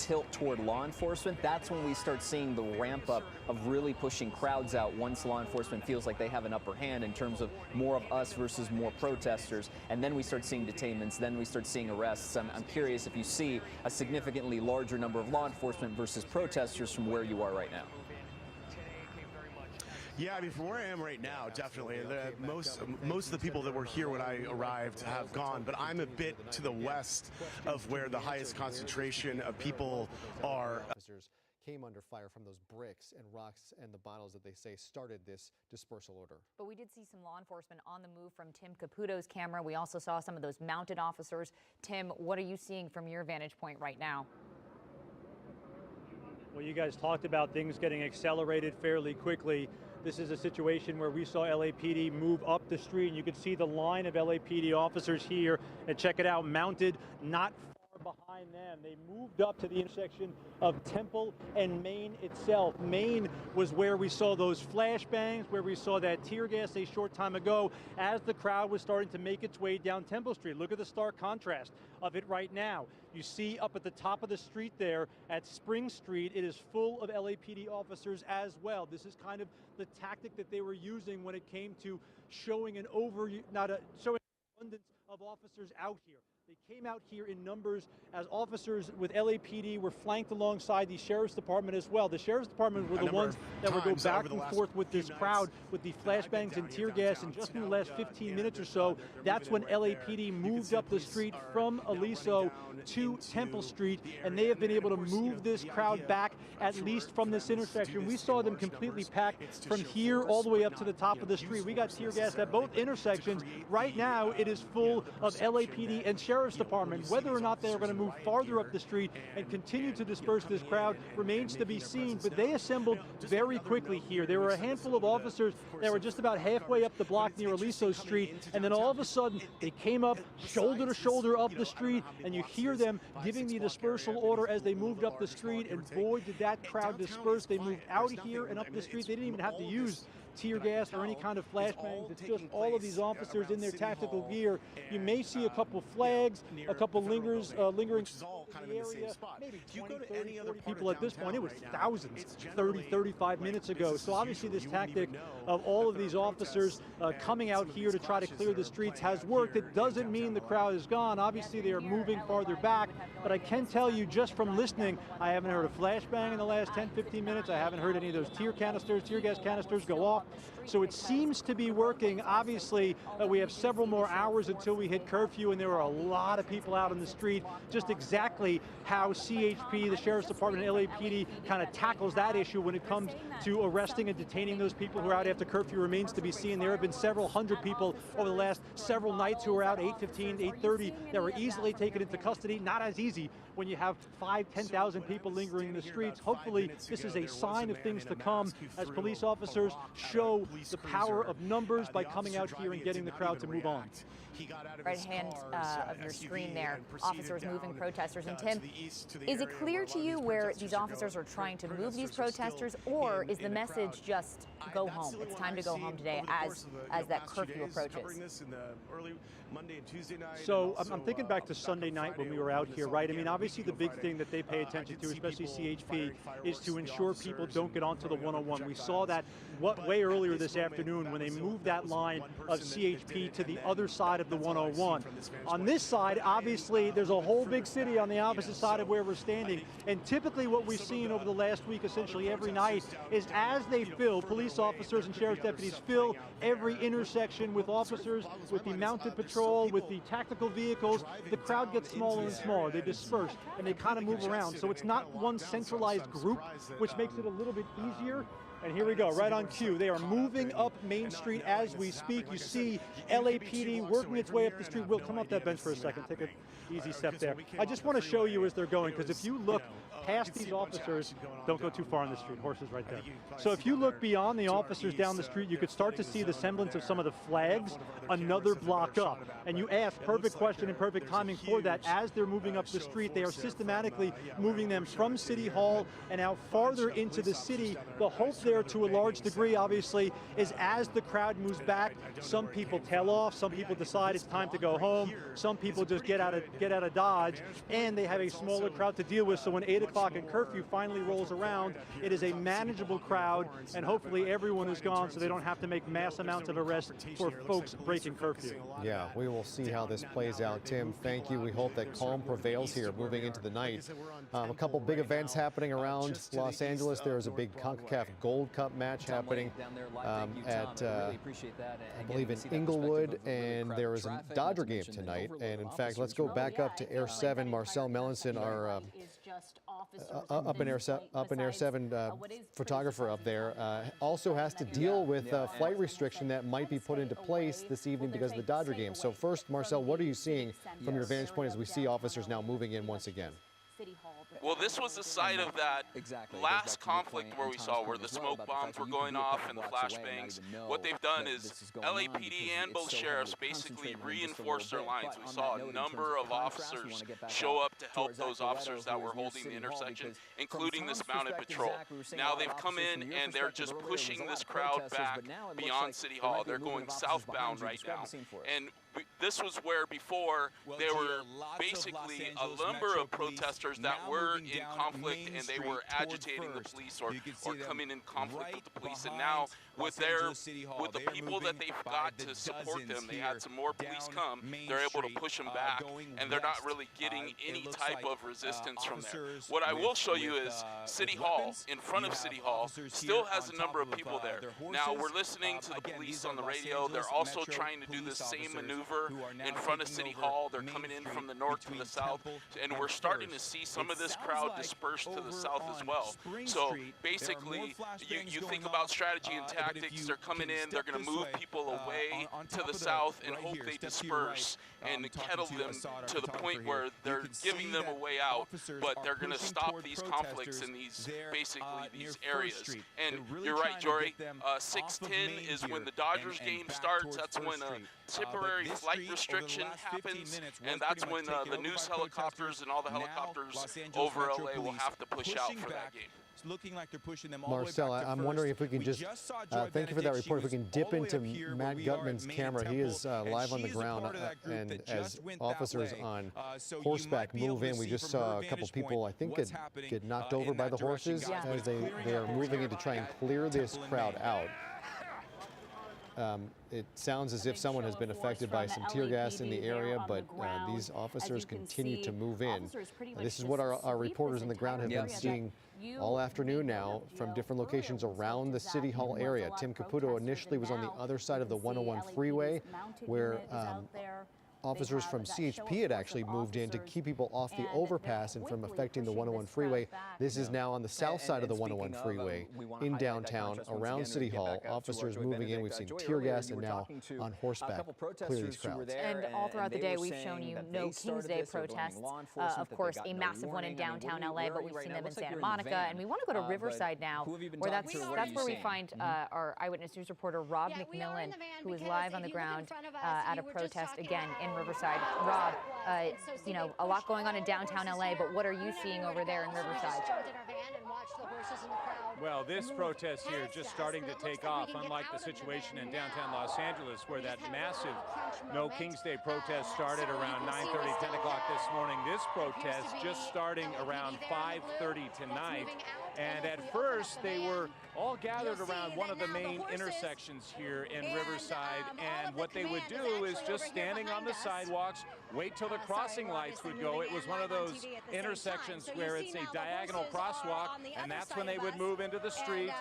tilt toward law enforcement, that's when we start seeing the ramp up of really pushing crowds out once law enforcement feels like they have an upper hand in terms of more of us versus more protesters. And then we start seeing detainments, then we start seeing arrests. I'm curious if you see a significantly larger number of law enforcement versus protesters from where you are right now. Yeah, I mean, from where I am right now, definitely. Most of the people that were here when I arrived have gone, but I'm a bit to the west of where the highest concentration of people are. Officers came under fire from those bricks and rocks and the bottles that they say started this dispersal order. But we did see some law enforcement on the move from Tim Caputo's camera. We also saw some of those mounted officers. Tim, what are you seeing from your vantage point right now? Well, you guys talked about things getting accelerated fairly quickly. This is a situation where we saw LAPD move up the street, and you could see the line of LAPD officers here, and check it out, mounted not far behind them. They moved up to the intersection of Temple and Main itself. Main was where we saw those flashbangs, where we saw that tear gas a short time ago as the crowd was starting to make its way down Temple Street. Look at the stark contrast of it right now. You see up at the top of the street there at Spring Street, it is full of LAPD officers as well. This is kind of the tactic that they were using when it came to showing showing an abundance of officers out here. They came out here in numbers as officers with LAPD were flanked alongside the Sheriff's Department as well. The Sheriff's Department were the ones that would go back and forth with this crowd with the flashbangs and tear gas, and just in the last 15 minutes or so, that's when LAPD moved up the street from Aliso to Temple Street, and they have been able to move this crowd back at least from this intersection. We saw them completely packed from here all the way up to the top of the street. We got tear gas at both intersections. Right now, it is full of LAPD and Sheriff's Department. Whether or not they are going to move farther up the street and continue to disperse this crowd remains to be seen, but they assembled very quickly here. There were a handful of officers that were just about halfway up the block near Aliso Street, and then all of a sudden they came up shoulder to shoulder up the street, and you hear them giving the dispersal order as they moved up the street, and boy, did that crowd disperse. They moved out of here and up the street. They didn't even have to use tear gas or any kind of flashbangs. It's just all of these officers in their tactical gear. You may see a couple flags, a couple lingering in the area. Maybe 20, 30, 40 people at this point. It was thousands 30, 35 minutes ago. So obviously this tactic of all of these officers coming out here to try to clear the streets has worked. It doesn't mean the crowd is gone. Obviously they are moving farther back, but I can tell you just from listening, I haven't heard a flashbang in the last 10, 15 minutes. I haven't heard any of those tear gas canisters go off. So it seems to be working. Obviously, we have several more hours until we hit curfew, and there are a lot of people out in the street. Just exactly how CHP, the Sheriff's Department, and LAPD kind of tackles that issue when it comes to arresting and detaining those people who are out after curfew remains to be seen. There have been several hundred people over the last several nights who are out 8:15, 8:30 that were easily taken into custody. Not as easy when you have 5,000, 10,000 people lingering in the streets. Hopefully, this is a sign of things to come as police officers show the power of numbers by coming out here and getting the crowd to move on. Right hand of your screen there, officers moving protesters. And Tim, is it clear to you where these officers are trying to move these protesters, or is the message just go home? It's time to go home today as that curfew approaches. So I'm thinking back to Sunday night when we were out here, right? I mean, obviously the big thing that they pay attention to, especially CHP, is to ensure people don't get onto the 101. We saw that way earlier this afternoon when they moved that line of CHP to the other side of the 101. On this side, obviously, there's a whole big city on the opposite side of where we're standing, and typically what we've seen over the last week, essentially every night, is as they fill, police officers and sheriff's deputies fill every intersection with officers, with the mounted patrol, with the tactical vehicles, the crowd gets smaller and smaller. They disperse, and they kind of move around. So it's not one centralized group, which makes it a little bit easier. And here we go, right on cue. They are moving up Main Street as we speak. You see LAPD working its way up the street. We'll come up that bench for a second. Take an easy step there. I just want to show you as they're going, because if you look past these officers, don't go too far on the street. Horses right there. So if you look beyond the officers down the street, you could start to see the semblance of some of the flags another block up. And you asked, perfect question and perfect timing for that. As they're moving up the street, they are systematically moving them from City Hall and out farther into the city. The hope there to a large degree, obviously, is as the crowd moves back, some people tail off, some people decide it's time to go home, some people just get out of Dodge, and they have a smaller crowd to deal with. So when 8 o'clock and curfew finally rolls around, it is a manageable crowd, and hopefully everyone is gone so they don't have to make mass amounts of arrests for folks breaking curfew. Yeah, we will see how this plays out. Tim, thank you. We hope that calm prevails here moving into the night. A couple big events happening around Los Angeles. There is a big CONCACAF Gold Cup match happening at, I believe, in Inglewood, and there is a Dodger game tonight. And in fact, let's go back up to Air 7. Marcel Melanson, our up in Air 7 photographer up there, also has to deal with a flight restriction that might be put into place this evening because of the Dodger game. So first, Marcel, what are you seeing from your vantage point as we see officers now moving in once again? Well, this was the site of that last conflict where we saw where the smoke bombs were going off and the flashbangs. What they've done is LAPD and both sheriffs basically reinforced their lines. We saw a number of officers show up to help those officers that were holding the intersection, including this mounted patrol. Now they've come in and they're just pushing this crowd back beyond City Hall. They're going southbound right now. And this was where before there were basically a number of protesters that were in conflict and they were agitating the police or coming in conflict with the police. And now with the people that they've got to support them, they had some more police come, they're able to push them back, and they're not really getting any type of resistance from there. What I will show you is City Hall, in front of City Hall, still has a number of people there. Now we're listening to the police on the radio. They're also trying to do the same maneuver in front of City Hall. They're coming in from the north and the south, and we're starting to see some of this crowd disperse to the south as well. So basically, you think about strategy and tactics. They're coming in, they're going to move people away to the south and hope they disperse and kettle them to the point where they're giving them a way out, but they're going to stop these conflicts in these these areas. And you're right, Jory, 6:10 is when the Dodgers game starts. That's when a temporary flight restriction happens, and that's when the news helicopters and all the helicopters over LA will have to push out for that game. It's looking like they're pushing them all Marcel, the way back to I'm first. wondering if we can just, thank you for that report, if we can dip into Matt Gutman's camera. He is live on the ground, and as officers on horseback move in, we just saw a couple people, I think, get knocked over by the horses as they are moving in to try and clear this crowd out. It sounds as if someone has been affected by some tear gas in the area, but these officers continue to move in. This is what our reporters on the ground have been seeing all afternoon now from different locations around the City Hall area. Tim Caputo initially was on the other side of the 101 freeway where officers from CHP had actually moved in to keep people off the overpass and from affecting the 101 freeway. This is now on the south side of the 101 freeway in downtown around City Hall. Officers moving in. We've seen tear gas and now on horseback clear these crowds. And all throughout the day, we've shown you no King's Day protests. Of course, a massive one in downtown LA, but we've seen them in Santa Monica. And we want to go to Riverside now, where that's where we find our Eyewitness News reporter, Rob McMillan, who is live on the ground at a protest again in Riverside. Rob, you know, a lot going on in downtown LA, but what are you seeing over there in Riverside? Well, this protest here just starting to take off, unlike the situation in downtown Los Angeles, where that massive No King's Day protest started around 9:30, 10 o'clock this morning. This protest just starting around 5:30 tonight. And at first, they were all gathered around one of the main intersections here in Riverside. And what they would do is just standing on the sidewalks, wait till the crossing lights would go. It was one of those intersections where it's a diagonal crosswalk, and that's when they would move into the street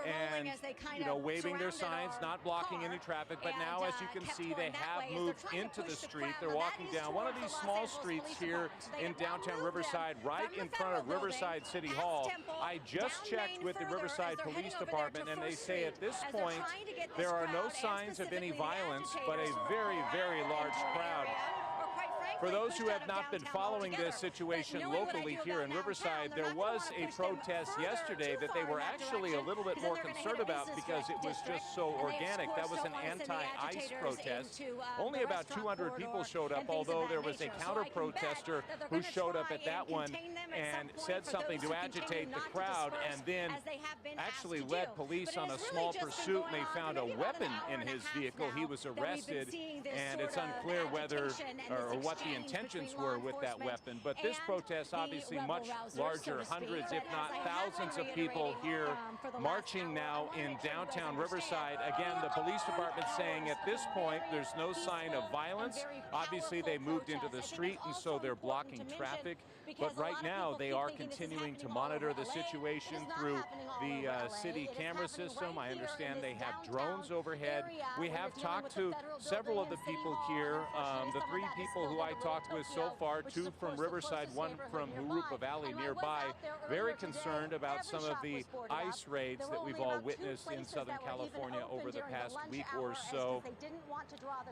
and, you know, waving their signs, not blocking any traffic. But now, as you can see, they have moved into the street. They're walking down one of these small streets here in downtown Riverside, right in front of Riverside City Hall. I just checked with the Riverside Police Department, and they say at this point there are no signs of any violence, but a very, very large crowd. For those who have not been following this situation locally here in Riverside, there was a protest yesterday that they were actually a little bit more concerned about because it was just so organic. That was an anti-ICE protest. Only about 200 people showed up, although there was a counter-protester who showed up at that one and said something to agitate the crowd, and then actually led police on a small pursuit, and they found a weapon in his vehicle. He was arrested, and it's unclear whether or what the intentions were with that weapon. But this protest obviously much larger, hundreds if not thousands of people here marching now in downtown Riverside. Again, the police department saying at this point there's no sign of violence. Obviously they moved into the street, and so they're blocking traffic. But right now they are continuing to monitor the situation through the city camera system. I understand they have drones overhead. We have talked to several of the people here. The three people who I talked with so far, two from Riverside, one from Jurupa Valley nearby, very concerned about some of the ICE raids that we've all witnessed in Southern California over the past week or so.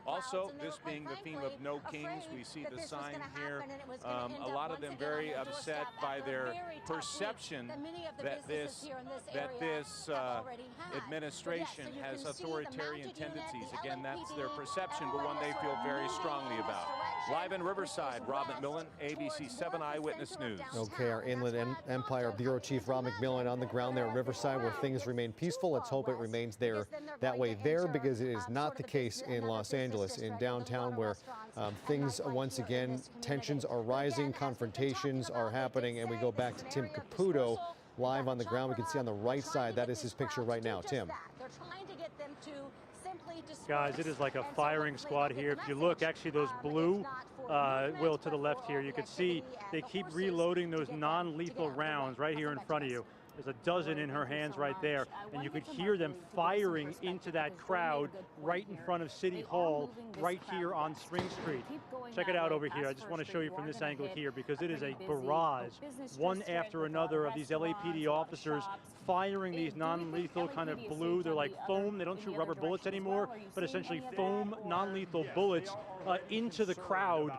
Also, this being the theme of No Kings, we see the sign here. A lot of them very upset by their perception that this administration has authoritarian tendencies. Again, that's their perception, but one they feel very strongly about. Live in Riverside, Rob McMillan, ABC 7 Eyewitness News. Okay, our Inland Empire Bureau Chief Rob McMillan on the ground there in Riverside, where things remain peaceful. Let's hope it remains that way there, because it is not the case in Los Angeles, in downtown, where things once again, tensions are rising, confrontations are happening, and we go back to Tim Caputo live on the ground. We can see on the right side, that is his picture right now. Tim. Guys, it is like a firing squad here. If you look, actually those blue, Will, to the left here, you can see they keep reloading those non-lethal rounds right here in front of you. There's a dozen in her hands right there, and you could hear them firing into that crowd right in front of City Hall, right here on Spring Street. Check it out over here. I just want to show you from this angle here, because it is a barrage, one after another, of these LAPD officers firing these non-lethal kind of blue. They're like foam. They don't shoot rubber bullets anymore, but essentially foam non-lethal bullets into the crowd.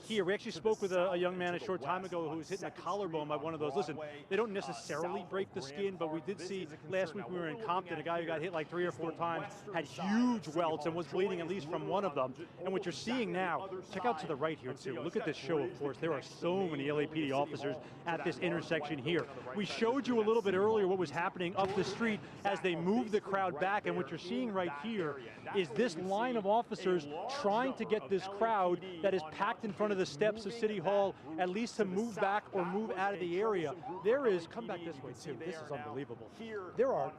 Here, we actually spoke with a young man a short time ago who was hitting a collarbone by one of those. Listen, they don't necessarily break the skin, but we did see last week we were in Compton, a guy who got hit like 3 or 4 times, had huge welts and was bleeding at least from one of them. And what you're seeing now, check out to the right here too. Look at this show, of course. There are so many LAPD officers at this intersection here. We showed you a little bit earlier what was happening up the street as they moved the crowd back, and what you're seeing right here is this line of officers trying to get this crowd that is packed in front of the steps of City Hall at least to move back or move out of the area. There is, come back this way too, this is unbelievable. There are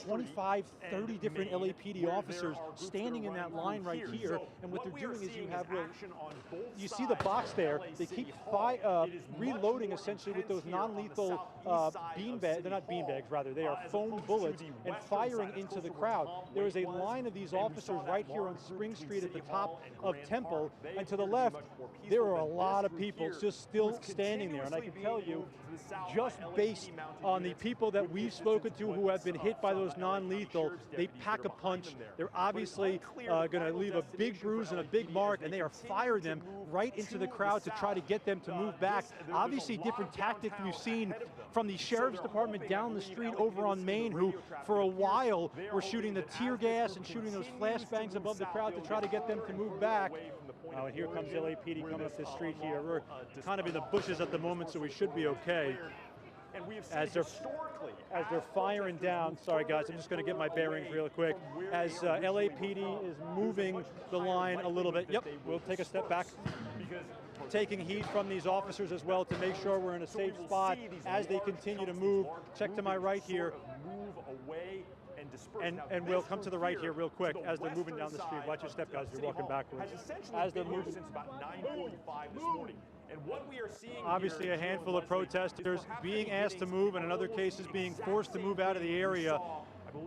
25, 30 different LAPD officers standing in that line right here, and what they're doing is you see the box there, they keep reloading essentially with those non-lethal beanbags, they're not beanbags rather, they are foam bullets, and firing into the crowd. There is a line of these officers right here on Spring Street at the top of Temple, and to the left, there are a lot of people just still standing there, and I can tell you, just based on the people that we've spoken to who have been hit by those non-lethal, they pack a punch. They're obviously going to leave a big bruise and a big mark, and they are firing them right into the crowd to try to get them to move back. Obviously different tactics we've seen from the Sheriff's Department down the street over on Main, who for a while were shooting the tear gas and shooting those flashbangs above the crowd to try to get them to move back. And here comes LAPD coming up this street here. We're kind of in the bushes at the moment, so we should be okay. As they're firing down, sorry guys, I'm just going to get my bearings real quick. As LAPD is moving the line a little bit. Yep, we'll take a step back. Taking heat from these officers as well to make sure we're in a safe spot as they continue to move. Check to my right here. And we'll come to the right here real quick as they're moving down the street. Watch your step, guys. You're walking backwards. As they're moving since about 9:45 this morning. And what we are seeing obviously a handful of protesters being asked to move, and in other cases being forced to move out of the area.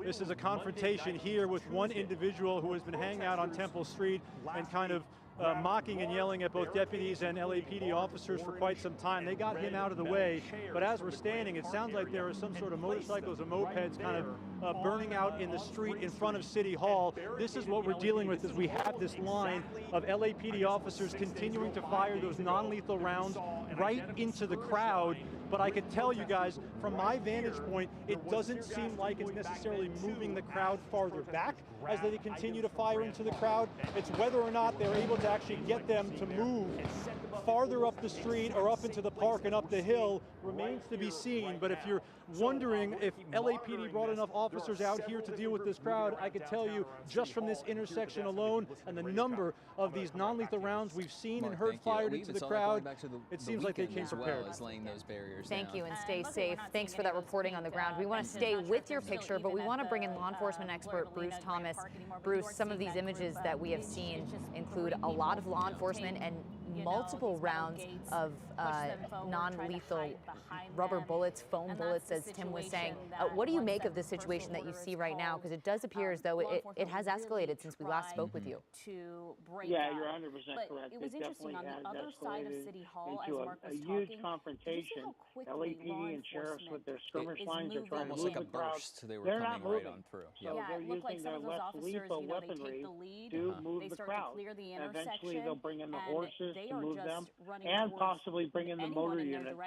This is a confrontation here with one individual who has been hanging out on Temple Street and kind of mocking and yelling at both deputies and LAPD officers for quite some time. They got him out of the way, but as we're standing, it sounds like there are some sort of motorcycles or mopeds kind of burning out in the street in front of City Hall. This is what we're dealing with, is we have this line of LAPD officers continuing to fire those non-lethal rounds right into the crowd. But I could tell you guys, from my vantage point, it doesn't seem like it's necessarily moving the crowd farther back as they continue to fire into the crowd. It's whether or not they're able to actually get them to move farther up the street or up into the park and up the hill remains to be seen. But if you're wondering if LAPD brought enough officers out here to deal with this crowd, I could tell you just from this intersection alone and the number of these non-lethal rounds we've seen and heard fired into the crowd, it seems like they came prepared. Thank you and stay safe. Thanks for that reporting on the ground. We want to stay with your picture, but we want to bring in law enforcement expert Bruce Thomas. Bruce, some of these images that we have seen include a lot of law enforcement and multiple rounds of non-lethal rubber bullets, foam bullets, as Tim was saying. What do you make of the situation that you see right now? Because it does appear as though it has escalated since we last spoke with you. Yeah, you're 100% correct. It was interesting on the other side of City Hall, as Mark was a huge confrontation. LAPD and sheriffs with their skirmish lines are trying to move the crowd. They're not moving. So they're using their less lethal weaponry to move the crowd. Eventually, they'll bring in the horses to move them, and possibly bring in the motor units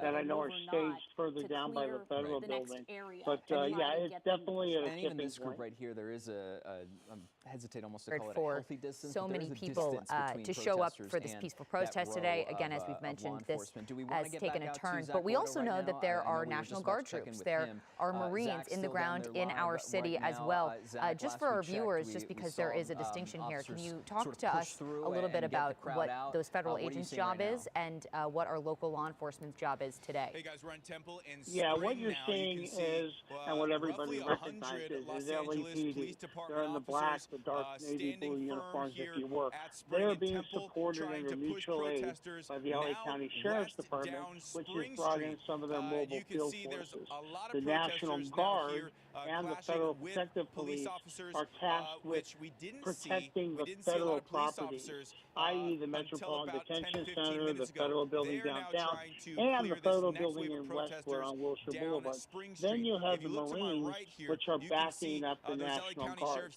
that I know are staged further down by the federal building. But yeah, it's definitely a tipping this group point. right here, there is I hesitate almost to call it a For healthy distance. so many people to show up for this peaceful protest today. Again, as we've mentioned, this has taken a turn. But we also know that there are National Guard troops. There are Marines in the ground in our city as well. Just for our viewers, just because there is a distinction here, can you talk to us a little bit about what those federal agents' job is and what our local law enforcement's job is today? Hey guys, we're on Temple in Yeah, what you're seeing is, and what everybody recognizes, is LAPD. They're in the black, the dark navy blue uniforms, if you will. They're being supported under mutual aid by the LA County Sheriff's Department, which has brought in some of their mobile field forces. The National Guard and the Federal Protective Police are tasked with protecting the federal properties, i.e. the Metropolitan Detention Center, the federal building downtown, and the federal building in Westwood on Wilshire Boulevard. Then you have the Marines, which are backing up the National Guard.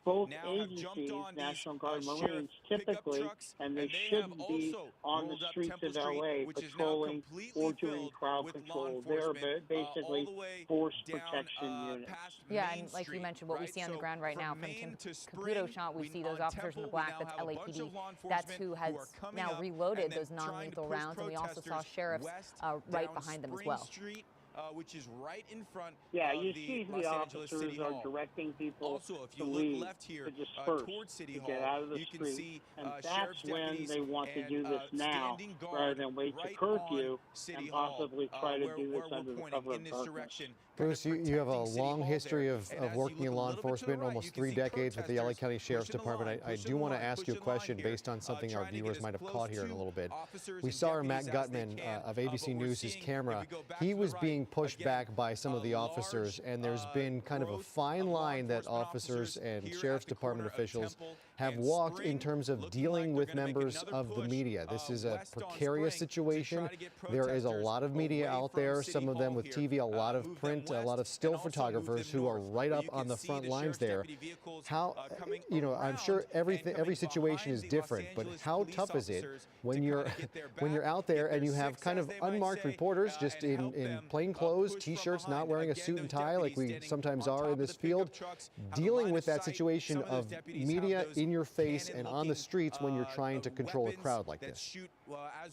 Both agencies, National Guard and Marines, typically, and they shouldn't be on the streets of LA patrolling or doing crowd control. They're basically force protection units. Yeah, and like you mentioned, what we see on the ground right now from Tim Caputo's shot, we see those officers in the black, that's LAPD. That's who has now reloaded those non-lethal rounds, and we also saw sheriffs right behind them as well. Which is right in front you see the officers are directing people to leave, to disperse, to get out of the street, and that's when they want to do this now, rather than wait to curfew and possibly try to do this under the cover of darkness. Bruce, you have a long history of working in law enforcement, almost 3 decades with the LA County Sheriff's Department. I do want to ask you a question based on something our viewers might have caught here in a little bit. We saw our Matt Gutman of ABC News' camera. He was being pushed back by some of the officers, and there's been kind of a fine line that officers and Sheriff's Department officials have walked in terms of dealing with members of the media. This is a precarious situation. There is a lot of media out there, some of them with TV, a lot of print, a lot of still photographers who are right up on the front lines there. How, you know, I'm sure every situation is different, but how tough is it when you're out there and you have kind of unmarked reporters just in plain clothes, T-shirts, not wearing a suit and tie like we sometimes are in this field, dealing with that situation of media in your face and on the streets when you're trying to control a crowd like this?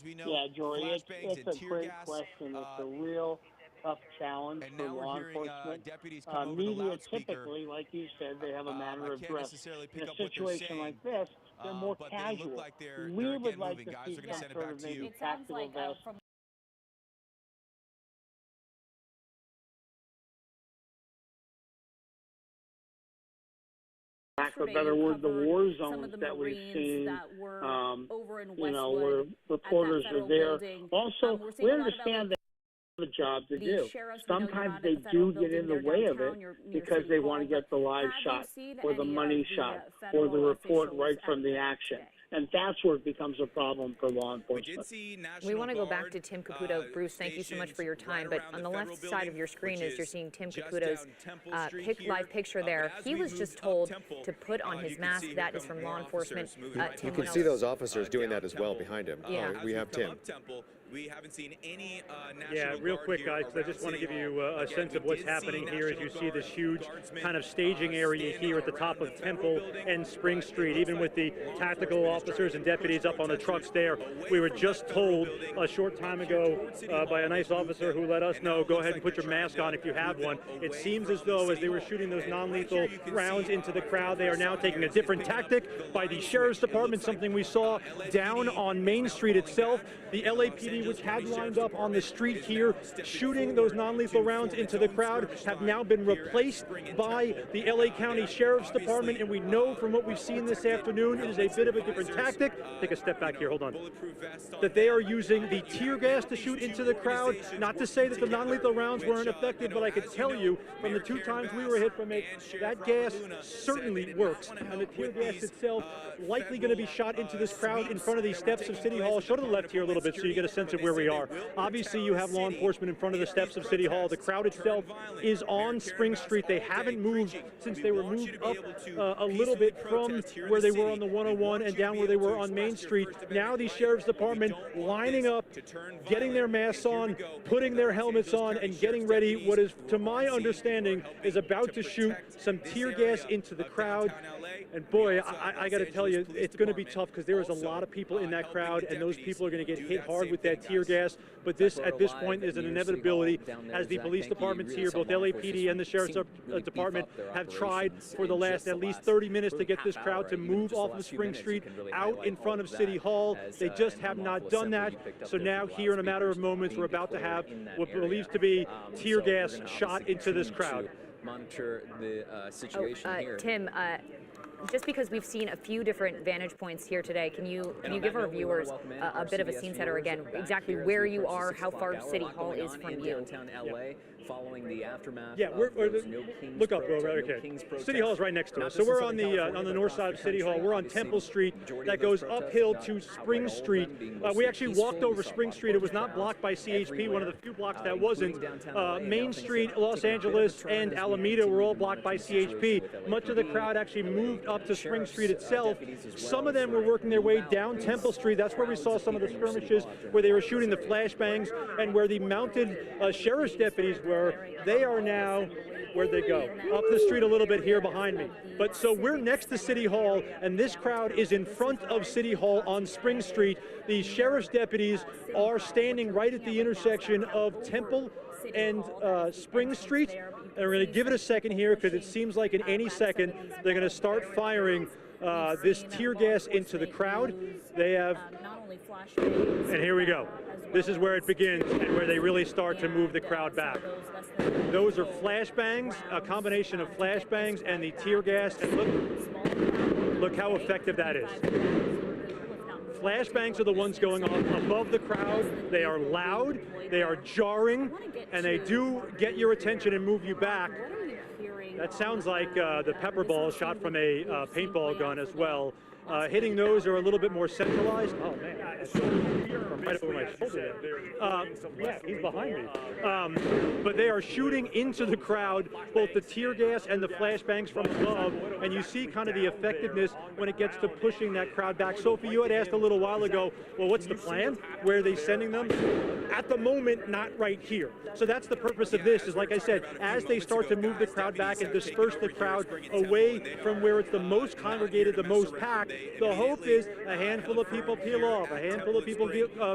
Yeah, Jory, it's a great question. It's a real tough challenge for law enforcement. Media typically, like you said, they have a manner of dress. In a situation like this, they're more casual. We would like to see some sort of maybe tactical vest. Lack of a better word, the war zones that we've seen, you know, where reporters are there. Also, we understand that they have a job to do. Sometimes they do get in the way of it because they want to get the live shot or the money shot or the report right from the action. And that's where it becomes a problem for law enforcement. We want to go back to Tim Caputo. Bruce, thank you so much for your time. But on the left side of your screen is you're seeing Tim Caputo's live picture there. He was just told to put on his mask. That is from law enforcement. You can see those officers doing that as well behind him. Yeah. We have Tim. We haven't seen any Yeah, real quick, guys, because I just want to give you a sense of what's happening here as you see this huge kind of staging area here at the top of Temple and Spring Street, even with the tactical officers and deputies up on the trucks there. We were just told a short time ago by a nice officer who let us know, go ahead and put your mask on if you have one. It seems as though as they were shooting those non-lethal rounds into the crowd, they are now taking a different tactic by the Sheriff's Department, something we saw down on Main Street itself. The LAPD, which had lined up on the street here, shooting those non-lethal rounds into the crowd, have now been replaced by the LA County Sheriff's Department, and we know from what we've seen this afternoon, it is a bit of a different tactic. Take a step back here, hold on. That they are using the tear gas to shoot into the crowd. Not to say that the non-lethal rounds weren't effective, but I could tell you from the 2 times we were hit from it, that gas certainly works. And the tear gas itself likely going to be shot into this crowd in front of the steps of City Hall. Show to the left here a little bit so you get a sense of where we are. Obviously, you have law enforcement in front of the steps of City Hall. The crowd itself is on Spring Street. They haven't moved since they were moved up a little bit from where they were on the 101 and down where they were on Main Street. Now the Sheriff's Department lining up, getting their masks on, putting their helmets on, and getting ready what is, to my understanding, is about to shoot some tear gas into the crowd. And boy, I got to tell you, it's going to be tough because there is a lot of people in that crowd, and those people are going to get hit hard with that tear gas. But this, at this point, is an inevitability as the police departments here, both LAPD and the Sheriff's Department, have tried for the last at least 30 minutes to get this crowd to move off of Spring Street out in front of City Hall. They just have not done that. So now here in a matter of moments, we're about to have what believes to be tear gas shot into this crowd. Monitor the situation here. Tim, just because we've seen a few different vantage points here today, can you give our viewers a bit of a scene setter again, exactly where you are, how far City Hall is from you? Downtown LA, following the aftermath. Yeah, look up, bro. Right, okay. City Hall is right next to us. So we're on the north side of City Hall. We're on Temple Street that goes uphill to Spring Street. We actually walked over Spring Street. It was not blocked by CHP, one of the few blocks that wasn't. Main Street, Los Angeles, and Alameda were all blocked by CHP. Much of the crowd actually moved up to Spring Street itself. Some of them were working their way down Temple Street. That's where we saw some of the skirmishes where they were shooting the flashbangs and where the mounted sheriff's deputies were. They are now, where'd they go? Up the street a little bit here behind me. But so we're next to City Hall, and this crowd is in front of City Hall on Spring Street. The sheriff's deputies are standing right at the intersection of Temple and Spring Street. And we're going to give it a second here because it seems like in any second they're going to start firing this tear gas into the crowd. They have, and here we go. This is where it begins and where they really start to move the crowd back. Those are flashbangs, a combination of flashbangs and the tear gas. And look how effective that is. Flashbangs are the ones going on above the crowd. They are loud, they are jarring, and they do get your attention and move you back. That sounds like the pepper ball shot from a paintball gun as well. Hitting those are a little bit more centralized. Oh man, from right over my shoulder there. Yeah, he's behind me. But they are shooting into the crowd, both the tear gas and the flashbangs from above, and you see kind of the effectiveness when it gets to pushing that crowd back. Sophie, you had asked a little while ago, well, what's the plan? Where are they sending them? At the moment, not right here. So that's the purpose of this, is like I said, as they start to move the crowd back and disperse the crowd away from where it's the most congregated, the most packed, the hope is a handful of people peel off, a handful of people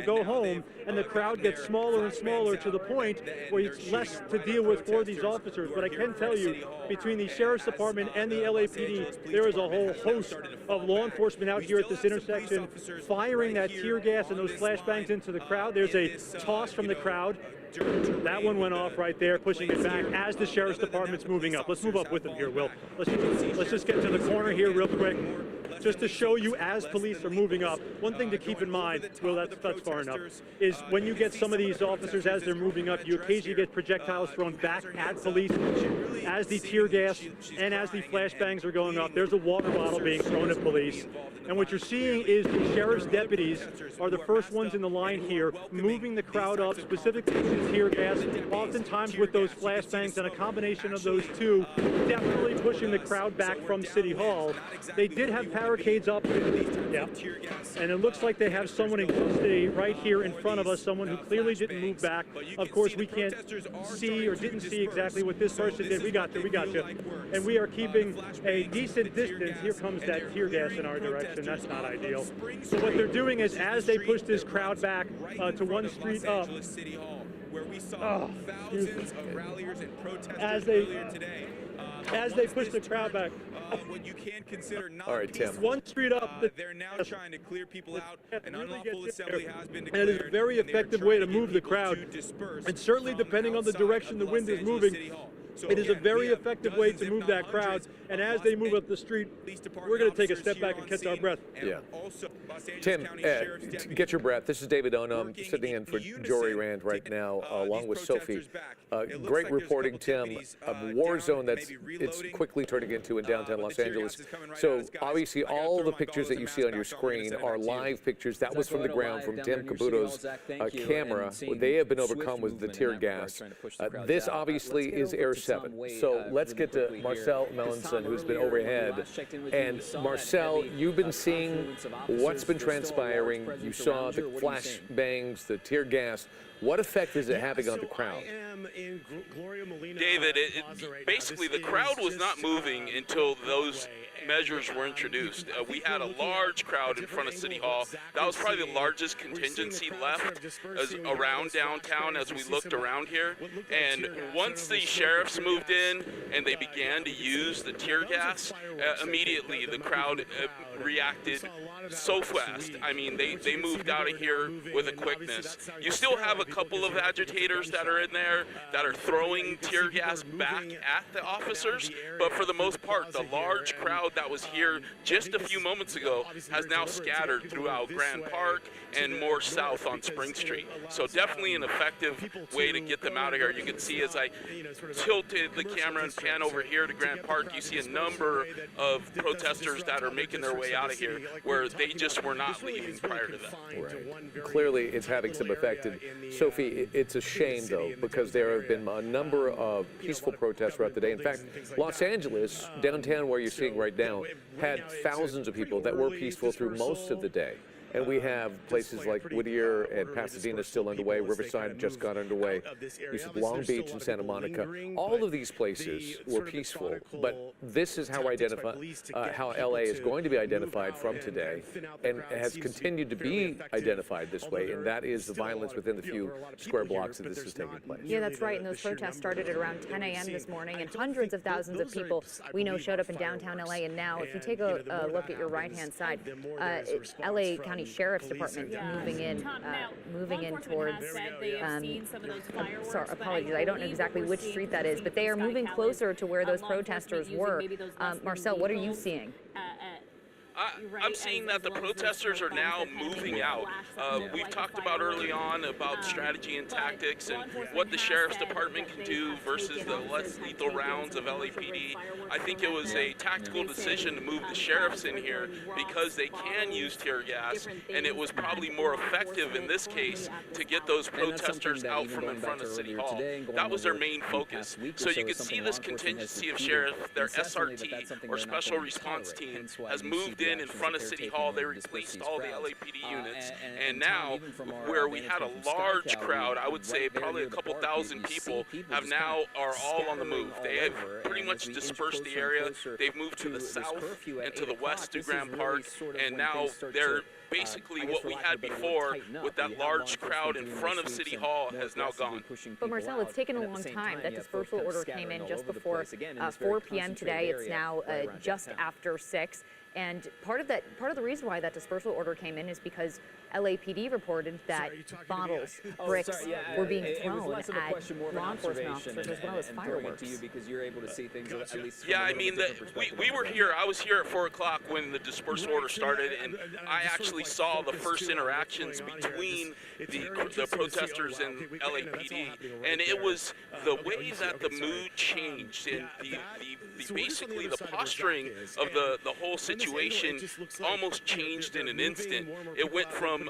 go home, and the crowd gets smaller and smaller to the point where it's less to deal with for these officers. But I can tell you, between the Sheriff's Department and the LAPD, there is a whole host of law enforcement out here at this intersection firing that tear gas and those flashbangs into the crowd. There's a toss from the crowd. That one went off right there, pushing it back as the Sheriff's Department's moving up. Let's move up with them here, Will. Let's just get to the corner here real quick. just to show you as police are moving up. One thing to keep in mind, well, that's far enough, is when you get some of these officers as they're moving up, you occasionally get projectiles thrown back at police as the tear gas and as the flashbangs are going up. There's a water bottle being thrown at police. And what you're seeing is the sheriff's deputies are the first ones in the line here, moving the crowd up, specifically with tear gas, oftentimes with those flashbangs, and a combination of those two, definitely pushing the crowd back from City Hall. They did have barricades up, yeah, and it looks like they have someone in custody right here in front of us, someone who clearly didn't move back. Of course, we can't see or didn't see exactly what this person did. We got you. And we are keeping a decent distance. Here comes that tear gas in our direction. That's not ideal. So what they're doing is, as they push this crowd back to one street up, where we saw thousands of ralliers and protesters earlier today. As they push the crowd back. What you can consider not all right, Tim. One street up. They're now trying to clear people out. An unlawful assembly has been declared. And it is a very effective way to move the crowd. And certainly, depending on the direction the wind is moving, it is a very effective way to move that crowd. And as they move up the street, we're going to take a step back and catch our breath. Yeah. Tim, get your breath. This is David Onum sitting in for Jory Rand right now, along with Sophie. Great reporting, Tim. A war zone that's it's quickly turning into in downtown Los Angeles. So obviously, all the pictures that you see on your screen are live pictures. That was from the ground, from Tim Caputo's camera. They have been overcome with the tear gas. This obviously is Air 7. So let's get to Marcel Melanson, who's been overhead. And Marcel, you've been seeing what's been transpiring. You saw the flash bangs, the tear gas. What effect is it having on the crowd? David, basically the crowd was not moving until those measures were introduced. We had a large crowd in front of City Hall. That was probably the largest contingency left around downtown as we looked around here. And once the sheriffs moved in and they began to use the tear gas, immediately the crowd reacted so fast. I mean, they moved out of here with a quickness. You still have a couple of agitators that are in there that are throwing tear gas back at the officers, but for the most part, the large crowd that was here just a few moments ago has now scattered throughout Grand Park and more south on Spring Street. So definitely an effective way to get them out of here. You can see as I tilted the camera and pan over here to Grand Park, you see a number of protesters that are making their way out of here where they just were not leaving prior to that. Right. Clearly, it's having some effect. And Sophie, it's a shame, though, because there have been a number of peaceful protests throughout the day. In fact, Los Angeles, downtown where you're seeing right now, had thousands of people that were peaceful through most of the day. And we have places like Whittier and Pasadena still underway. Riverside just got underway. You said Long Beach and Santa Monica. All of these places were peaceful, but this is how how LA is going to be identified from today, and has continued to be identified this way, and that is the violence within the few square blocks that this is taking place. Yeah, that's right. And those protests started at around 10 a.m. this morning, and hundreds of thousands of people we know showed up in downtown LA. And now, if you take a look at your right-hand side, LA County Sheriff's Department moving in towards. Sorry, apologies. I don't know exactly which street that is, but they are moving closer to where those protesters were. Marcel, what are you seeing? I'm seeing that the protesters are now moving out. We've talked about early on about strategy and tactics and what the Sheriff's Department can do versus the less lethal rounds of LAPD. I think it was a tactical decision to move the sheriffs in here because they can use tear gas, and it was probably more effective in this case to get those protesters out from in front of City Hall. That was their main focus. So you could see this contingency of sheriffs, their SRT or Special Response Team has moved in front of City Hall. They replaced all the LAPD units, and now where we had a large crowd, I would say probably a couple thousand people are all on the move. They have pretty much dispersed the area. They've moved to the south and to the west to Grand Park, and now they're basically what we had before with that large crowd in front of City Hall has now gone. But Marcel, it's taken a long time. That dispersal order came in just before 4 p.m. today. It's now just after 6. And part of the reason why that dispersal order came in is because LAPD reported that bottles, bricks were being thrown at law enforcement officers as well as fireworks. To you because you're able to see things at least. Yeah, I mean, we were here. I was here at 4 o'clock when the dispersal order started, and I actually saw the first interactions between the protesters and LAPD, and it was the way that the mood changed and basically the posturing of the whole situation almost changed in an instant. It went from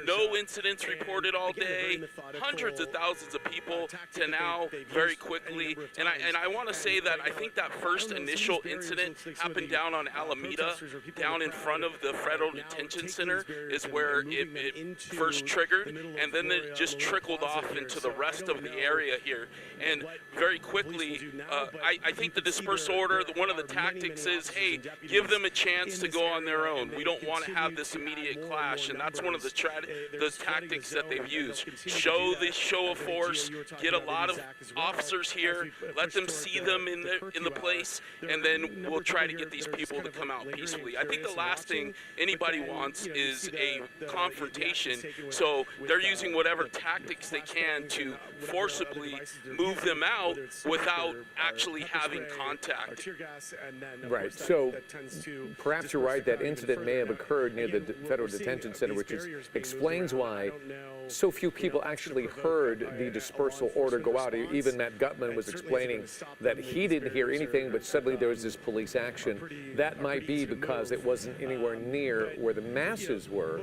no incidents reported all day, hundreds of thousands of people, to now very quickly. And I want to say that I think that first initial incident happened down on Alameda, down in front of the Federal Detention Center, is where it first triggered, and then it just trickled off into the rest of the area here. And very quickly, I think the dispersal order, one of the tactics is, hey, give them a chance to go on their own. We don't want to have this immediate clash, and that's one of the tactics that they've used. Show the show of force, get a lot of officers here, let them see them in the place, and then we'll try to get these people to come out peacefully. I think the last thing anybody wants is a confrontation, so they're using whatever tactics they can to forcibly move them out without actually having contact. Right, so perhaps you're right, that incident may have occurred near the Federal Detention Center, which explains why so few people actually heard the dispersal order go out. Even Matt Gutman was explaining that he didn't hear anything, but suddenly there was this police action. That might be because it wasn't anywhere near where the masses were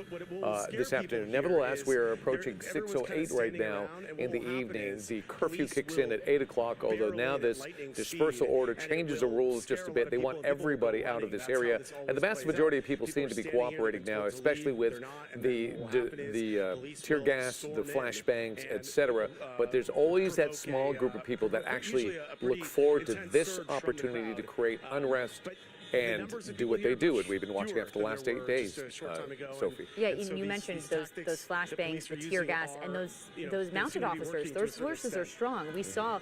this afternoon. Nevertheless, we are approaching 6:08 right now in the evening. The curfew kicks in at 8 o'clock, although now this dispersal order changes the rules just a bit. They want everybody out of this area, and the vast majority of people seem to be cooperating now, especially with the tear gas, the flashbangs, etc. But there's always that small group of people that actually look forward to this opportunity to create unrest and do what they do, and we've been watching after the last 8 days, Sophie. Yeah, you mentioned those flashbangs, the tear gas, and those mounted officers. Those horses are strong. We saw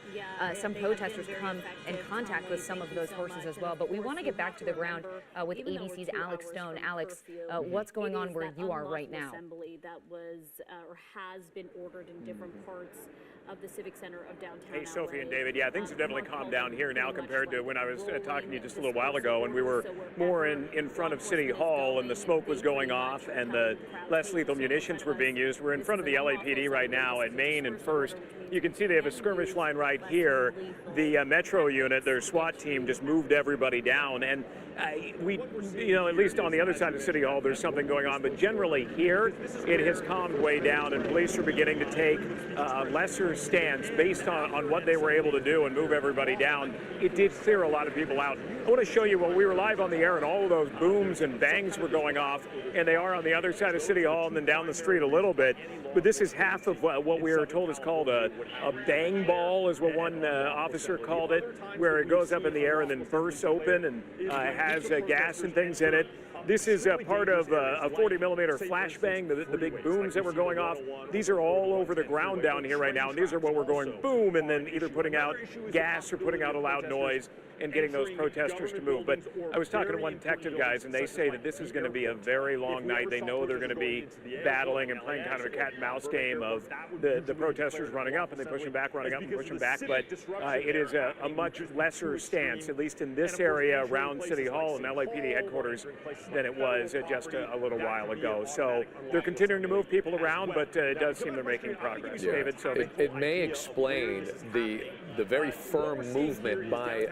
some protesters come in contact with some of those horses as well. But we want to get back to the ground with ABC's Alex Stone. Alex, what's going on where you are right now? Assembly that was or has been ordered in different parts of the Civic Center of downtown Hey, Sophie and David. Yeah, things have definitely calmed down here now compared to when I was talking to you just a little while ago, and we were more in front of City Hall, and the smoke was going off, and the less lethal munitions were being used. We're in front of the LAPD right now at Main and First. You can see they have a skirmish line right here. The Metro unit, their SWAT team, just moved everybody down, and at least on the other side of City Hall, there's something going on. But generally here, it has calmed way down, and police are beginning to take lesser stance based on what they were able to do and move everybody down. It did clear a lot of people out. I want to show you when we were live on the air and all of those booms and bangs were going off, and they are on the other side of City Hall and then down the street a little bit. But this is half of what we are told is called a bang ball, is what one officer called it, where it goes up in the air and then bursts open and has gas and things in it. This is part of a 40-millimeter flashbang, the big booms that were going off. These are all over the ground down here right now, and these are what we're going boom, and then either putting out gas or putting out a loud noise and getting those protesters to move. But I was talking to one detective, guys, and they say that this is going to be a very long night. They know they're going to be battling and playing kind of a cat and mouse game of the protesters running up and they push them back, running up and push them back. But it is a much lesser stance, at least in this area around City Hall and LAPD headquarters, than it was just a little while ago. So they're continuing to move people around, but it does seem they're making progress. Yeah. David, so it may explain the very firm movement by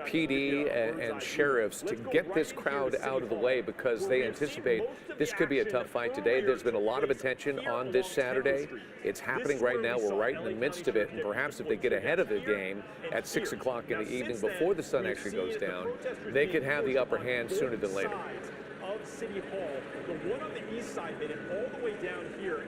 PD and sheriffs to get this crowd out of the way, because they anticipate this could be a tough fight today. There's been a lot of attention on this Saturday. It's happening right now. We're right in the midst of it, and perhaps if they get ahead of the game at 6 o'clock in the evening before the sun actually goes down, they could have the upper hand sooner than later. Of City Hall, the one on the east side made it all the way down here.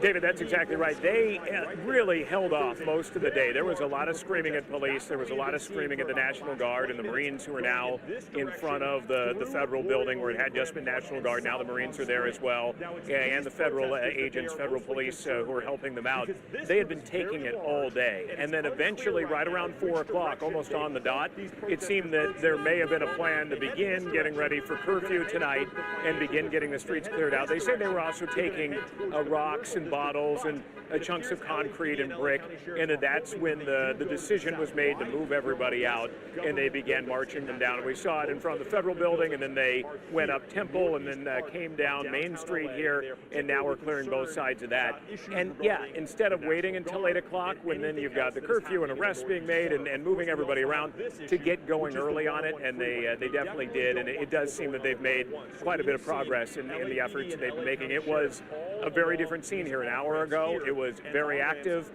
David, that's exactly right. They really held off most of the day. There was a lot of screaming at police. There was a lot of screaming at the National Guard and the Marines, who are now in front of the federal building where it had just been National Guard. Now the Marines are there as well, and the federal agents, federal police who are helping them out. They had been taking it all day. And then eventually, right around 4 o'clock, almost on the dot, it seemed that there may have been a plan to begin getting ready for curfew tonight and begin getting the streets cleared out. They say they were also taking rocks and bottles and chunks of concrete and brick, and that's when the decision was made to move everybody out, and they began marching them down. And we saw it in front of the Federal Building, and then they went up Temple, and then came down Main Street here, and now we're clearing both sides of that. And yeah, instead of waiting until 8 o'clock, when then you've got the curfew and arrests being made and moving everybody around, to get going early on it, and they definitely did, and it does seem that they've made quite a bit of progress in the efforts they've been making. It was a very different scene here an hour ago. It was very active.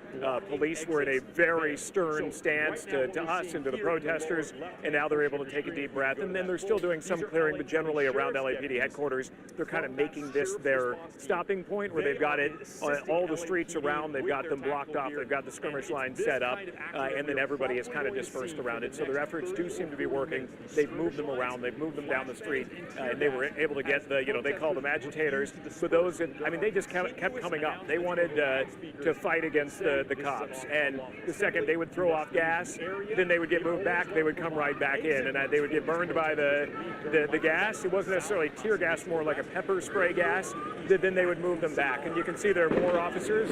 Police were in a very stern stance to us and to the protesters, and now they're able to take a deep breath. And then they're still doing some clearing, but generally around LAPD headquarters, they're kind of making this their stopping point, where they've got it on all the streets around. They've got them blocked off. They've got the skirmish line set up, and then everybody is kind of dispersed around it. So their efforts do seem to be working. They've moved them around. They've moved them down the street, and they were able to get the, they call them agitators. For those, I mean, they just kept coming up. They wanted to fight against the cops, and the second they would throw off gas, then they would get moved back. They would come right back in, and they would get burned by the gas. It wasn't necessarily tear gas, more like a pepper spray gas. Then they would move them back, and you can see there are more officers.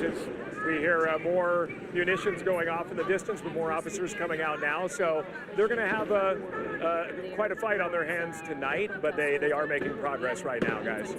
We hear more munitions going off in the distance, but more officers coming out now. So they're going to have quite a fight on their hands tonight, but they are making progress right now, guys.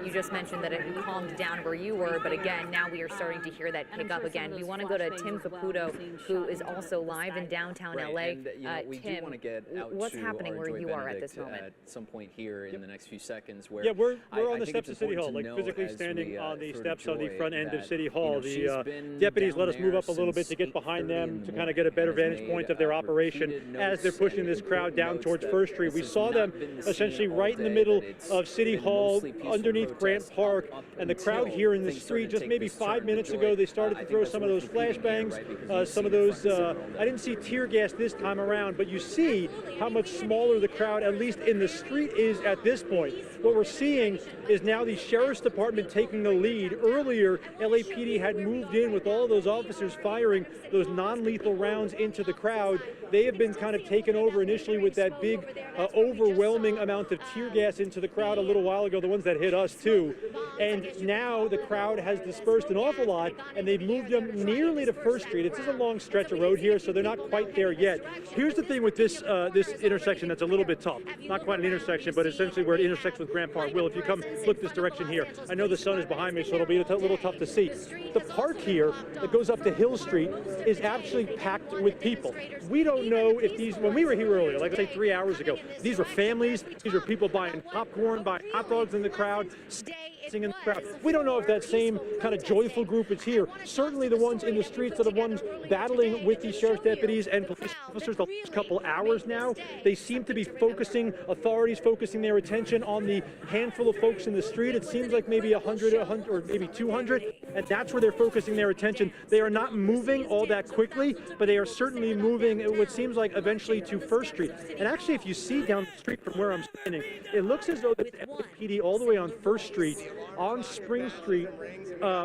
You just mentioned that it calmed down where you were, but again, now we are starting to hear that pick up again. We want to go to Tim Caputo, who is also live in downtown LA. And, we do want to get out what's to happening where Joy you are at this Benedict moment? At some point here in the next few seconds. Where we're on the I steps think of City Hall, it's like important to physically note standing on the through steps on the Joy front end of that, City Hall. she's The been deputies down let us move there up a little bit to get since behind 8:30 them in the to kind of get a better morning, vantage has point made, of their operation repeated as they're notes pushing and this crowd down notes towards that First Street. We this has saw not them been the scene essentially all right in the day, middle that it's of City been Hall, mostly peaceful underneath Grant protests Park, up and the crowd until here in the things started street to just take maybe this 5 turn. minutes Joy, ago, they started I to think throw that's some of worth those repeating here, flashbangs, right? Because you've some of seen those, front and center all I didn't see tear gas this time around, but you see how much smaller the crowd, at least in the street, is at this point. What we're seeing is now the Sheriff's Department taking the lead. Earlier, LAPD had moved in with all those officers firing those non-lethal rounds into the crowd. They have been kind of taken over initially with that big, overwhelming amount of tear gas into the crowd a little while ago, the ones that hit us too. And now the crowd has dispersed an awful lot, and they've moved them nearly to First Street. It's just a long stretch of road here, so they're not quite there yet. Here's the thing with this this intersection that's a little bit tough. Not quite an intersection, but essentially where it intersects with Grant Park. Will, if you come look this direction here, I know the sun is behind me, so it'll be a little tough to see. The park here that goes up to Hill Street is actually packed with people. We don't know if these, when we were here earlier, like I say 3 hours ago, these were families, these were people buying popcorn, buying hot dogs in the crowd, in the crowd. We don't know if that same kind of joyful group is here. Certainly the ones in the streets are the ones battling with these sheriff's deputies and police officers the last couple hours now. They seem to be focusing, authorities focusing their attention on the handful of folks in the street. It seems like maybe 100 or maybe 200, and that's where they're focusing their attention. They are not moving all that quickly, but they are certainly moving what seems like eventually to First Street. And actually, if you see down the street from where I'm standing, it looks as though the LAPD all the way on First Street, on Spring Street,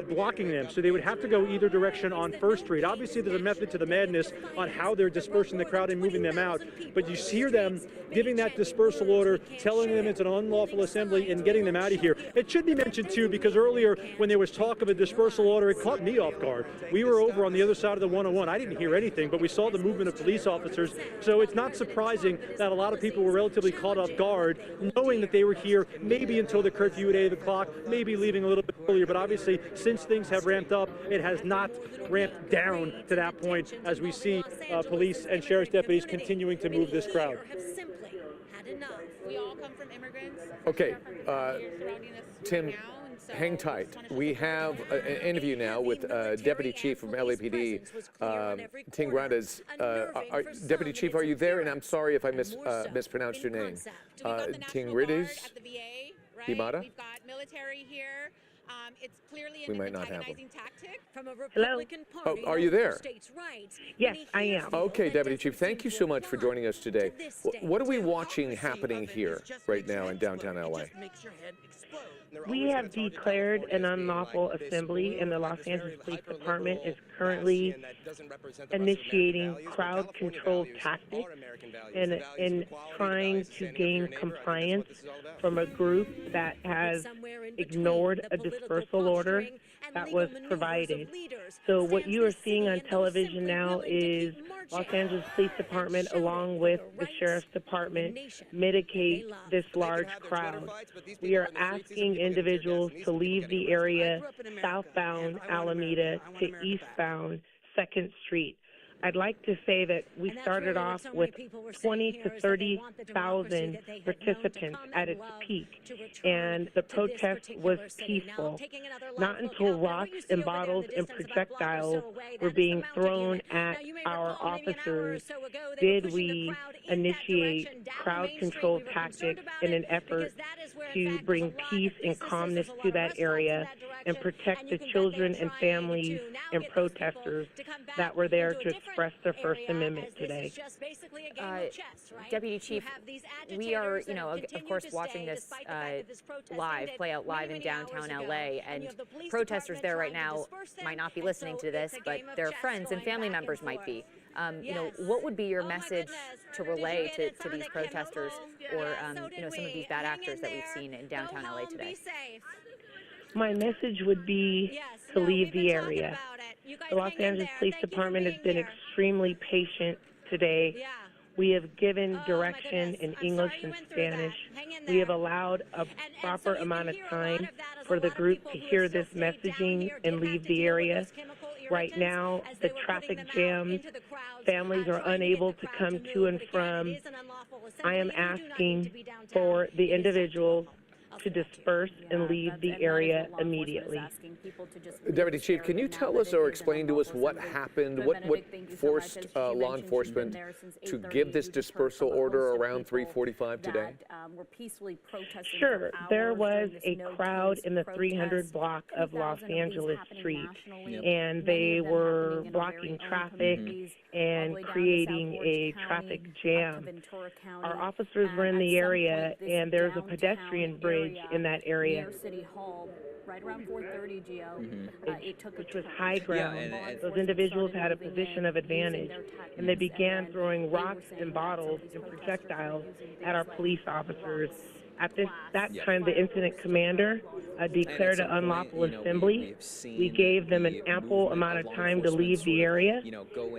blocking them. So they would have to go either direction on First Street. Obviously, there's a method to the madness on how they're dispersing the crowd and moving them out. But you hear them giving that dispersal order, telling them it's an unlawful assembly, and getting them out of here. It should be mentioned, too, because earlier when there was talk of a dispersal order, it caught me off guard. We were over on the other side of the 101. I didn't hear anything, but we saw the movement of police officers. So it's not surprising that a lot of people were relatively caught off guard, knowing that they were here maybe until the curfew at 8 o'clock, maybe leaving a little bit earlier. But obviously, since things have ramped up, it has not ramped down to that point as we see police and sheriff's deputies continuing to move this crowd. We all come from immigrants. Okay, Tim, hang tight. We have an interview now with Deputy Chief from LAPD, Tingrandes. Deputy Chief, are you there? And I'm sorry if I mispronounced your name. Tingrandes? Himada? We've got military here. It's clearly We an might not have antagonizing tactic from a Hello? Republican Party. Oh, are you there? Yes, I am. Okay, Deputy Chief, thank you so much for joining us today. What are we watching happening here right now in downtown LA? Makes your head explode. We have declared an unlawful assembly, and the Los Angeles Police Department is currently initiating crowd control tactics and trying to gain compliance from a group that has ignored a dispersal order that was provided. So what you are seeing on television now is Los Angeles Police Department, along with the Sheriff's Department, mitigate this large crowd. We are asking individuals to leave the area southbound Alameda to eastbound 2nd Street. I'd like to say that we started off with 20 to 30,000 participants at its peak, and the protest was peaceful. Not until rocks and bottles and projectiles were being thrown at our officers did we initiate crowd control tactics in an effort to bring peace and calmness to that area and protect the children and families and protesters that were there to express their First Amendment today. Deputy Chief, we are, of course, watching this play out live in downtown LA, and protesters there right now might not be listening to this, but their friends and family members might be. What would be your message to relay to these protesters or, some of these bad actors that we've seen in downtown LA today? My message would be to leave the area. The Los Angeles Police Department has been extremely patient today. We have given direction in English and Spanish. We have allowed a proper amount of time for the group to hear this messaging and leave the area. Right now, the traffic jams, families are unable to come to and from. I am asking for the individuals to disperse and leave the area immediately. Deputy Chief, can you tell us or explain to us what happened, what forced law enforcement to give this dispersal order around 3:45 today? Sure. There was a crowd in the 300 block of Los Angeles Street, and they were blocking traffic and creating a traffic jam. Our officers were in the area, and there's a pedestrian bridge in that area. City Hall, right around 4:30, Gio. Which was high ground. Those individuals had a position of advantage, and they began throwing rocks and bottles and projectiles at our police officers. At that time, the incident commander declared an unlawful assembly. We gave them an ample amount of time to leave the area.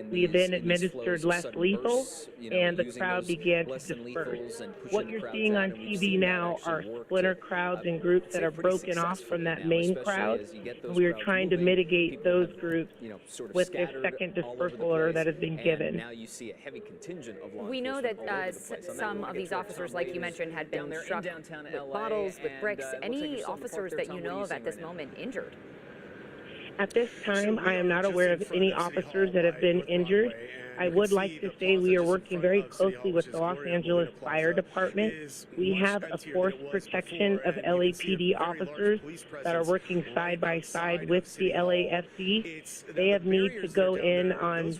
We then administered less lethal, and the crowd began to disperse. What you're seeing on TV now are splinter crowds and groups that are broken off from that main crowd. We are trying to mitigate those groups with a second dispersal order that has been given. We know that some of these officers, like you mentioned, had been struck with bottles, with bricks. Any officers that you know of at this moment injured? At this time, I am not aware of any officers that have been injured. I would like to say we are working very closely with the Los Angeles Fire Department. We have a force protection of LAPD officers that are working side by side with the LAFD. They have need to go in on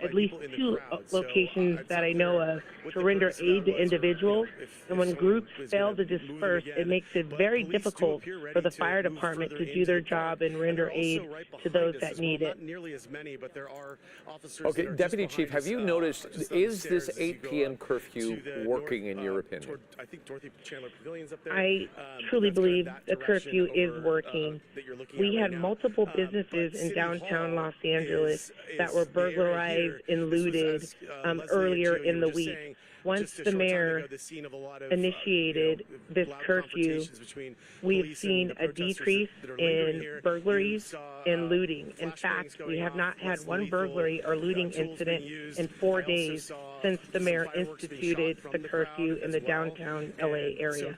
at least 2 locations that I know of to render aid to individuals. And when groups fail to disperse, it makes it very difficult for the fire department to do their job and render aid to those that need it. Okay, Deputy Chief, have you noticed, is this 8 p.m. curfew working in your opinion? I truly believe the curfew is working. We had multiple businesses in downtown Los Angeles that were burglarized and looted earlier in the week. Once the mayor initiated this curfew, we've seen a decrease in burglaries and looting. In fact, we have not had one burglary or looting incident in 4 days since the mayor instituted the curfew in the downtown LA area.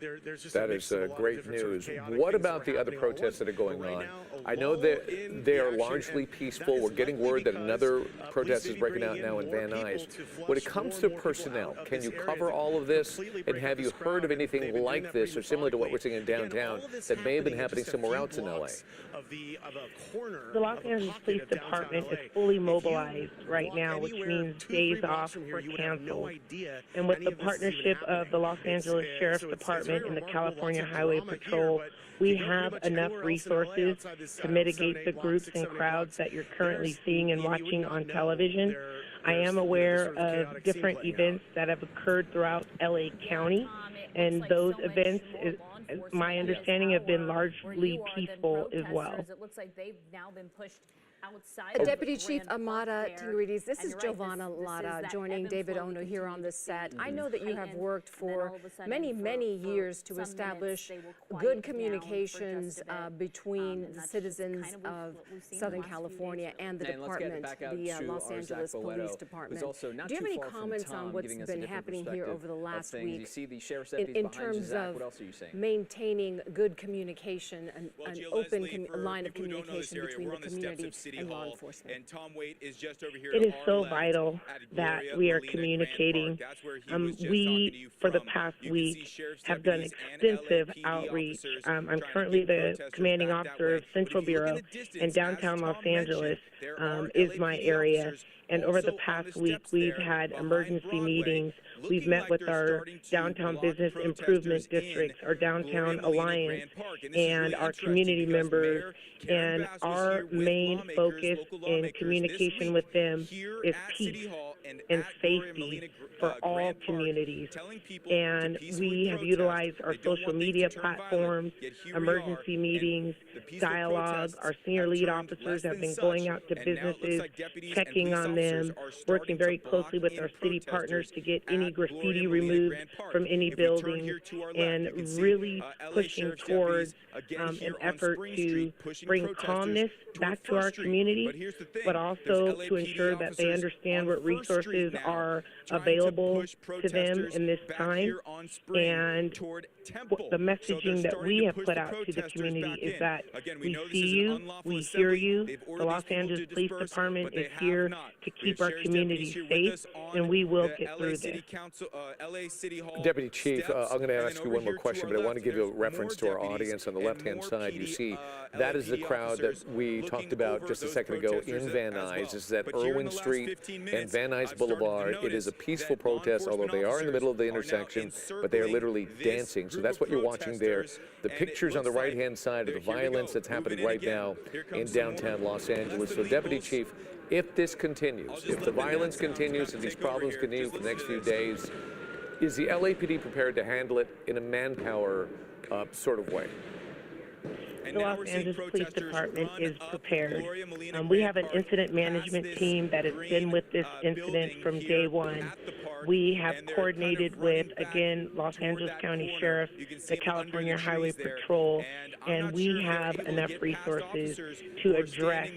That is great news. What about the other protests that are going on? I know that they are largely peaceful. We're getting word that another protest is breaking out now in Van Nuys. When it comes to personnel, Can you cover all of this? And have you heard of anything like this or similar to what we're seeing in downtown that may have been happening somewhere else in LA? The Los Angeles Police Department is fully mobilized right now, which means days off were canceled. And with the partnership of the Los Angeles Sheriff's Department and the California Highway Patrol, we have enough resources to mitigate the groups and crowds that you're currently seeing and watching on television. I am aware of different events that have occurred throughout LA County, and those events, my understanding, have been largely peaceful as well. It looks like they've now been pushed outside. Deputy Chief Amada Tingridis, this is Giovanna Lara joining David Ono here on the set. I know that you have worked for many years to establish good communications between the citizens of Southern California and the department, the Los Angeles Police Department. Do you have any comments on what's been happening here over the last week in terms of maintaining good communication, an open line of communication between the community and law enforcement? And Tom Waite is just over here. It is so vital that we are communicating. We, for the past week, have done extensive outreach. I'm currently the commanding officer of Central Bureau, and downtown Los Angeles is my area. And over the past week, we've had emergency meetings. We've met with our downtown business improvement districts, our downtown alliance, and our community members. And our main focus in communication with them is peace and safety for all communities. And we have utilized our social media platforms, emergency meetings, dialogue. Our senior lead officers have been going out to businesses, checking on them, working very closely with our city partners to get any graffiti removed from any building, and really pushing towards an effort to bring calmness back to our community, but also to ensure that they understand what resources are available to them in this time. And the messaging that we have put out to the community is that we see you, we hear you. The Los Angeles Police Department is here to keep our community safe, and we will get through this. Deputy Chief, I'm going to ask you one more question, but I want to give you a reference to our audience. On the left-hand side, you see that is the crowd that we talked about just a second ago in Van Nuys. This is at Irwin Street and Van Nuys Boulevard. It is a peaceful protest, although they are in the middle of the intersection, but they are literally dancing. So that's what you're watching there. The pictures on the right-hand side of the violence that's happening right now in downtown Los Angeles. So, Deputy Chief, if this continues, if the violence continues and these problems continue for the next few days, is the LAPD prepared to handle it in a manpower sort of way? The Los Angeles Police Department is prepared. We have an incident management team that has been with this incident from day one. We have coordinated with, again, Los Angeles County Sheriff, the California Highway Patrol, and we have enough resources to address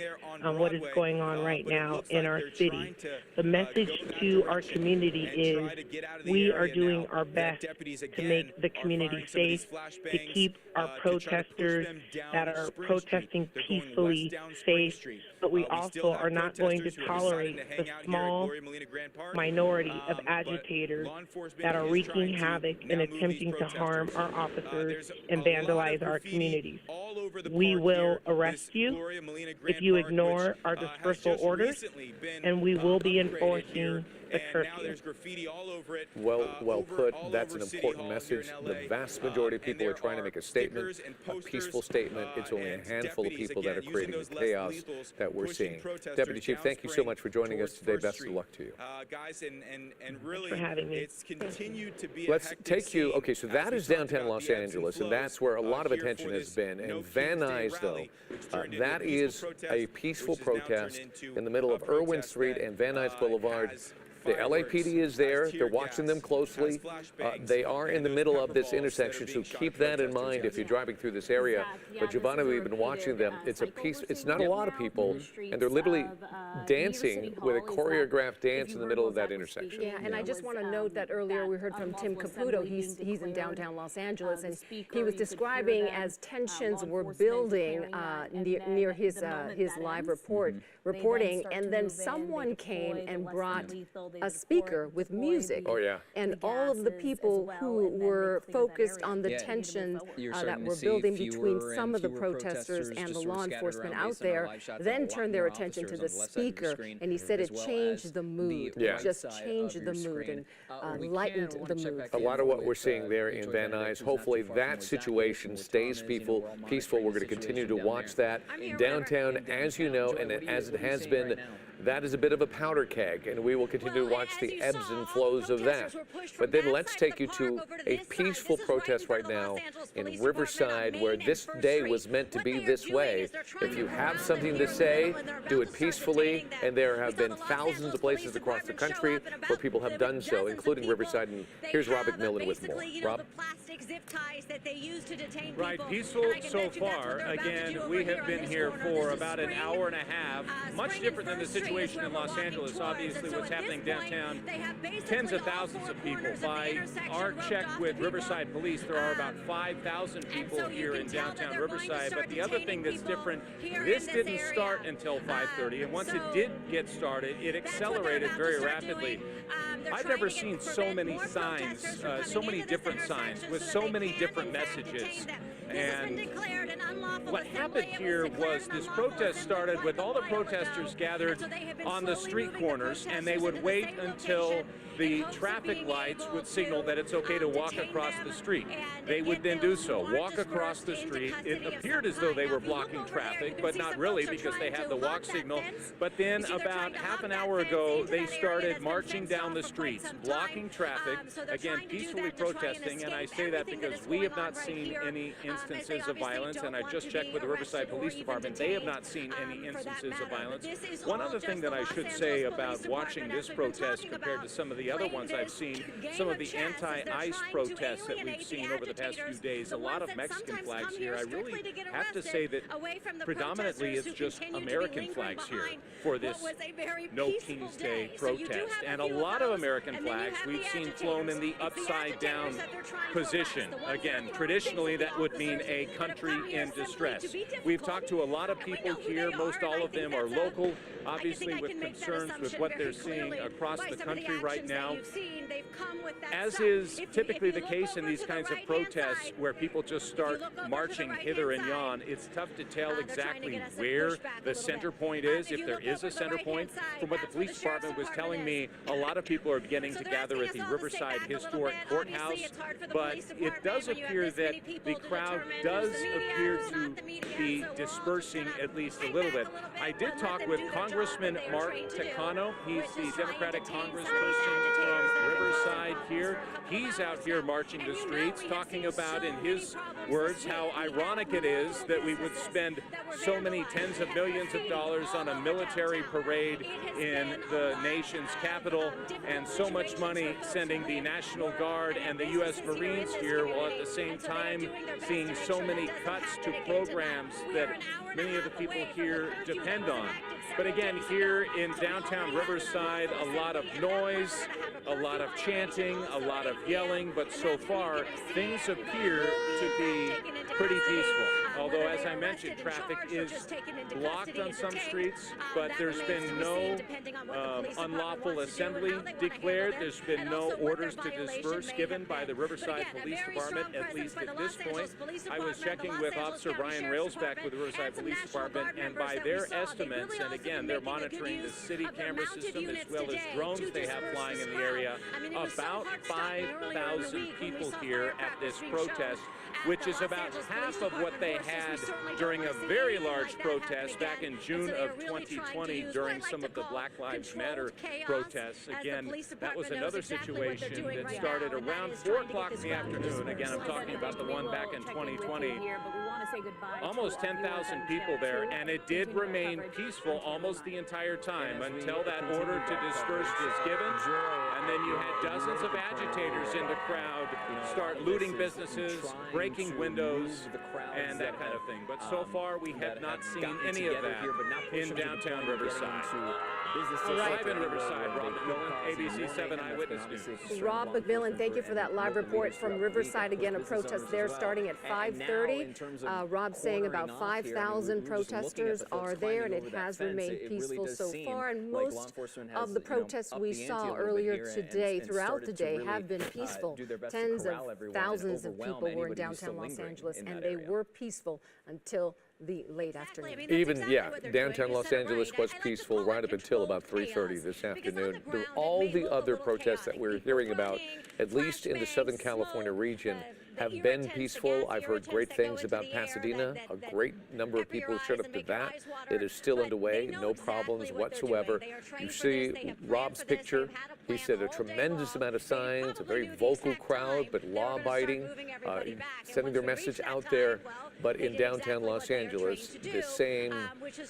what is going on right now in our city. The message to our community is we are doing our best to make the community safe, to keep our protesters that are protesting peacefully safe, but we also are not going to tolerate the small minority of agitators that are wreaking havoc and attempting to harm our officers and vandalize our communities. We will arrest you if you ignore our dispersal orders, and we will be enforcing the curfew. Well put. That's an important message. The vast majority of people are trying to make a statement, a peaceful statement. It's only a handful of people that are creating the chaos that we're seeing. Deputy Chief, thank you so much for joining us today. Best of luck to you. Guys, and really, for having me. It's continued to be. Let's take you. Okay, so that is downtown Los Angeles, and that's where a lot of attention has been. And Van Nuys, though, that is a peaceful protest in the middle of Irwin Street and Van Nuys Boulevard. The LAPD is there. They're watching them closely. They are in the middle of this intersection, so keep that in mind if you're driving through this area. But Giovanna, we've been watching them. It's a piece. It's not a lot of people, and they're literally dancing with a choreographed dance in the middle of that intersection. Yeah, and I just want to note that earlier we heard from Tim Caputo. He's in downtown Los Angeles, and he was describing as tensions were building near his live report reporting, and then someone came and brought a speaker with music. Oh, yeah. And all of the people who were focused on the tension that were building between some of the protesters and the law enforcement out there then turned their attention to the speaker, and he said it changed the mood. Yeah. It just changed the mood and lightened the mood. A lot of what we're seeing there in Van Nuys, hopefully that situation stays peaceful. We're going to continue to watch that. Downtown, as you know, and as it has been, that is a bit of a powder keg, and we will continue to watch the ebbs and flows of that. But then let's take you to a peaceful protest right now in Riverside, where this day was meant to be this way. If you have something to say, do it peacefully, and there have been thousands of places across the country where people have done so, including Riverside. And here's Rob McMillan with more. Rob? Right, peaceful so far. Again, we have been here for about an hour and a half. Much different than the situation in Los Angeles. Obviously, what's happening downtown, tens of thousands of people. By our check with Riverside Police, there are about 5,000 people here in downtown Riverside. But the other thing that's different, this didn't start until 5:30, and once it did get started, it accelerated very rapidly. I've never seen so many signs, so many different signs with so many different messages. And what happened here was this protest started with all the protesters gathered on the street corners, and they would wait until the traffic lights would signal that it's okay to walk across the street. They would then do so, walk across the street. It appeared as though they were blocking traffic, but not really, because they had the walk signal. But then about half an hour ago, they started marching down the streets, blocking traffic, again, peacefully protesting. And I say that because we have not seen any instances of violence, and I just checked with the Riverside Police Department. They have not seen any instances of violence. One other thing that I should say about watching this protest compared to some of the other ones I've seen, some of the anti-ICE protests that we've seen over the past few days, a lot of Mexican flags here. I really have to say that predominantly it's just American flags here for this No King's Day protest. And a lot of American flags we've seen flown in the upside down position. Again, traditionally that would mean a country in distress. We've talked to a lot of people here. Most all of them are local, obviously with concerns with what they're seeing across the country right now. As is typically the case in these kinds of protests where people just start marching hither and yon, it's tough to tell exactly where the center point is, if there is a center point. From what the police department was telling me, a lot of people are beginning to gather at the Riverside Historic Courthouse, but it does appear that the crowd does appear to be dispersing at least a little bit. I did talk with Congressman Mark Takano. He's the Democratic congressperson from Riverside here. He's out here marching the streets, talking about, in his words, how ironic it is that we would spend so many tens of millions of dollars on a military parade in the nation's capital, and so much money sending the National Guard and the U.S. Marines here, while at the same time seeing so many cuts to programs that many of the people here depend on. But again, here in downtown Riverside, a lot of noise, a lot of chanting, a lot of yelling, but so far things appear to be pretty peaceful. Although, as I mentioned, traffic is blocked on some streets, but there's been no unlawful assembly declared. There's been no orders to disperse given by the Riverside Police Department, at least at this point. I was checking with Officer Brian Railsback with the Riverside Police Department, and by their estimates, and again, they're monitoring the city camera system as well as drones they have flying in the area, about 5,000 people here at this protest, which is about half of what they had during a very large protest back in June of 2020 during some of the Black Lives Matter protests. Again, that was another situation that started around 4 o'clock in the afternoon. Again, I'm talking about the one back in 2020. Almost 10,000 people there, and it did remain peaceful almost the entire time until that order to disperse was given. And then you had dozens of agitators in the crowd start looting businesses, breaking windows, and that kind of thing. But so far, we have not seen any of that in downtown Riverside. Live in Riverside, Rob McMillan, ABC 7 Eyewitness News. Rob McMillan, thank you for that live report from Riverside. Again, a protest there starting at 5:30. Rob saying about 5,000 protesters are there, and it has remained peaceful so far. And most of the protests we saw earlier today, throughout the day, have been peaceful. Tens of thousands of people were in downtown Los Angeles, and they were peaceful until the late afternoon. Even, yeah, downtown Los Angeles was peaceful right up until about 3:30 this afternoon. All the other protests that we're hearing about, at least in the Southern California region, have been peaceful. I've heard great things about Pasadena. A great number of people showed up to that. It is still underway, no problems whatsoever. You see Rob's picture. He said a tremendous amount of signs, a very vocal crowd, but law-abiding, sending their message out there. But in downtown Los Angeles, the same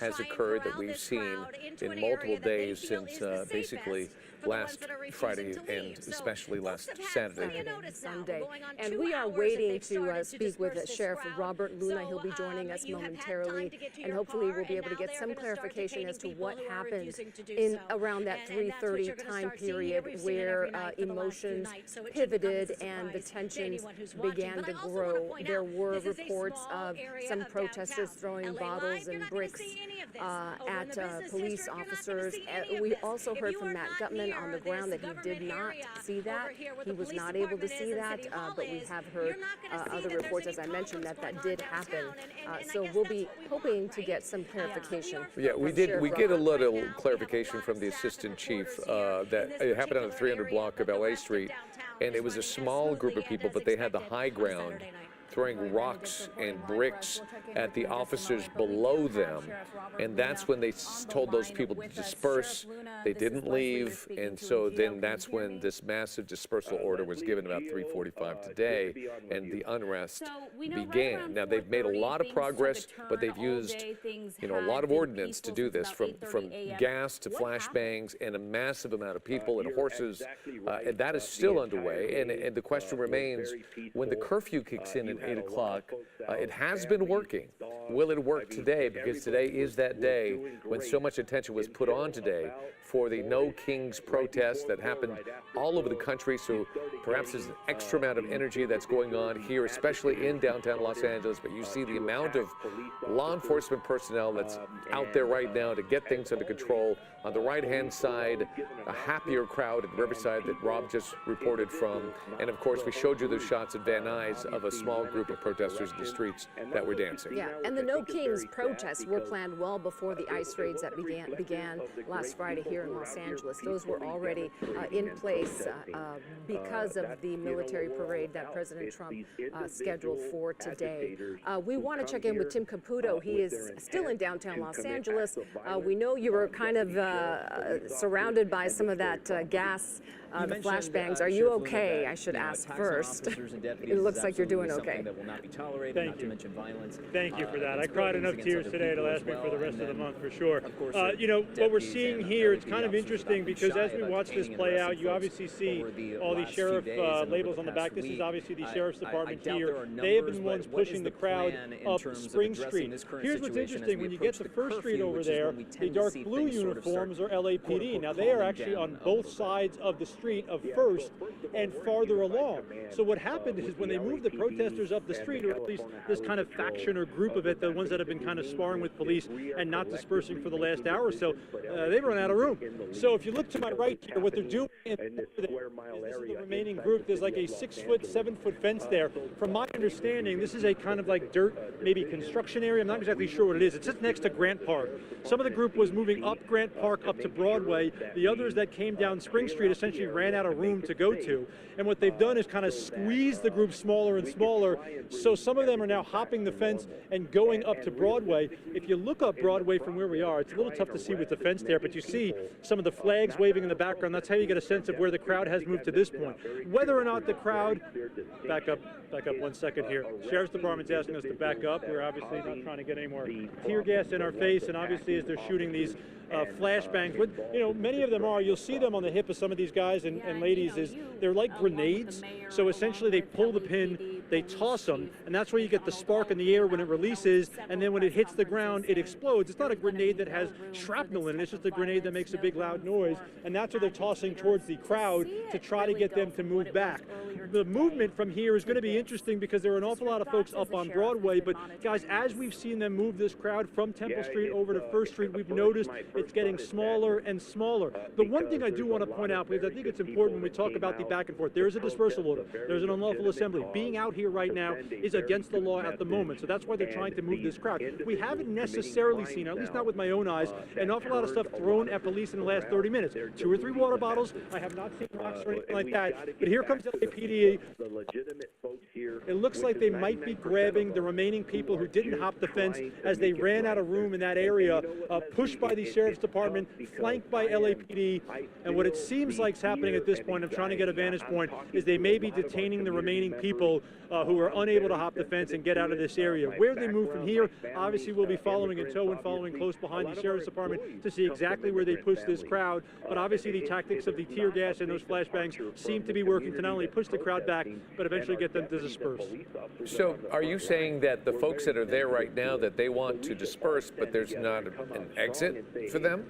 has occurred that we've seen in multiple days since basically last Friday and especially last Saturday. Sunday. And we are waiting to speak with Sheriff Robert Luna. He'll be joining us momentarily, and hopefully we'll be able to get some clarification as to what happened in around that 3:30 time period where emotions pivoted and the tensions began to grow. There were reports of some protesters throwing bottles and bricks at police officers. We also heard from Matt Gutman on the ground that he did not see that. He was not able to see that, but we have heard other reports, as I mentioned, that did happen. So we'll be hoping to get some clarification. Yeah, we did. We get a little clarification from the assistant chief that it happened on the 300 block of LA Street, and it was a small group of people, but they had the high ground, throwing rocks and bricks at the officers below them, and that's when they told those people to disperse. They didn't leave, and so then that's when this massive dispersal order was given about 3:45 today, and the unrest began. Now they've made a lot of progress, but they've used, a lot of ordnance to do this, from gas to flashbangs and a massive amount of people and horses, and that is still underway. And the question remains, when the curfew kicks in at 8 o'clock, it has been working. Will it work today? Because today is that day when so much attention was put on today for the No Kings protest that happened all over the country. So perhaps there's an extra amount of energy that's going on here, especially in downtown Los Angeles. But you see the amount of law enforcement personnel that's out there right now to get things under control. On the right-hand side, a happier crowd at Riverside that Rob just reported from. And of course, we showed you the shots at Van Nuys of a small group of protesters in the streets that were dancing. Yeah, and the No Kings protests were planned well before the ICE raids that began last Friday here in Los Angeles. Those were already in place because of the military parade that President Trump scheduled for today. We want to check in with Tim Caputo. He is still in downtown Los Angeles. We know you were kind of surrounded by some of that gas, the flashbangs. Are you okay? I should ask first. It looks like you're doing okay. Thank you. Thank you for that. I cried enough tears today to last me for the rest of the month, for sure. What we're seeing here, it's kind of interesting because as we watch this play out, you obviously see all these sheriff labels on the back. This is obviously the sheriff's department here. They have been the ones pushing the crowd up Spring Street. Here's what's interesting. When you get to First Street over there, the dark blue uniforms are LAPD. Now, they are actually on both sides of the street of First and farther along. So what happened is when they moved the protesters up the street, or at least this kind of faction or group of it, the ones that have been kind of sparring with police and not dispersing for the last hour or so, they've run out of room. So if you look to my right here, what they're doing is the remaining group, there's like a 6-foot, 7-foot fence there. From my understanding, this is a kind of like dirt, maybe construction area. I'm not exactly sure what it is. It's just next to Grant Park. Some of the group was moving up Grant Park up to Broadway. The others that came down Spring Street essentially ran out of room to go to. And what they've done is kind of squeeze the group smaller and smaller. So some of them are now hopping the fence and going up to Broadway. If you look up Broadway from where we are, it's a little tough to see with the fence there, but you see some of the flags waving in the background. That's how you get a sense of where the crowd has moved to this point. Whether or not the crowd, back up 1 second here. Sheriff's Department's asking us to back up. We're obviously not trying to get any more tear gas in our face, and obviously as they're shooting these flashbangs, what many of them are, you'll see them on the hip of some of these guys and ladies, is they're like grenades. So essentially they pull the pin, they toss them, and that's where you get the spark in the air when it releases, and then when it hits the ground, it explodes. It's not a grenade that has shrapnel in it, it's just a grenade that makes a big loud noise, and that's what they're tossing towards the crowd to try to get them to move back. The movement from here is going to be interesting because there are an awful lot of folks up on Broadway, but guys, as we've seen them move this crowd from Temple Street over to First Street, we've noticed it's getting smaller and smaller. The one thing I do want to point out, because I think it's important when we talk about the back and forth, there is a dispersal order, there's an unlawful assembly. Being out here right now is against the law at the moment, so that's why they're trying to move this crowd. We haven't necessarily seen, at least not with my own eyes, an awful lot of stuff thrown at police in the last 30 minutes. 2 or 3 water bottles. I have not seen rocks or anything like that. But here comes LAPD. It looks like they might be grabbing the remaining people who didn't hop the fence as they ran out of room in that area, pushed by the Sheriff's Department, flanked by LAPD. And what it seems like is happening at this point, I'm trying to get a vantage point, is they may be detaining the remaining people who are unable to hop the fence and get out of this area. Where they move from here, obviously we'll be following in tow and following close behind the Sheriff's Department to see exactly where they push this crowd. But obviously the tactics of the tear gas and those flashbangs seem to be working to not only push the crowd back, but eventually get them to disperse. So are you saying that the folks that are there right now, that they want to disperse, but there's not an exit for them?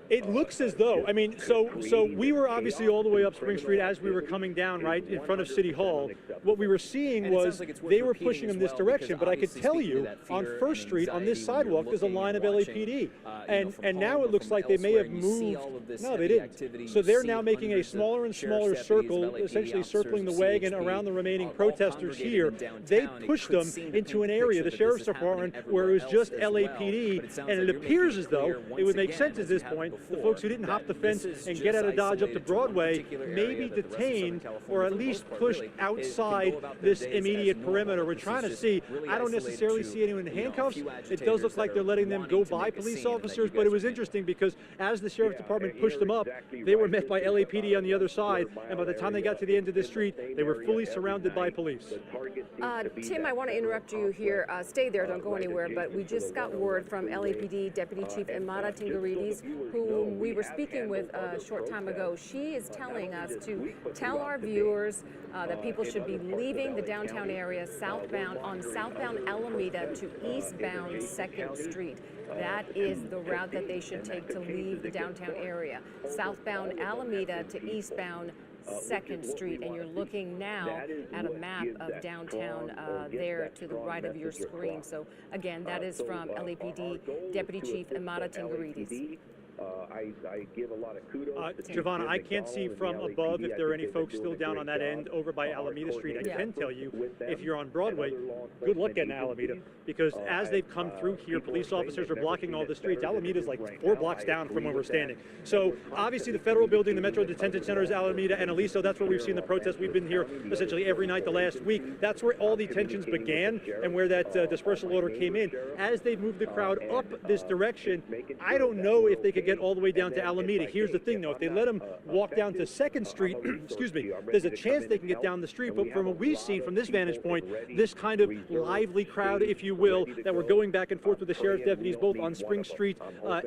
It looks as though, I mean, so we were obviously all the way up Spring Street as we were coming down, right, in front of City Hall. What we were seeing was they were pushing them this direction, but I could tell you on First Street, on this sidewalk, there's a line of LAPD. And now it looks like they may have moved. No, they didn't. So they're now making a smaller and smaller circle, essentially circling the wagon around the remaining protesters here. They pushed them into an area, the Sheriff's Department, where it was just LAPD, and it appears as though it would make sense at this point the folks who didn't hop the fence and get out of Dodge up to Broadway may be detained or at least pushed outside this immediate perimeter. We're trying to see. I don't necessarily see anyone in handcuffs. It does look like they're letting them go by police officers, but it was interesting because as the Sheriff's Department pushed them up, they were met by LAPD on the other side, and by the time they got to the end of the street, they were fully surrounded by police. Tim, I want to interrupt you here. Stay there, don't go anywhere, but we just got word from LAPD Deputy Chief Imada Tingarides, whom we were speaking with a short time ago. She is telling us to tell our viewers that people should be leaving the downtown area southbound on southbound Alameda to eastbound 2nd Street. That is the route that they should take to leave the downtown area. Southbound Alameda to eastbound 2nd Street, and you're looking now at a map of downtown there to the right of your screen. So again, that is from LAPD Deputy Chief Imada Tingarides. I give a lot of kudos. Giovanna, I can't see from above if there are any folks still down on that end over by Alameda Street. I can tell you, if you're on Broadway, good luck getting to Alameda, because as they've come through here, police officers are blocking all the streets. Alameda's like 4 blocks down from where we're standing. So obviously the federal building, the Metro Detention Center is Alameda and Aliso. That's where we've seen the protests. We've been here essentially every night the last week. That's where all the tensions began and where that dispersal order came in. As they moved the crowd up this direction, I don't know if they could get all the way down to Alameda. Here's the thing, though. If they let them walk down to 2nd Street, excuse me, there's a chance they can get down the street. But from what we've seen from this vantage point, this kind of lively crowd, if you will, that were going back and forth with the sheriff's deputies, both on Spring Street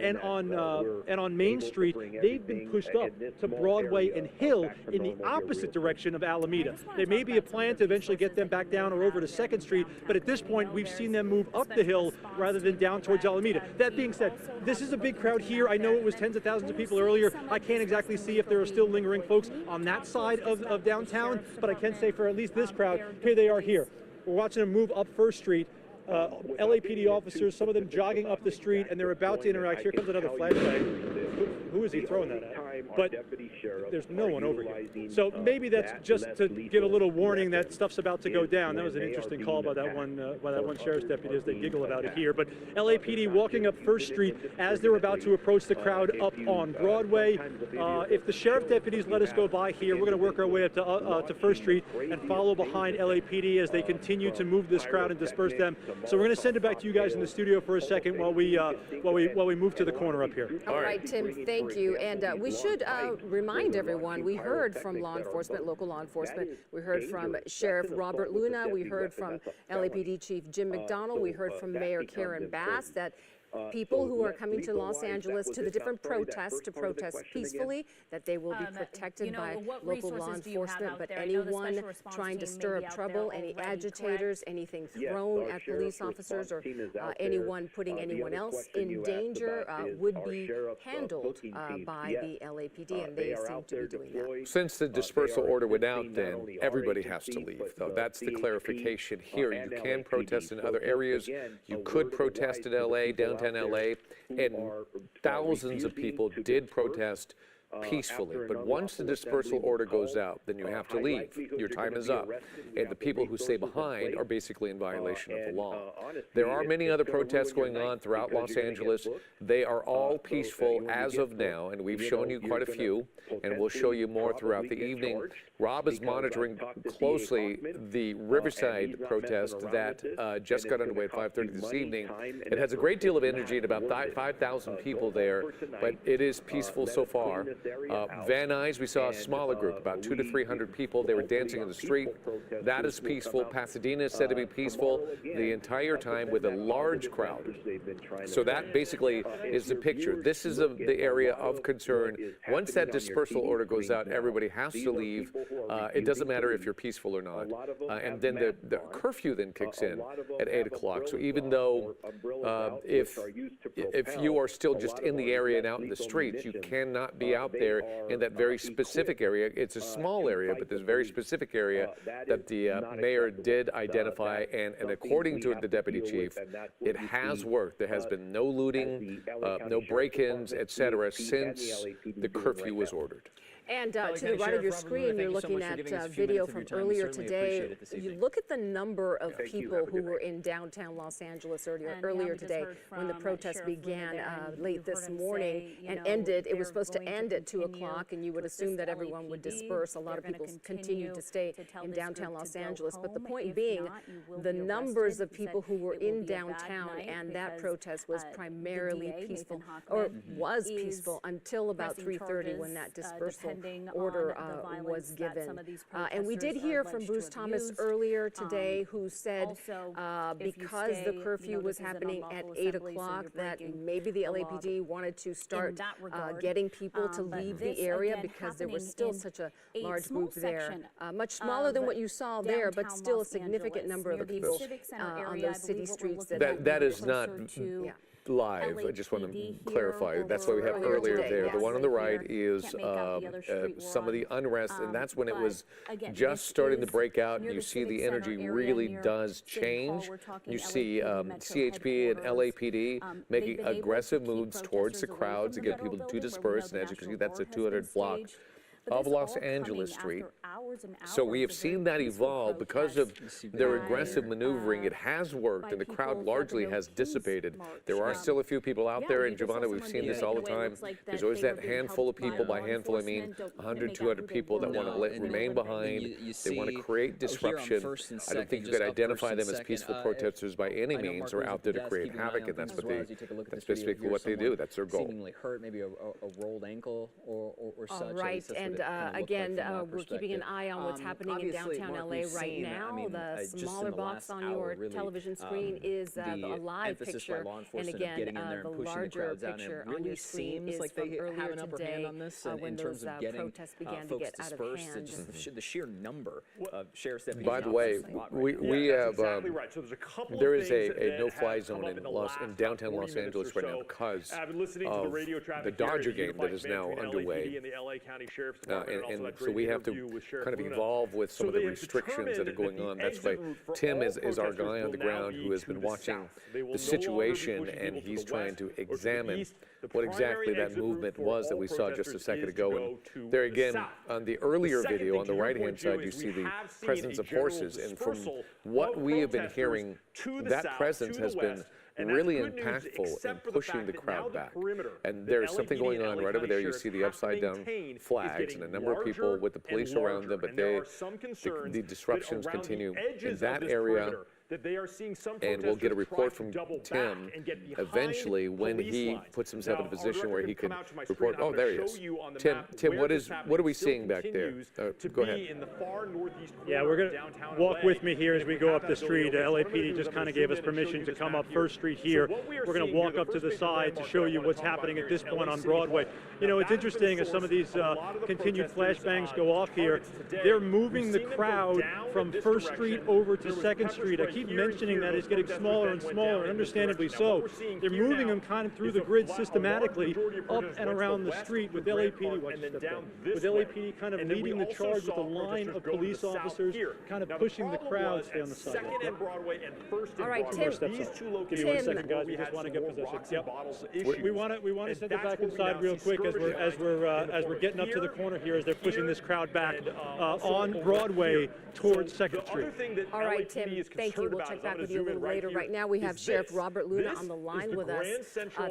and on Main Street, they've been pushed up to Broadway and Hill in the opposite direction of Alameda. There may be a plan to eventually get them back down or over to 2nd Street, but at this point, we've seen them move up the hill rather than down towards Alameda. That being said, this is a big crowd here. I know it was tens of thousands of people earlier. I can't exactly see if there are still lingering folks on that side of downtown, but I can say for at least this crowd, here they are here. We're watching them move up First Street. LAPD officers, some of them jogging up the street, and they're about to interact. Here comes another flashbang. Who is he throwing that at? But there's no one over here. So maybe that's just to give a little warning that stuff's about to go down. That was an interesting call by that one sheriff's deputy as they giggle about it here. But LAPD walking up First Street as they're about to approach the crowd up on Broadway. If the sheriff deputies let us go by here, we're going to work our way up to First Street and follow behind LAPD as they continue to move this crowd and disperse them. So we're going to send it back to you guys in the studio for a second while we move to the corner up here. All right, Tim, thank you. And we should remind everyone, we heard from law enforcement, local law enforcement. We heard from Sheriff Robert Luna. We heard from LAPD Chief Jim McDonald. We heard from Mayor Karen Bass that people who are coming to Los Angeles to the different protests to protest peacefully, that they will be protected by local law enforcement, but anyone trying to stir up trouble, any agitators, anything thrown at police officers, or anyone putting anyone else in danger would be handled by the LAPD, and they seem to be doing that. Since the dispersal order went out, then everybody has to leave, though. That's the clarification here. You can protest in other areas. You could protest in LA, downtown LA, and thousands of people did protest peacefully. But once the dispersal order goes out, then you have to leave. Your time is up. And the people who stay behind are basically in violation of the law. There are many other protests going on throughout Los Angeles. They are all peaceful as of now, and we've shown you quite a few, and we'll show you more throughout the evening. Rob is monitoring closely the Riverside protest that just got underway at 5:30 this evening. It has a great deal of energy and about 5,000 people there, but it is peaceful so far. Van Nuys, we saw a smaller group, about 200 to 300 people. They were dancing in the street. That is peaceful. Pasadena is said to be peaceful the entire time with a large crowd. So that basically is the picture. This is the area of concern. Once that dispersal order goes out, everybody has to leave. It doesn't matter if you're peaceful or not. And then the curfew then kicks in at 8 o'clock. So even though if you are still just in the area and out in the streets, you cannot be out there in that very specific area. It's a small area, but there's a very specific area that the mayor did identify, and according to the deputy chief, it has worked. There has been no looting, no break-ins, etc., since the curfew was ordered. And to the right of your screen, you're looking at video from earlier today. You look at the number of people who were in downtown Los Angeles earlier today when the protest began late this morning and ended. It was supposed to end at 2 o'clock, and you would assume that everyone would disperse. A lot of people continued to stay in downtown Los Angeles. But the point being, the numbers of people who were in downtown and that protest was primarily peaceful, or was peaceful until about 3:30 when that dispersal order was given. And we did hear from Bruce Thomas earlier today, who said because the curfew was happening at 8 o'clock, that maybe the LAPD wanted to start getting people to leave the area because there was still such a large group there. Much smaller than what you saw there, but still a significant number of people on those city streets. That is not live. I just want to clarify. That's why we have earlier there. The one on the right is some of the unrest, and that's when it was just starting to break out. You see the energy really does change. You see CHP and LAPD making aggressive moves towards the crowds to get people to disperse, and as you can see, that's a 200 block of Los Angeles Street. So we have seen that evolve because of their aggressive maneuvering. It has worked, and the crowd largely has dissipated. There are still a few people out there, and Giovanna, we've seen this all the time. There's always that handful of people. By handful, I mean 100, 200 people that want to remain behind. They want to create disruption. I don't think you could identify them as peaceful protesters by any means, or out there to create havoc, and that's that's basically what they do. That's their goal. Seemingly hurt, maybe a rolled ankle or such. Right, and again, we're keeping an eye on what's happening in downtown LA right now. The smaller box on your television screen is a live picture, and again, the larger picture on your screen is from earlier today when those protests began to get out of hand. The sheer number of sheriff's deputies. By the way, we have there is a no-fly zone in downtown Los Angeles right now because of the Dodger game that is now underway. And so we have to kind of evolve with some of the restrictions that are going on. That's why Tim is our guy on the ground who has been watching the situation, and he's trying to examine what exactly that movement was that we saw just a second ago. And there again, on the earlier video on the right-hand side, you see the presence of horses. And from what we have been hearing, that presence has been really impactful in pushing the crowd back. And there's something going on right over there. You see the upside-down flags and a number of people with the police around them, but the disruptions continue in that area. that they are seeing some and we'll get a report from double Tim back and get behind eventually when police he lines. puts himself Now, in a position where he can report. I'm Oh, there he gonna is. show you on the Tim, map Tim, where what this is happening what are we still seeing back there? continues to Go be ahead. in the far northeast corner Yeah, we're going of to downtown walk LA. with me here as we go up the street. What I'm gonna LAPD do just is kind I'm of gonna gave us zoom in and show permission you to this come map up here. First Street here. So what we are We're going seeing to walk here, up the to the first big side to landmark show that I you wanna what's talk about happening here at this is point LA on City Broadway. Hall. You know, Now, it's that has been interesting the as some of source these of a lot of the continued protesters, flashbangs go off here. today. They're moving We've the seen them go crowd down from in this First direction. Street over to There was Second pepper Street. I spray keep here and mentioning here. that Those it's getting protesters smaller then and went smaller, down in this understandably direction. Now, what so. we're seeing They're here moving now them kind of through is the a grid large systematically majority of up protesters and went to around the the west street with through Grand LAPD, Park watch and then this down up this with way. LAPD kind of And then we leading the also charge with saw a line protesters of go to the police south officers here. kind of Now, pushing the problem crowd was stay on at the side. Second and Broadway and First and All right, Broadway, Tim, these two give me 1 locations second, guys. we We just had want to some get more possession. rocks and bottles issued. We want to step it that's back where we inside now real see quick as we're getting up to the corner here as they're pushing this crowd back on Broadway towards Second Street. All right, Tim, thank you. We'll check back with you a little later. Right now we have Sheriff Robert Luna on the line with us.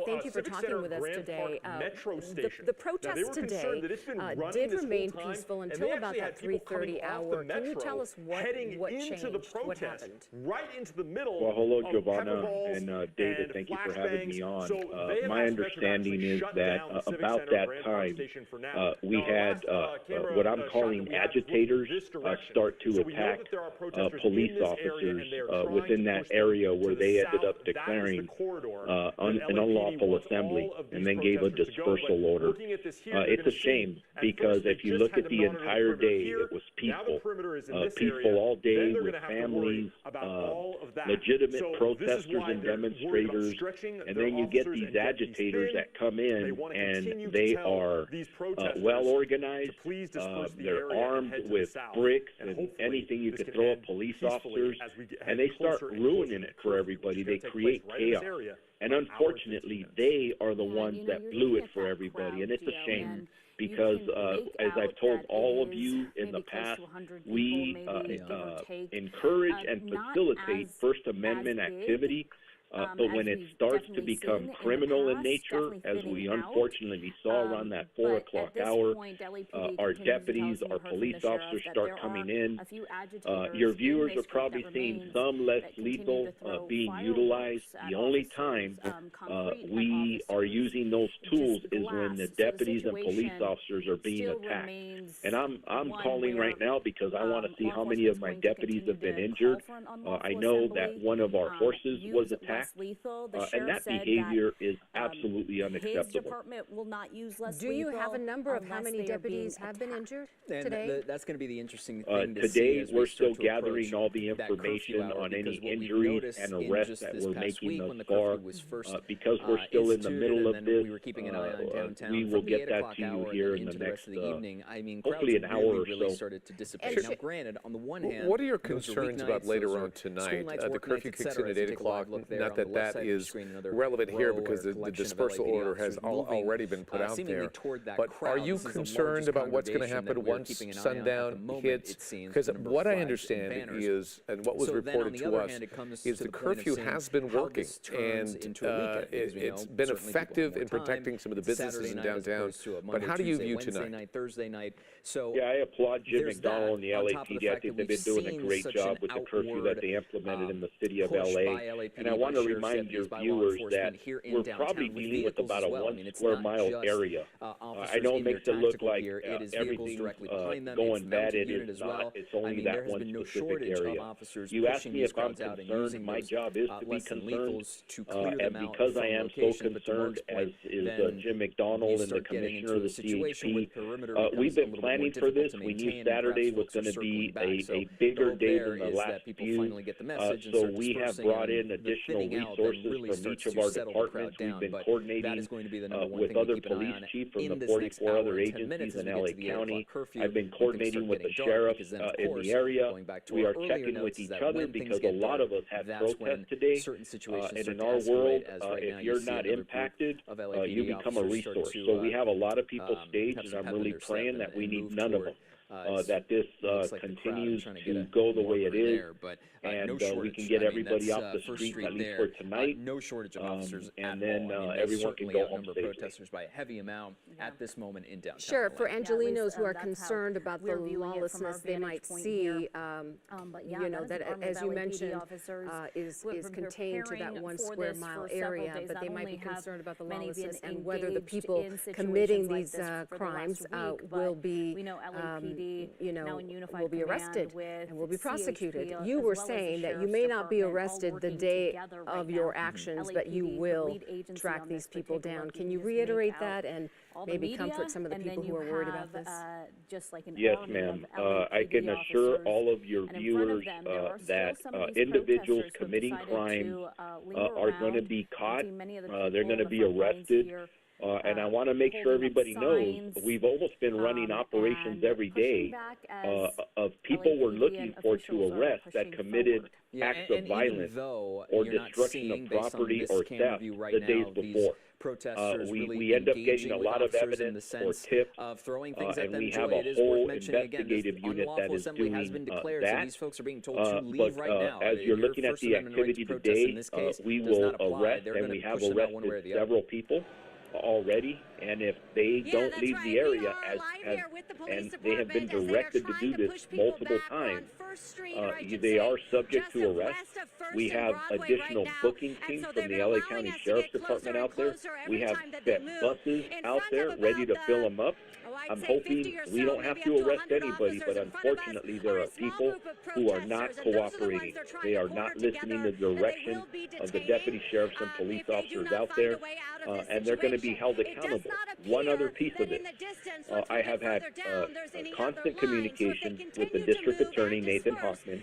Thank you for talking with us today. The protests today did remain peaceful until about that 3:30 hour. Can you tell us what changed, what happened? Right into the middle. Well, hello, Giovanna and David. Thank you for having me on. My understanding is that about that time, we had what I'm calling agitators start to attack police officers within that area where they ended up declaring an unlawful assembly and then gave a dispersal order. It's a shame because if you look at the entire day, it was peaceful. Peaceful all day with families, legitimate protesters and demonstrators, and then you get these agitators that come in and they are well organized, they're armed with bricks and anything you could throw at police officers, and they start ruining it for everybody. They create chaos. And unfortunately, they are the ones that blew it for everybody, and it's a shame. Because as I've told all of you in the past, we encourage and facilitate First Amendment activity. But when it starts to become criminal in nature, as we unfortunately saw around that 4 o'clock hour, our deputies, our police officers start coming in. Your viewers are probably seeing some less lethal being utilized. The only time we are using those tools is when the deputies and police officers are being attacked. And I'm calling right now because I want to see how many of my deputies have been injured. I know that one of our horses was attacked. And that behavior is absolutely unacceptable. Do you have a number of how many deputies have been injured today? That's going to be the interesting thing to see today, as we're start still to gathering all the that curfew information hour, on any because what we've injuries noticed and in arrests just that this we're past making week thus when the far. curfew was first Because we're still in the instituted, middle and of then this, we were keeping an eye on downtown we from will the get 8 that o'clock to you hour here and in the into the rest next, of the evening. I mean, hopefully an hour or really so. started to dissipate. Now, granted, on the one hand, what are your those are concerns about weeknights, later those are on tonight? school nights, The work curfew nights, et kicks in cetera. at If you 8 take a live o'clock. look there Not on the that left that side of the is screen, another relevant here row because or the collection of dispersal LAPD order has officers moving, already been put out seemingly there. toward that But crowd. are you This is the concerned largest about what's going to congregation that happen we're once keeping an eye on at the sundown moment, hits? it seems. Because The number of what I flags and understand banners. is, and what was So then, on reported the to other us, hand, it comes is to the the point of curfew seeing has been how working, this turns and into a weekend, because we it's know been certainly people have effective more in time. protecting some of the It's businesses Saturday in night as downtown. opposed to a But Monday, how do you Tuesday, view Wednesday tonight? night, Thursday night. So Yeah, I applaud Jim there's McDonald and the that, on top of the LAPD. I fact think that they've been we've doing a seen great such job an with the curfew that they implemented in the city of push LA. by LAPD, And I by want to sheriff's remind your deputies, by law viewers enforcement that here in we're downtown probably with dealing with vehicles about as a well. I 1 mean, it's square not mile just, area. officers I know in it their makes it look tactical like gear. It is vehicles everything's directly behind them. going It's bad. mounted It unit is as well. not. It's only I mean, that there has one been no specific shortage area. of officers You asked pushing me these if I'm crowds out and concerned. using My those job is to be less than concerned. lethals to clear And them out because I from am so location. But to concerned, Mark's as point, is then Jim you McDonald and the start getting commissioner into of a the situation CHP, with perimeter we've becomes a been little planning more for difficult this. to We knew maintain, and Saturday perhaps was folks are going to be circling back. So a the bigger hope day there than the is last that people few. finally get the message and So start we have dispersing, brought and in the additional thinning out then resources really from starts each of to our settle the crowd departments. We've down. been But that coordinating is going to be the number one with thing we other keep an eye police on chiefs from in the this next 44 hour other and 10 minutes agencies as in we LA get to the 8 County. o'clock curfew. I've been and things coordinating start with the getting dark, sheriff because then, of in course, the area. going back to We our are earlier checking notes, with is each that other when things because a get lot dark, of us had that's when protests today. certain situations And start in to our escalate, world, as right now if you you're see not another group impacted, of LAPD you become a officers start resource. to, So we have a lot of people staged, have and some I'm pep in really their step praying that we and need move none of toward them. that this continues to go the way it is, and we can get everybody off the street at least for tonight. No shortage of officers, and then everyone can go home safely. Protesters by a heavy amount at this moment in downtown. Sheriff, for Angelinos who are concerned about the lawlessness they might see, you know, that, as you mentioned, is contained to that 1 square mile area, but they might be concerned about the lawlessness and whether the people committing these crimes will be, you know, will be arrested and will be prosecuted. You were saying that you may not be arrested the day of your actions, but you will track these people down. Can you reiterate that and maybe comfort some of the people who are worried about this? Yes, ma'am. I can assure all of your viewers that individuals committing crimes are going to be caught. They're going to be arrested. And I want to make sure everybody knows we've almost been running operations every day of people we're looking for to arrest that committed acts of violence or destruction of property or theft the days before. We end up getting a lot of evidence or tips, and we have a whole investigative unit that is doing that. But as you're looking at the activity today, we will arrest, and we have arrested several people already, and if they don't leave the area and they have been directed to do this multiple times, they are subject to arrest. We have additional booking teams from the LA County Sheriff's Department out there. We have set buses out there ready to fill them up. I'm hoping we don't have to arrest anybody, but unfortunately there are people who are not cooperating. They are not listening to the direction of the deputy sheriffs and police officers out there, and they're going to be held accountable. One other piece of it, I have had constant communication with the district attorney, Nathan Hoffman,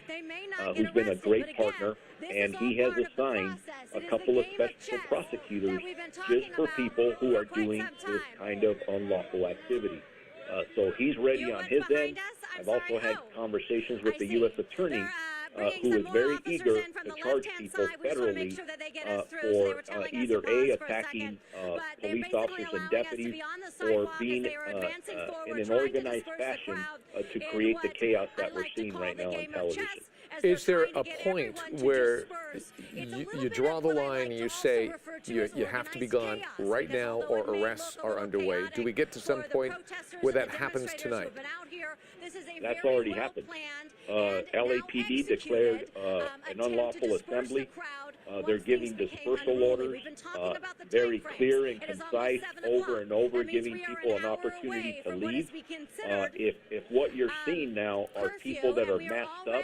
who's been a great partner, and he has assigned a couple of special prosecutors just for people who are doing this kind of unlawful activity. So he's ready on his end. I've also had conversations with the U.S. attorney, who is very eager to charge people federally for either A, attacking police officers and deputies, or being in an organized fashion to create the chaos that we're seeing right now on television. Is there a point where you draw the line and you say you have to be gone right now or arrests are underway? Do we get to some point where that happens tonight? That's already happened. LAPD declared an unlawful assembly. They're giving dispersal orders, very clear and concise, over and over, giving people an opportunity to leave. If what you're seeing now are people that are masked up,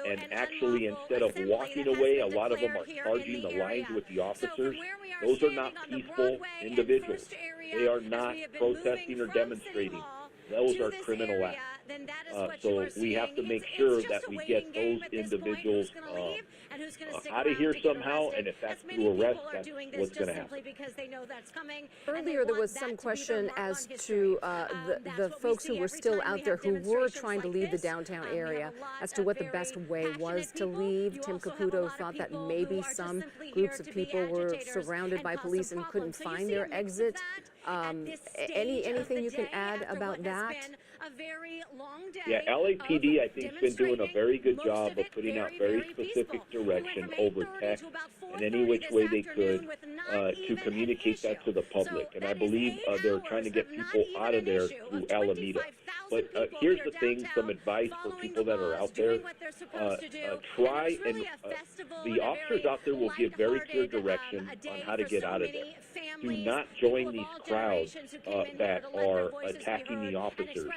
and actually instead of walking away, a lot of them are charging the lines with the officers. Those are not peaceful individuals. They are not protesting or demonstrating. Those are criminal acts. So we have to make sure that we get those individuals out of here somehow, and if that's through arrest, that's what's going to happen. Earlier, there was some question as to the folks who were still out there who were trying to leave the downtown area, as to what the best way was to leave. Tim Caputo thought that maybe some groups of people were surrounded by police and couldn't find their exit. Anything you can add about that? Yeah, LAPD, I think, has been doing a very good job of putting out very specific direction over text in any which way they could to communicate that to the public. And I believe they're trying to get people out of there through Alameda. But here's the thing, some advice for people that are out there. Try and the officers out there will give very clear direction on how to get out of there. Do not join these crowds that are attacking the officers.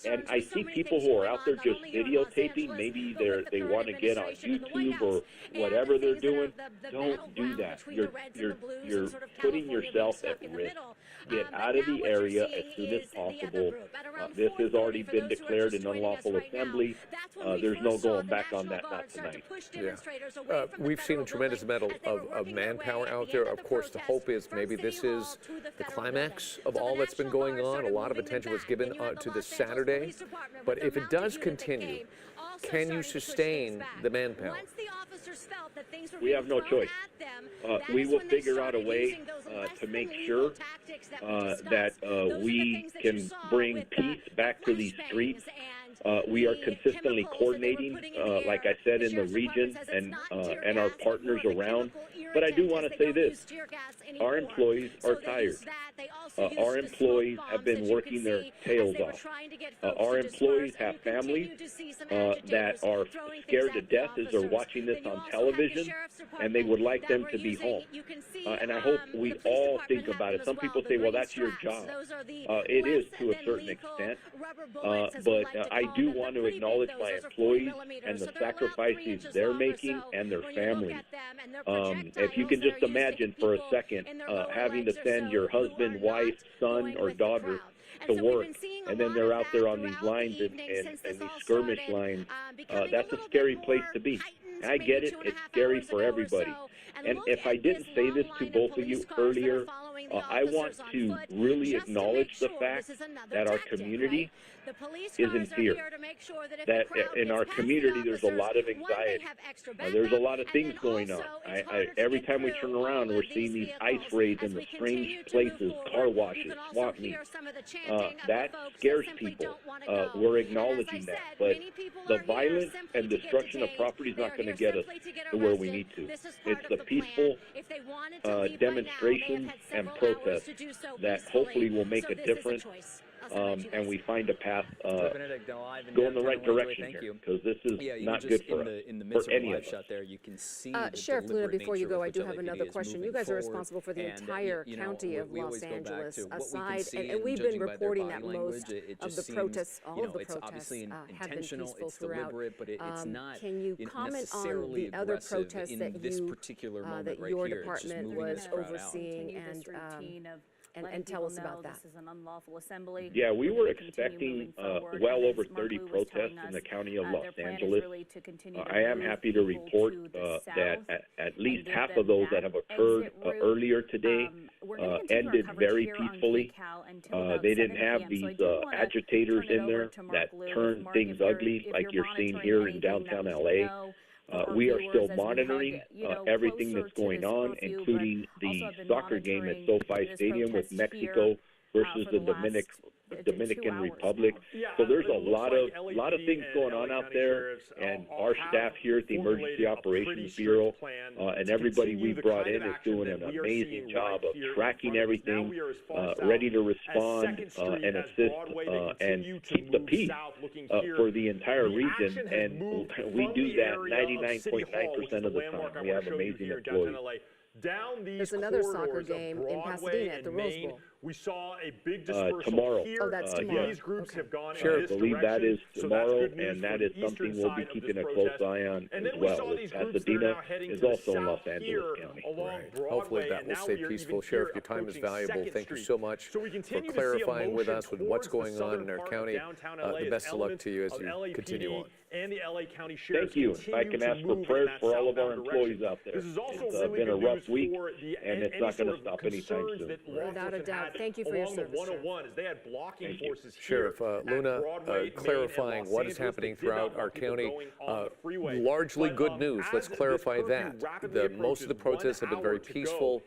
And I see people who are out there just videotaping. Maybe they want to get on YouTube or whatever they're doing. Don't do that. You're putting yourself at risk. Get out of the area as soon as possible. This has already been declared an unlawful assembly. There's no going back on that, not tonight. Yeah. We've seen a tremendous amount of manpower out there. Of course, the hope is maybe this is the climax of all that's been going on. A lot of attention was given to this Saturday. But if it does continue, can you sustain the manpower? We have no choice. We will figure out a way to make sure that we can bring peace back to these streets. We are consistently coordinating, like I said, in the region and our partners around. But I do want to say this. Our employees are tired. Our employees have been working their tails off. Our employees have families that are scared to death as they're watching this on television, and they would like them to be home. And I hope we all think about it. Some people say, well, that's your job. It is to a certain extent. But I do want to acknowledge my employees and the sacrifices they're making and their families. If you can just imagine for a second having to send your husband, wife, son, or daughter to work, and then they're out there on these lines and these skirmish lines, that's a scary place to be. I get it. It's scary for everybody. And if I didn't say this to both of you earlier, I want to really acknowledge the fact that our community is in fear. That in our community, there's a lot of anxiety. There's a lot of things going on. Every time we turn around, we're seeing these ICE raids in the strange places, car washes, swap meets. That scares people. We're acknowledging that. But the violence and destruction of property is not going to get us to where we need to. It's the peaceful demonstrations and protests that hopefully will make a difference, and we find a path go in the right direction here, because this is not good for us, for any of us. Sheriff Luna, before you go, I do have another question. You guys are responsible for the entire county of Los Angeles, aside, and we've been reporting that most of the protests, all of the protests have been peaceful throughout. Can you comment on the other protests that your department was overseeing and tell us about that? This is an unlawful assembly. Yeah, we were expecting well over 30 protests in the county of Los Angeles. I am happy to report that at least half of those that have occurred earlier today ended very peacefully. They didn't have these agitators in there that turned things ugly like you're seeing here in downtown LA. We are still monitoring everything that's going on, including the soccer game at SoFi Stadium with Mexico versus the Dominican Republic. So there's a lot of things going on out there, and our staff here at the Emergency Operations Bureau and everybody we brought in is doing an amazing job of tracking everything, ready to respond and assist and keep the peace for the entire region. And we do that 99.9% of the time. We have amazing employees. There's another soccer game in Pasadena at the Rose Bowl. We saw a big dispersal tomorrow. here. Oh, that's tomorrow. These groups have gone Sure, in this I believe that is direction, tomorrow, so and that is something we'll be keeping a close eye on and as then we well. saw these groups Pasadena that are now heading is to the also in Los south Angeles here County. along Broadway, Hopefully that and will now stay we are peaceful. even Sheriff, here your time is approaching valuable. 2nd Thank you Street. so much So we for continue to see a clarifying with motion us with what's towards the going on in southern our part of county. downtown LA The as best of luck to you as elements you of continue on. LAPD and the LA County Sheriff's Thank you. If I continue can to ask for move in prayers that for all of our southbound employees direction. out there. This is also It's really been a good rough news week, for the, and it's any not going sort to of stop anytime concerns soon. that law Without a enforcement doubt. had Thank you for your along the service, Sheriff. 101 as they had blocking forces here Sheriff at Luna, Broadway, Main, clarifying and Los what is Angeles. happening They did not throughout our want people county. going on the freeway. Largely But, good news. as Let's this clarify curfew that. rapidly Most of the approaches, protests have been 1 very hour to peaceful, go,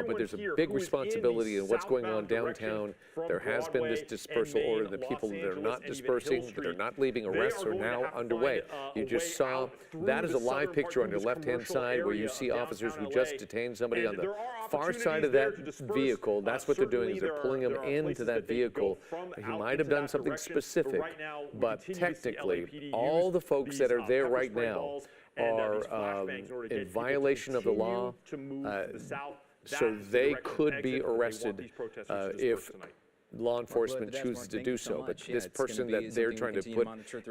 but there's a everyone big here who is responsibility in in the what's going on southbound direction downtown. from There has been this Broadway dispersal and order. Main, The people Los that are not Angeles, and even dispersing, Hill that are Street, not leaving, they arrests are are going to now have to underway. find You a just way saw out through that is the a live southern picture on part your through this left-hand commercial side where area you see of officers who downtown just LA. detained somebody on And the there are far side of opportunities there that to disperse. vehicle. That's what they're doing, is they're Certainly pulling there them are into places that that they could go vehicle. from He out might have into done that something direction, but specific, right now we but continue to see technically, LAPD all use the folks these, that are there pepper right spray now balls and these are flashbangs in order to get in people to violation of the continue law, to move to the south. so That is the they direction of could exit be that they want arrested these protesters to disperse if tonight. law enforcement chooses to do so. But this person that they're trying to put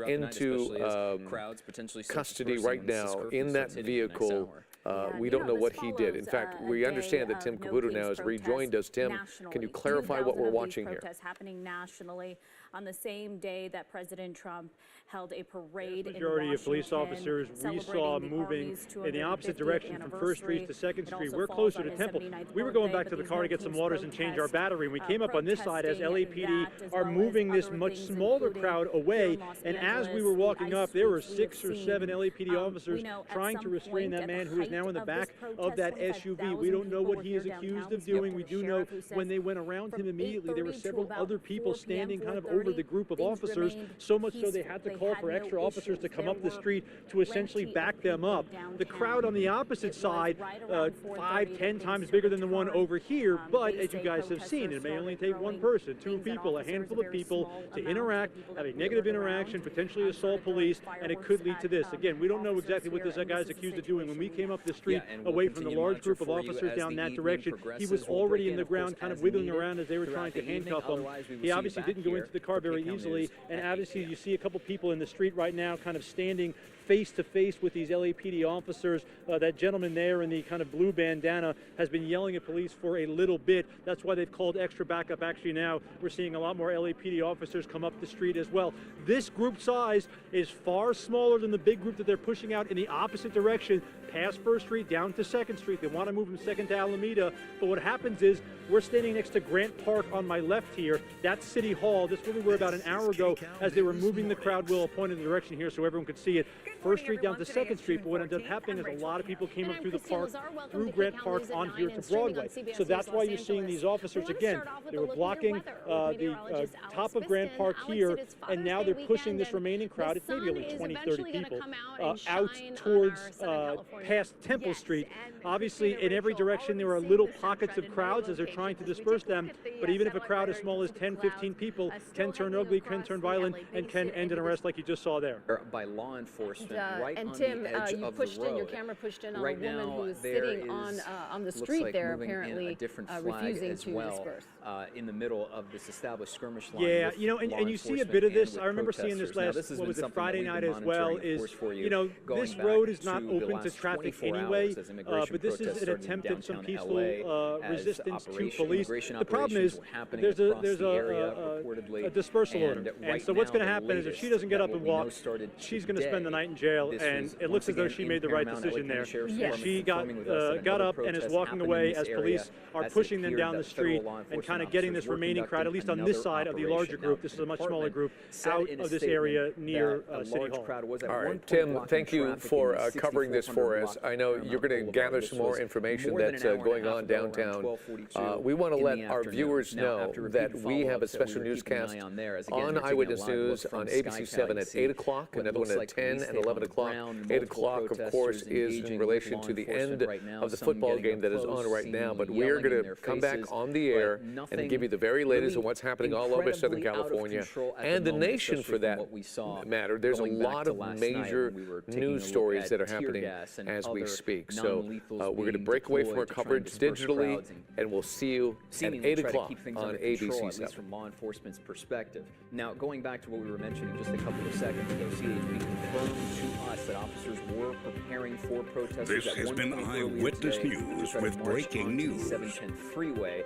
into custody right now in that vehicle We don't know what he did. In fact, we understand that Tim Caputo now has rejoined us. Tim, can you clarify what we're watching here? Protests happening nationally on the same day that President Trump held a parade in majority Washington, of police officers we saw moving in the opposite direction from 1st Street to 2nd Street. We're closer to Temple. We were going back to the car to get some waters and change our battery. And we came up on this side as LAPD are moving this much smaller crowd away. And as we were walking up, there were 6 or 7 LAPD officers trying to restrain that man who is now in the back of that SUV. We don't know what he is accused of doing. We do know when they went around him immediately, there were several other people standing kind of over the group of officers, so much so they had to call for extra officers to come up the street to essentially back them up. The crowd on the opposite side, 5, 10 times bigger than the one over here, but as you guys have seen, it may only take one person, 2 people, a handful of people to interact, have a negative interaction, potentially assault police, and it could lead to this. Again, we don't know exactly what this guy's accused of doing. When we came up the street away from the large group of officers down that direction, he was already in the ground kind of wiggling around as they were trying to handcuff him. He obviously didn't go into the car very easily, and obviously you see a couple people in the street right now kind of standing face to face with these LAPD officers. That gentleman there in the kind of blue bandana has been yelling at police for a little bit. That's why they've called extra backup. Actually now we're seeing a lot more LAPD officers come up the street as well. This group size is far smaller than the big group that they're pushing out in the opposite direction, past 1st Street down to 2nd Street. They want to move from 2nd to Alameda, but what happens is we're standing next to Grant Park on my left here. That's City Hall. This is where we were about an hour ago as they were moving the crowd. We'll point in the direction here so everyone could see it. 1st Street down to 2nd Street, but what ended up happening is a lot of people came up through the park, through Grant Park on here to Broadway. So that's why you're seeing these officers again. They were blocking the top of Grant Park here, and now they're pushing this remaining crowd. It's maybe only 20, 30 people out towards past Temple Street. Obviously, in every direction there are little pockets of crowds as they're trying to disperse them, but even if a crowd as small as 10, 15 people can turn ugly, can turn violent, and can end in arrest like you just saw there. By law enforcement, right and on Tim, the edge you of pushed the road. in, your camera pushed in on right a woman now, who is there sitting on the street like there, apparently, refusing to disperse. In the middle of this established skirmish line. Yeah, you know, and you see a bit of this. I remember seeing this last, what was it, Friday night as well, is, you know, this road is not open to traffic anyway, but this is an attempt at some peaceful resistance to police. The problem is there's a dispersal order, and so what's going to happen is if she doesn't get up and walk, she's going to spend the night in jail, and it looks as though she made the right decision there. She got up and is walking away as police are pushing them down the street and kind of getting this remaining crowd, at least on this side of the larger group, this is a much smaller group, out of this area near City Hall. All right, Tim, thank you for covering this for us. I know you're going to gather some more information that's going on downtown. We want to let our viewers know that we have a special newscast on Eyewitness News on ABC 7 at 8 o'clock, another one at 10 and 11 o'clock. 8 o'clock, of course, is in relation to the end of the football game that is on right now, but we're going to come back on the air and give you the very latest of what's happening all over Southern California and the nation for that matter. There's a lot of major news stories that are happening as we speak. So we're going to break away from our coverage digitally, and we'll see you at 8 o'clock on ABC 7. From law enforcement's perspective. Now, going back to what we were mentioning just a couple of seconds ago, CHP confirmed to us that officers were preparing for protesters. This has been Eyewitness News with breaking news. 710 freeway.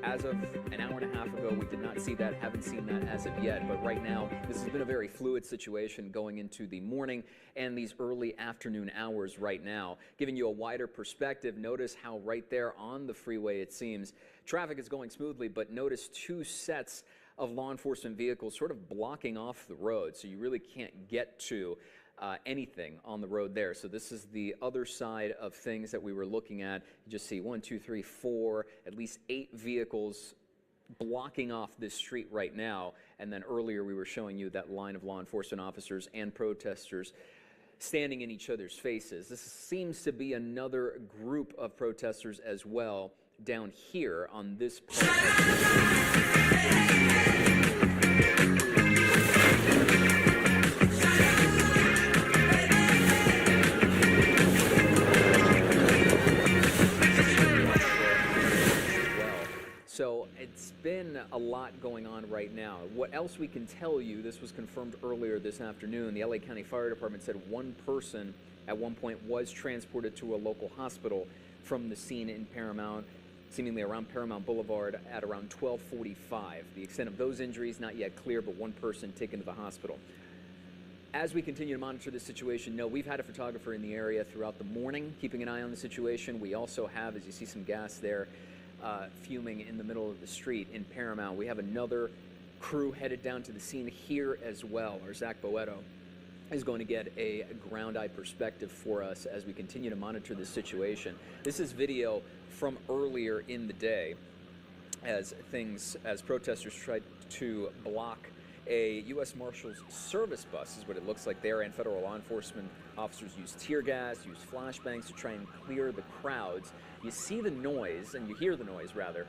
As of an hour and a half ago, we did not see that, haven't seen that as of yet, but right now, this has been a very fluid situation going into the morning and these early afternoon hours right now. Giving you a wider perspective, notice how right there on the freeway, it seems, traffic is going smoothly, but notice 2 sets of law enforcement vehicles sort of blocking off the road, so you really can't get to anything on the road there. So this is the other side of things that we were looking at. You just see 1, 2, 3, 4, at least 8 vehicles blocking off this street right now. And then earlier we were showing you that line of law enforcement officers and protesters standing in each other's faces. This seems to be another group of protesters as well down here on this part. So it's been a lot going on right now. What else we can tell you, this was confirmed earlier this afternoon. The LA County Fire Department said one person at one point was transported to a local hospital from the scene in Paramount, seemingly around Paramount Boulevard at around 12:45. The extent of those injuries not yet clear, but one person taken to the hospital. As we continue to monitor this situation, no, we've had a photographer in the area throughout the morning, keeping an eye on the situation. We also have, as you see, some gas there fuming in the middle of the street in Paramount. We have another crew headed down to the scene here as well. Our Zach Boetto is going to get a ground eye perspective for us as we continue to monitor this situation. This is video from earlier in the day as protesters tried to block a U.S. Marshals service bus, is what it looks like there, and federal law enforcement officers used tear gas, used flashbangs to try and clear the crowds. You see the noise, and you hear the noise rather,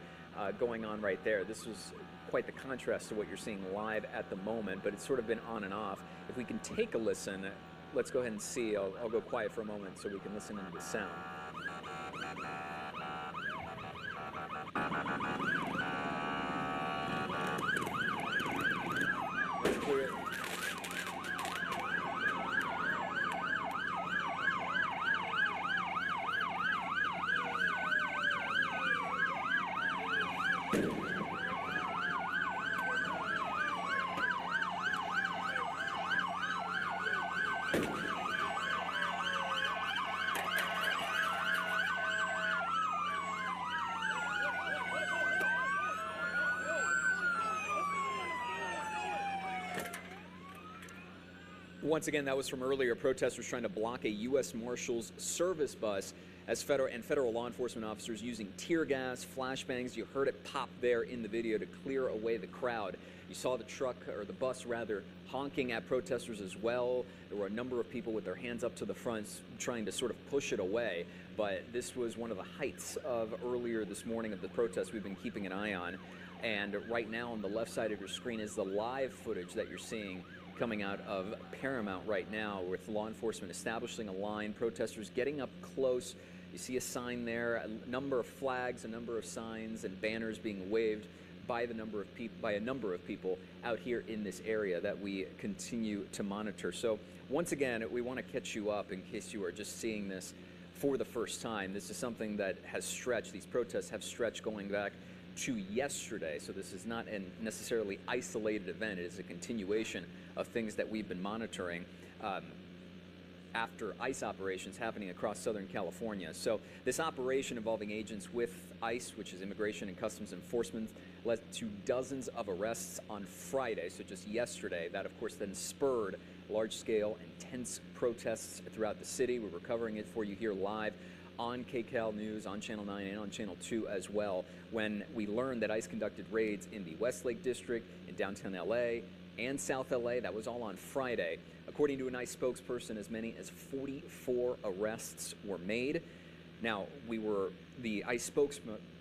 going on right there. This was quite the contrast to what you're seeing live at the moment, but it's sort of been on and off. If we can take a listen, let's go ahead and see. I'll go quiet for a moment so we can listen into the sound. Clear. Once again, that was from earlier. Protesters trying to block a U.S. Marshals service bus as federal law enforcement officers using tear gas, flashbangs. You heard it pop there in the video to clear away the crowd. You saw the truck, or the bus rather, honking at protesters as well. There were a number of people with their hands up to the front trying to sort of push it away. But this was one of the heights of earlier this morning of the protests we've been keeping an eye on. And right now on the left side of your screen is the live footage that you're seeing coming out of Paramount right now, with law enforcement establishing a line, protesters getting up close. You see a sign there, a number of flags, a number of signs and banners being waved by a number of people out here in this area that we continue to monitor. So once again, we want to catch you up in case you are just seeing this for the first time. This is something that has stretched. These protests have stretched going back to yesterday, so this is not a necessarily isolated event. It is a continuation of things that we've been monitoring after ICE operations happening across Southern California. So this operation involving agents with ICE, which is Immigration and Customs Enforcement, led to dozens of arrests on Friday, so just yesterday. That, of course, then spurred large-scale, intense protests throughout the city. We're covering it for you here live on KCAL News, on Channel 9, and on Channel 2 as well, when we learned that ICE conducted raids in the Westlake District, in downtown LA, and South LA. That was all on Friday. According to an ICE spokesperson, as many as 44 arrests were made. Now, the ICE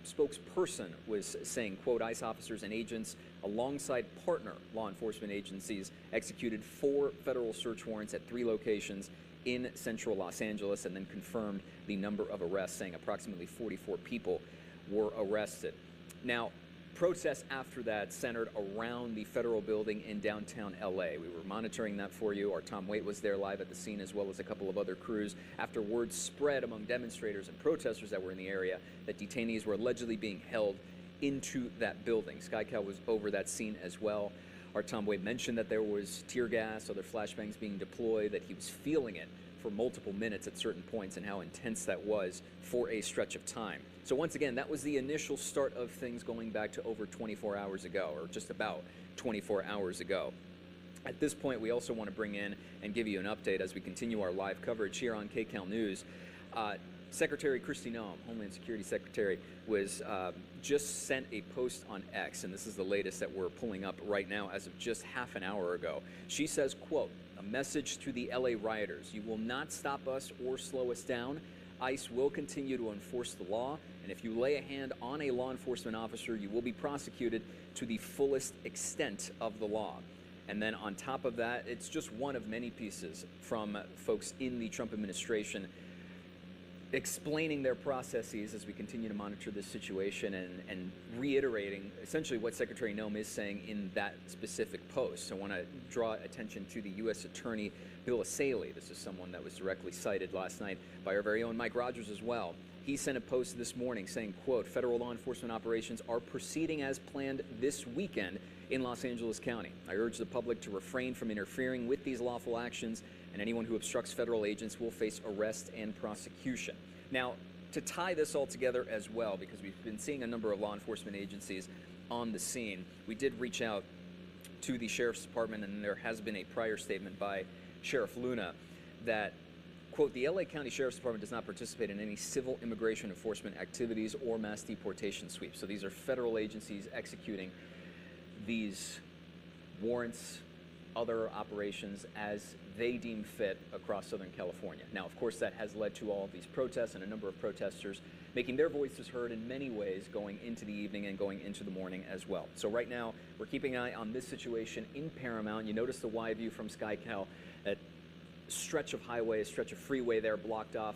spokesperson was saying, quote, ICE officers and agents alongside partner law enforcement agencies executed 4 federal search warrants at 3 locations in central Los Angeles, and then confirmed the number of arrests, saying approximately 44 people were arrested. Now, protests after that centered around the federal building in downtown LA. We were monitoring that for you. Our Tom Waite was there live at the scene, as well as a couple of other crews, after word spread among demonstrators and protesters that were in the area that detainees were allegedly being held into that building. SkyCal was over that scene as well. Our Tom Waite mentioned that there was tear gas, other flashbangs being deployed, that he was feeling it for multiple minutes at certain points, and how intense that was for a stretch of time. So once again, that was the initial start of things going back to over 24 hours ago, or just about 24 hours ago. At this point, we also want to bring in and give you an update as we continue our live coverage here on KCAL News. Secretary Kristi Noem, Homeland Security Secretary, was just sent a post on X, and this is the latest that we're pulling up right now as of just half an hour ago. She says, quote, a message to the LA rioters: you will not stop us or slow us down. ICE will continue to enforce the law, and if you lay a hand on a law enforcement officer, you will be prosecuted to the fullest extent of the law. And then on top of that, it's just one of many pieces from folks in the Trump administration explaining their processes as we continue to monitor this situation and reiterating essentially what Secretary Noem is saying in that specific post. I want to draw attention to the U.S. Attorney Bill Asaley. This is someone that was directly cited last night by our very own Mike Rogers as well. He sent a post this morning saying, quote, federal law enforcement operations are proceeding as planned this weekend in Los Angeles County. I urge the public to refrain from interfering with these lawful actions, and anyone who obstructs federal agents will face arrest and prosecution. Now, to tie this all together as well, because we've been seeing a number of law enforcement agencies on the scene, we did reach out to the Sheriff's Department, and there has been a prior statement by Sheriff Luna that, quote, the LA County Sheriff's Department does not participate in any civil immigration enforcement activities or mass deportation sweeps. So these are federal agencies executing these warrants, other operations as they deem fit across Southern California. Now, of course, that has led to all of these protests and a number of protesters making their voices heard in many ways going into the evening and going into the morning as well. So right now, we're keeping an eye on this situation in Paramount. You notice the wide view from SkyCal, that stretch of highway, a stretch of freeway there blocked off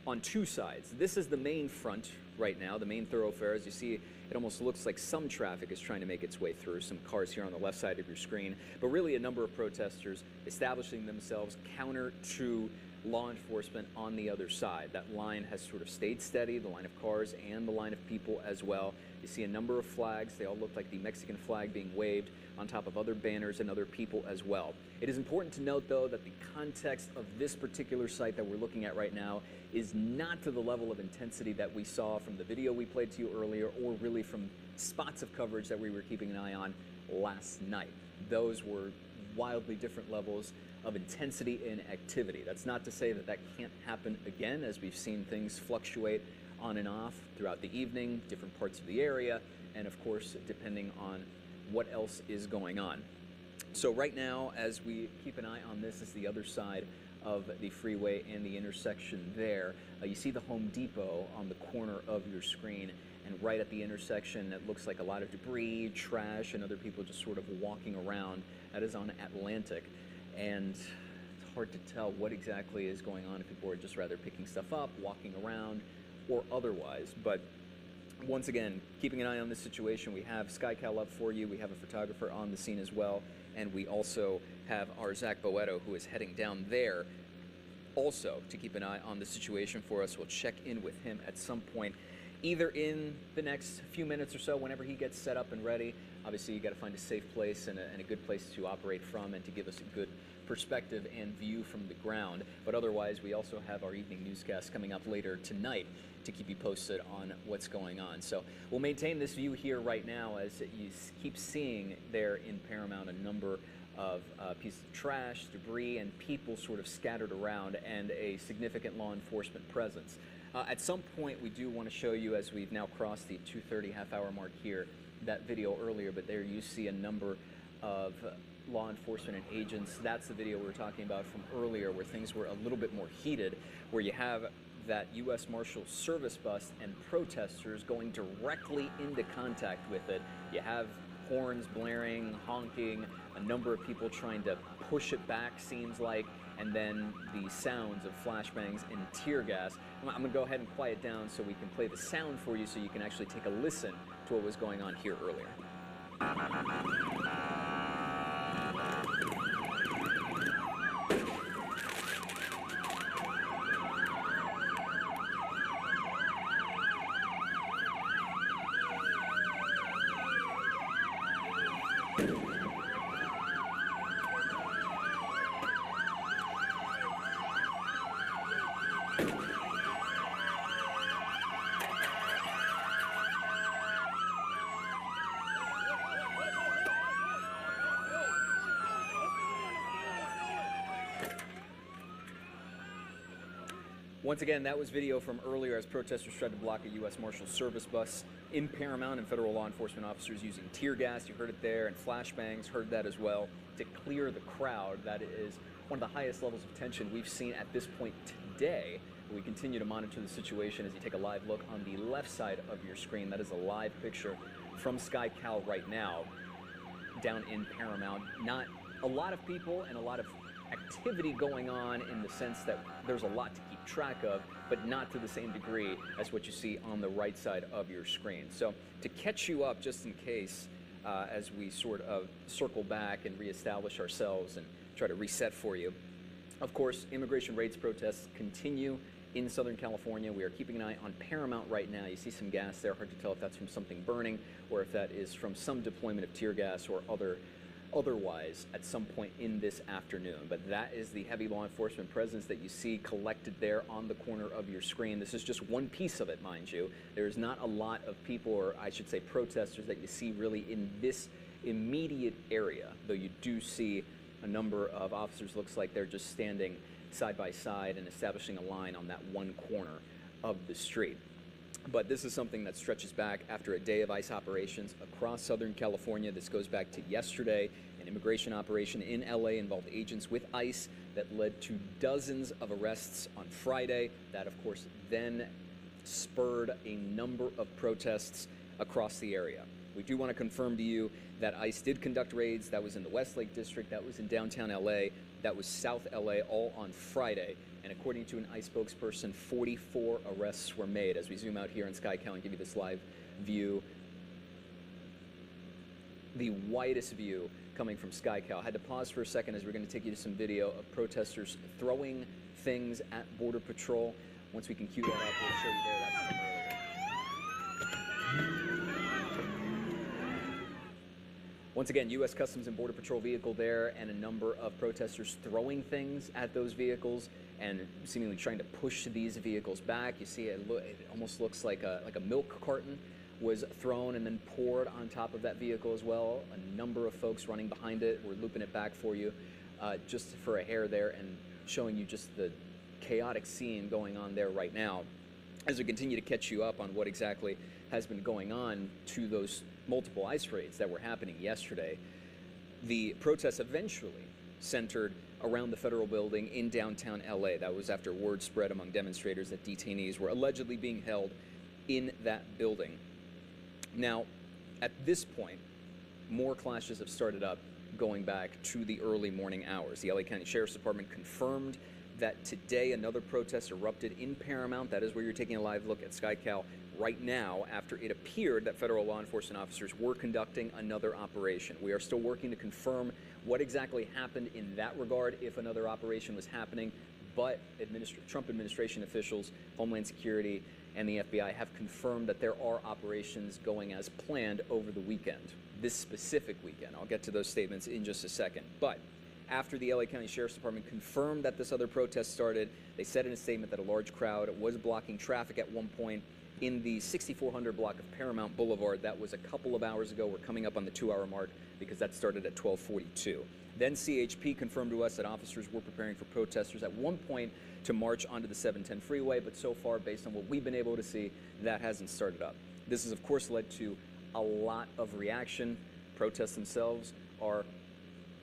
on two sides. This is the main front right now, the main thoroughfare. As you see, it almost looks like some traffic is trying to make its way through. Some cars here on the left side of your screen, but really a number of protesters establishing themselves counter to law enforcement on the other side. That line has sort of stayed steady, the line of cars and the line of people as well. You see a number of flags. They all look like the Mexican flag being waved on top of other banners and other people as well. It is important to note, though, that the context of this particular site that we're looking at right now is not to the level of intensity that we saw from the video we played to you earlier, or really from spots of coverage that we were keeping an eye on last night. Those were wildly different levels of intensity and activity. That's not to say that that can't happen again, as we've seen things fluctuate on and off throughout the evening, different parts of the area, and of course, depending on what else is going on. So right now, as we keep an eye on this, is the other side of the freeway and the intersection there. You see the Home Depot on the corner of your screen, and right at the intersection, it looks like a lot of debris, trash, and other people just sort of walking around. That is on Atlantic, and it's hard to tell what exactly is going on, if people are just rather picking stuff up, walking around, or otherwise. But once again, keeping an eye on this situation, we have SkyCal up for you. We have a photographer on the scene as well, and we also have our Zach Boetto, who is heading down there also to keep an eye on the situation for us. We'll check in with him at some point, either in the next few minutes or so, whenever he gets set up and ready. Obviously, you got to find a safe place and a good place to operate from, and to give us a good perspective and view from the ground. But otherwise, we also have our evening newscast coming up later tonight to keep you posted on what's going on. So we'll maintain this view here right now, as you keep seeing there in Paramount a number of pieces of trash, debris, and people sort of scattered around, and a significant law enforcement presence. At some point, we do want to show you, as we've now crossed the 2:30 half-hour mark here, that video earlier, but there you see a number of law enforcement and agents. That's the video we were talking about from earlier, where things were a little bit more heated, where you have that U.S. Marshal Service bus and protesters going directly into contact with it. You have horns blaring, honking, a number of people trying to push it back, seems like, and then the sounds of flashbangs and tear gas. I'm going to go ahead and quiet down so we can play the sound for you, so you can actually take a listen to what was going on here earlier. Once again, that was video from earlier as protesters tried to block a U.S. Marshal Service bus in Paramount, and federal law enforcement officers using tear gas. You heard it there, and flashbangs, heard that as well, to clear the crowd. That is one of the highest levels of tension we've seen at this point today. We continue to monitor the situation as you take a live look on the left side of your screen. That is a live picture from SkyCal right now down in Paramount. Not a lot of people and a lot of activity going on in the sense that there's a lot to keep track of, but not to the same degree as what you see on the right side of your screen. So to catch you up, just in case, as we sort of circle back and reestablish ourselves and try to reset for you, of course, immigration raids protests continue in Southern California. We are keeping an eye on Paramount right now. You see some gas there, hard to tell if that's from something burning or if that is from some deployment of tear gas or otherwise at some point in this afternoon. But that is the heavy law enforcement presence that you see collected there on the corner of your screen. This is just one piece of it, mind you. There's not a lot of people, or I should say protesters, that you see really in this immediate area, though you do see a number of officers. Looks like they're just standing side by side and establishing a line on that one corner of the street. But this is something that stretches back after a day of ICE operations across Southern California. This goes back to yesterday. An immigration operation in LA involved agents with ICE that led to dozens of arrests on Friday. That, of course, then spurred a number of protests across the area. We do want to confirm to you that ICE did conduct raids. That was in the Westlake District, that was in downtown LA, that was South LA, all on Friday. And according to an ICE spokesperson, 44 arrests were made. As we zoom out here in SkyCal and give you this live view, the widest view coming from SkyCal. I had to pause for a second as we're going to take you to some video of protesters throwing things at Border Patrol. Once we can cue that up, we'll show you there. That's from earlier. Once again, U.S. Customs and Border Patrol vehicle there, and a number of protesters throwing things at those vehicles and seemingly trying to push these vehicles back. You see it almost looks like a milk carton was thrown and then poured on top of that vehicle as well. A number of folks running behind it. We're looping it back for you just for a hair there and showing you just the chaotic scene going on there right now as we continue to catch you up on what exactly has been going on to those multiple ICE raids that were happening yesterday. The protests eventually centered around the federal building in downtown LA. That was after word spread among demonstrators that detainees were allegedly being held in that building. Now, at this point, more clashes have started up going back to the early morning hours. The LA County Sheriff's Department confirmed that today another protest erupted in Paramount. That is where you're taking a live look at SkyCal right now, after it appeared that federal law enforcement officers were conducting another operation. We are still working to confirm what exactly happened in that regard, if another operation was happening, but Trump administration officials, Homeland Security, and the FBI have confirmed that there are operations going as planned over the weekend, this specific weekend. I'll get to those statements in just a second. But after the LA County Sheriff's Department confirmed that this other protest started, they said in a statement that a large crowd was blocking traffic at one point in the 6400 block of Paramount Boulevard. That was a couple of hours ago. We're coming up on the 2-hour mark because that started at 12:42. Then CHP confirmed to us that officers were preparing for protesters at one point to march onto the 710 freeway, but so far, based on what we've been able to see, that hasn't started up. This has, of course, led to a lot of reaction. Protests themselves are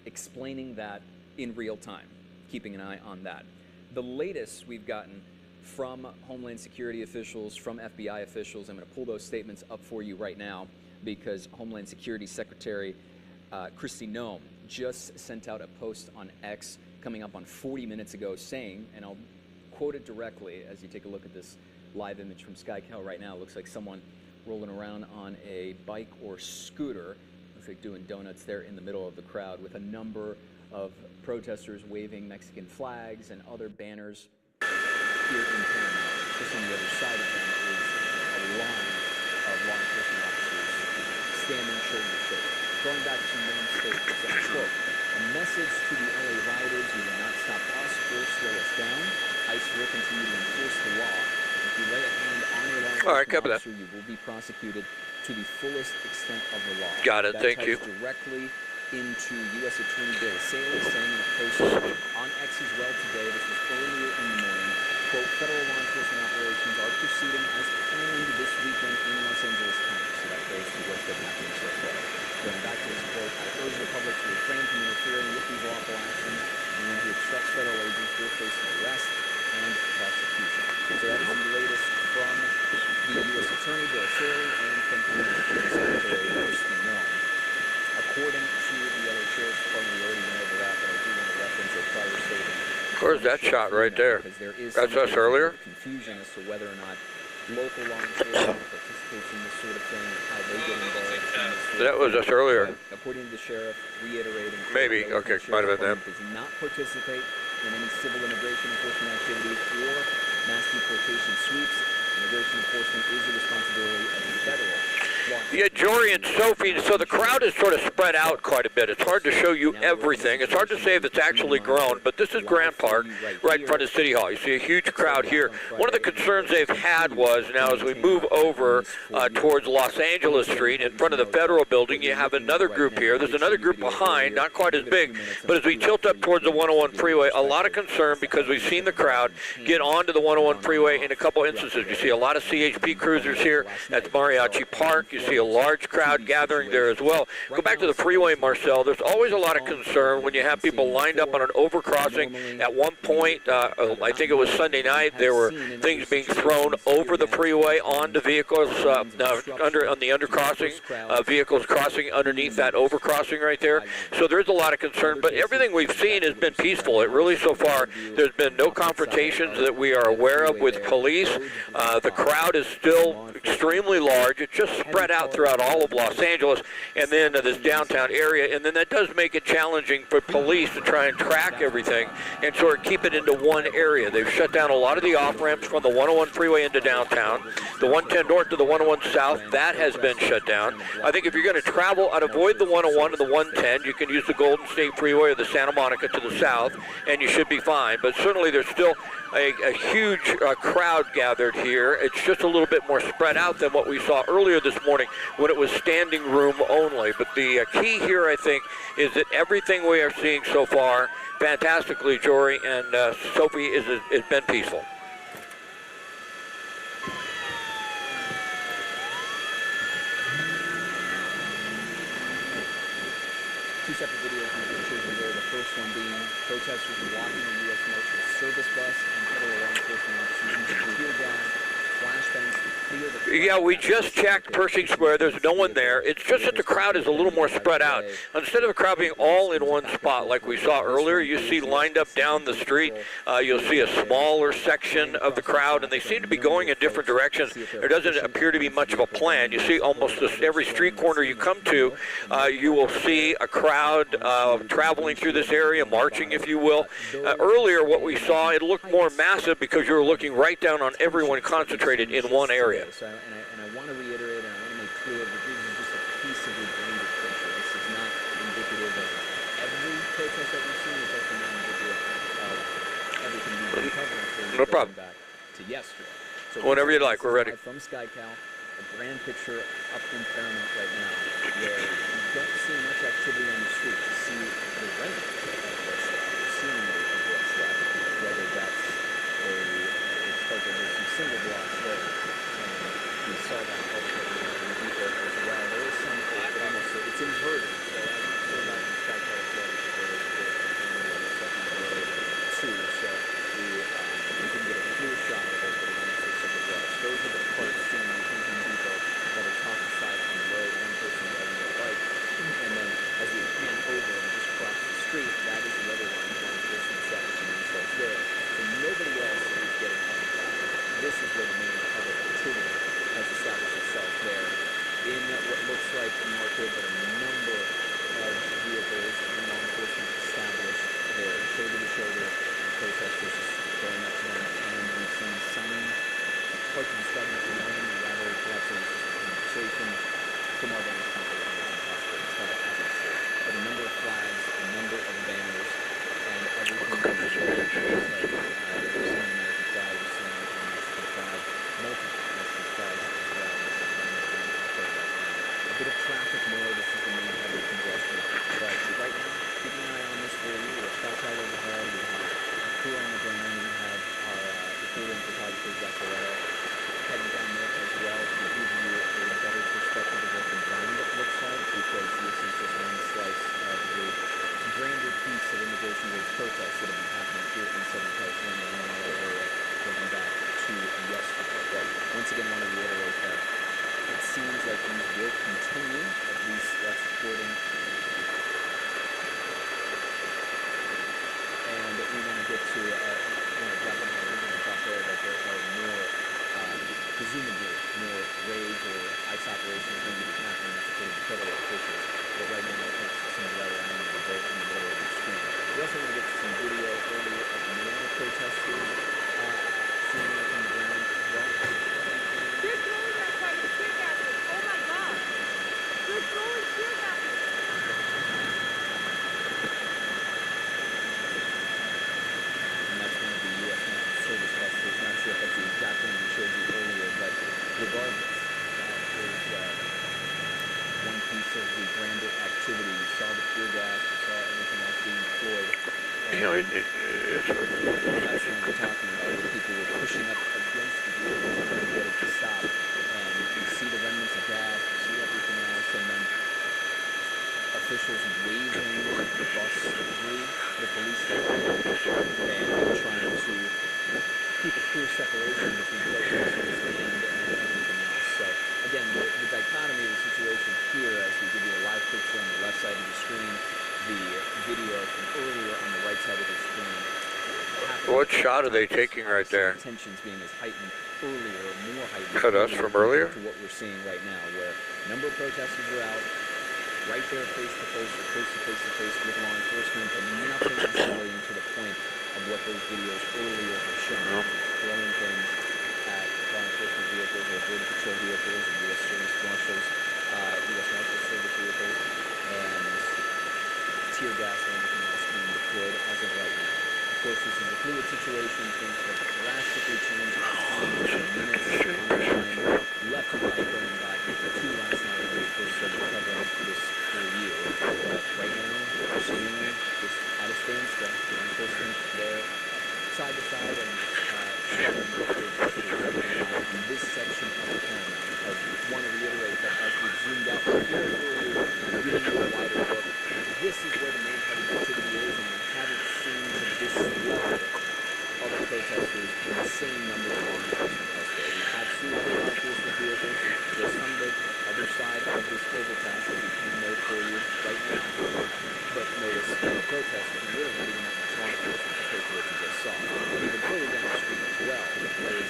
explaining that in real time, keeping an eye on that. The latest we've gotten from Homeland Security officials, from FBI officials, I'm going to pull those statements up for you right now because Homeland Security Secretary Kristi Noem just sent out a post on X coming up on 40 minutes ago saying, and I'll quote it directly as you take a look at this live image from SkyCal right now. It looks like someone rolling around on a bike or scooter. Looks like doing donuts there in the middle of the crowd with a number of protesters waving Mexican flags and other banners here in Paramount. Just on the other side of them is a line of law enforcement officers standing shoulder to shoulder. Going back to Noem's statement, quote, "A message to the LA rioters: you will not stop us or slow us down. ICE will continue to enforce the law. If you lay a hand on a law enforcement officer, you will be prosecuted to the fullest extent of the law." Got it. Thank you. Directly into U.S. Attorney Bill Saley saying in a post on X as well today, this was earlier in the morning, quote, "Federal law enforcement operations are proceeding as planned this weekend in Los Angeles County." So that goes to what's been happening so far. Going back to this quote, "I urge the public to refrain from interfering with these lawful actions. Anyone who obstructs federal agents will face arrest and prosecution." So that is the latest from the U.S. Attorney Bill Saley and from Homeland Security Secretary Kristi Noem. According to the LA Sheriff's Department, we already went over that, but I do want to reference a prior Where's that shot right there? That's us earlier? Confusion as to whether or not local law enforcement participates in this sort of thing, how they get involved. That was us earlier. According to the sheriff, reiterating. Maybe. Okay, might have been them. Does not participate in any civil immigration enforcement activities or mass deportation sweeps. Immigration enforcement is the responsibility of the federal. Yeah, Jory and Sophie, so the crowd is sort of spread out quite a bit. It's hard to show you everything. It's hard to say if it's actually grown, but this is Grant Park, right in front of City Hall. You see a huge crowd here. One of the concerns they've had was, now as we move over towards Los Angeles Street, in front of the Federal Building, you have another group here. There's another group behind, not quite as big, but as we tilt up towards the 101 freeway, a lot of concern because we've seen the crowd get onto the 101 freeway in a couple instances. You see a lot of CHP cruisers here. That's Mariachi Park. You see a large crowd gathering there as well. Go back to the freeway, Marcel. There's always a lot of concern when you have people lined up on an overcrossing. At one point, I think it was Sunday night, there were things being thrown over the freeway onto vehicles on the undercrossing, vehicles crossing underneath that overcrossing right there. So there's a lot of concern, but everything we've seen has been peaceful. It really, so far, there's been no confrontations that we are aware of with police. The crowd is still extremely large. It's just spread out throughout all of Los Angeles and then this downtown area, and then that does make it challenging for police to try and track everything and sort of keep it into one area. They've shut down a lot of the off-ramps from the 101 freeway into downtown. The 110 north to the 101 south, that has been shut down. I think if you're going to travel and avoid the 101 and the 110, you can use the Golden State Freeway or the Santa Monica to the south, and you should be fine. But certainly there's still a huge crowd gathered here. It's just a little bit more spread out than what we saw earlier this morning when it was standing room only. But the key here, I think, is that everything we are seeing so far, fantastically, Jory and Sophie, has been peaceful. Two separate videos we showed you there. The first one being protesters blocking a U.S. Marshal service bus and federal law enforcement officers using tear gas, flashbangs to clear the... Yeah, we just checked Pershing Square. There's no one there. It's just that the crowd is a little more spread out. Instead of the crowd being all in one spot like we saw earlier, you see lined up down the street, you'll see a smaller section of the crowd, and they seem to be going in different directions. There doesn't appear to be much of a plan. You see almost every street corner you come to, you will see a crowd traveling through this area, marching, if you will. Earlier, what we saw, it looked more massive because you were looking right down on everyone concentrated in one area. And I want to reiterate, and I want to make clear that this is just a piece of the greater picture. This is not indicative of every protest that we've seen. It's also not indicative of everything we've been covering. No problem. Back to yesterday. So whenever you like, we're ready. From SkyCal, a grand picture up in Paramount right now, where you don't see much activity on the street. You see the remnant of what's left. You're seeing of what's left, whether that's it's like there's some single blocks there. We saw that also in the depot as well. There is some almost, it's inverted. So I saw that in SkyCal as well. Too. So we can get a clear shot of it, but it almost looks like it was. Those are the parts seen in the Compton depot that are top side on the road, one person riding their bike. And then as we pan over and just cross the street, that is the other line, one person establishing themselves there. So nobody else is getting on the track. This is where the main public activity has established itself there in what looks like a market, but a number of vehicles and law enforcement established there, shoulder to shoulder, protesters going up to them, and we've seen some parts of the struggle for knowing the rather perhaps a conversation from our vantage point that was impossible. It's not obvious. But a number of flags, a number of banners, and everything that was showing like we've seen an American flag, we've seen a Mexican flag, multiple Mexican flags as well. A bit of traffic more, this is the main heavy congestion. But right now, keeping an eye on this for you. We're SkyCal overhead, we have crew on the ground, we have our reporter and photographer, Zach Barrera, heading down there as well to give you a better perspective of what the ground looks like, because this is just one slice of the grander piece of immigration-based protests that have been happening here in Southern California and in our area going back to yesterday. But once again, I want to reiterate that it seems like these will continue, at least that's according and we want to get to some video earlier of more protesters seeing it from the ground as well. They're throwing that kind of tear gases. Oh my God. They're throwing tear gases. And that's one of the U.S. Mounted Service buses. Not sure if that's the exact one we showed you earlier, but regardless, that is one piece of the grander activity. You saw the tear gas, you saw everything else being deployed. You know, that's what we're talking about, where people were pushing up against the vehicle to get it to stop. And you see the remnants of gas, you see everything else, and then officials waving the bus through the police station and trying to keep a clear separation between protesters and everything else. So again, the dichotomy of the situation here, as we give you a live picture on the left side of the screen, the video from earlier on the right side of the screen. What shot are they taking right there? Tensions being as heightened earlier, more heightened. Cut us from earlier? To what we're seeing right now, where a number of protesters are out, right there face to face with law enforcement, but nothing escalating to the point of what those videos earlier have shown, throwing things at law enforcement vehicles or border patrol vehicles and U.S. Service Marshals, U.S. Marshal Service vehicles, and tear gas and anything else being deployed as of right now. Of course, this is a fluid situation. Things have drastically changed in minutes, on time, left and right going back to last night when we first started covering this for you. But right now, we're seeing just at a standstill. Law enforcement there, side to side, and on this section of the town. I want to reiterate that as we zoomed out here for you, giving you a wider look, this is where the main heavy activity is, and we haven't seen to this level other protesters in the same number of law enforcement elsewhere. We have seen other law enforcement vehicles just on the other side of this overpass that we can note for you right now. But notice the protesters really not even that much law enforcement compared to what you just saw. Even further down the street as well is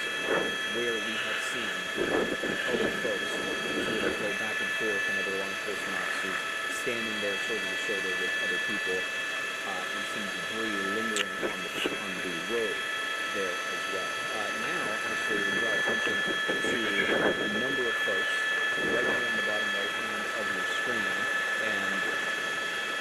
where we have seen other folks sort of go back and forth and other law enforcement officers standing there shoulder to shoulder with other people, and some debris lingering on the road there as well. Now, actually, we draw attention to a number of folks right here on the bottom right hand of your screen, and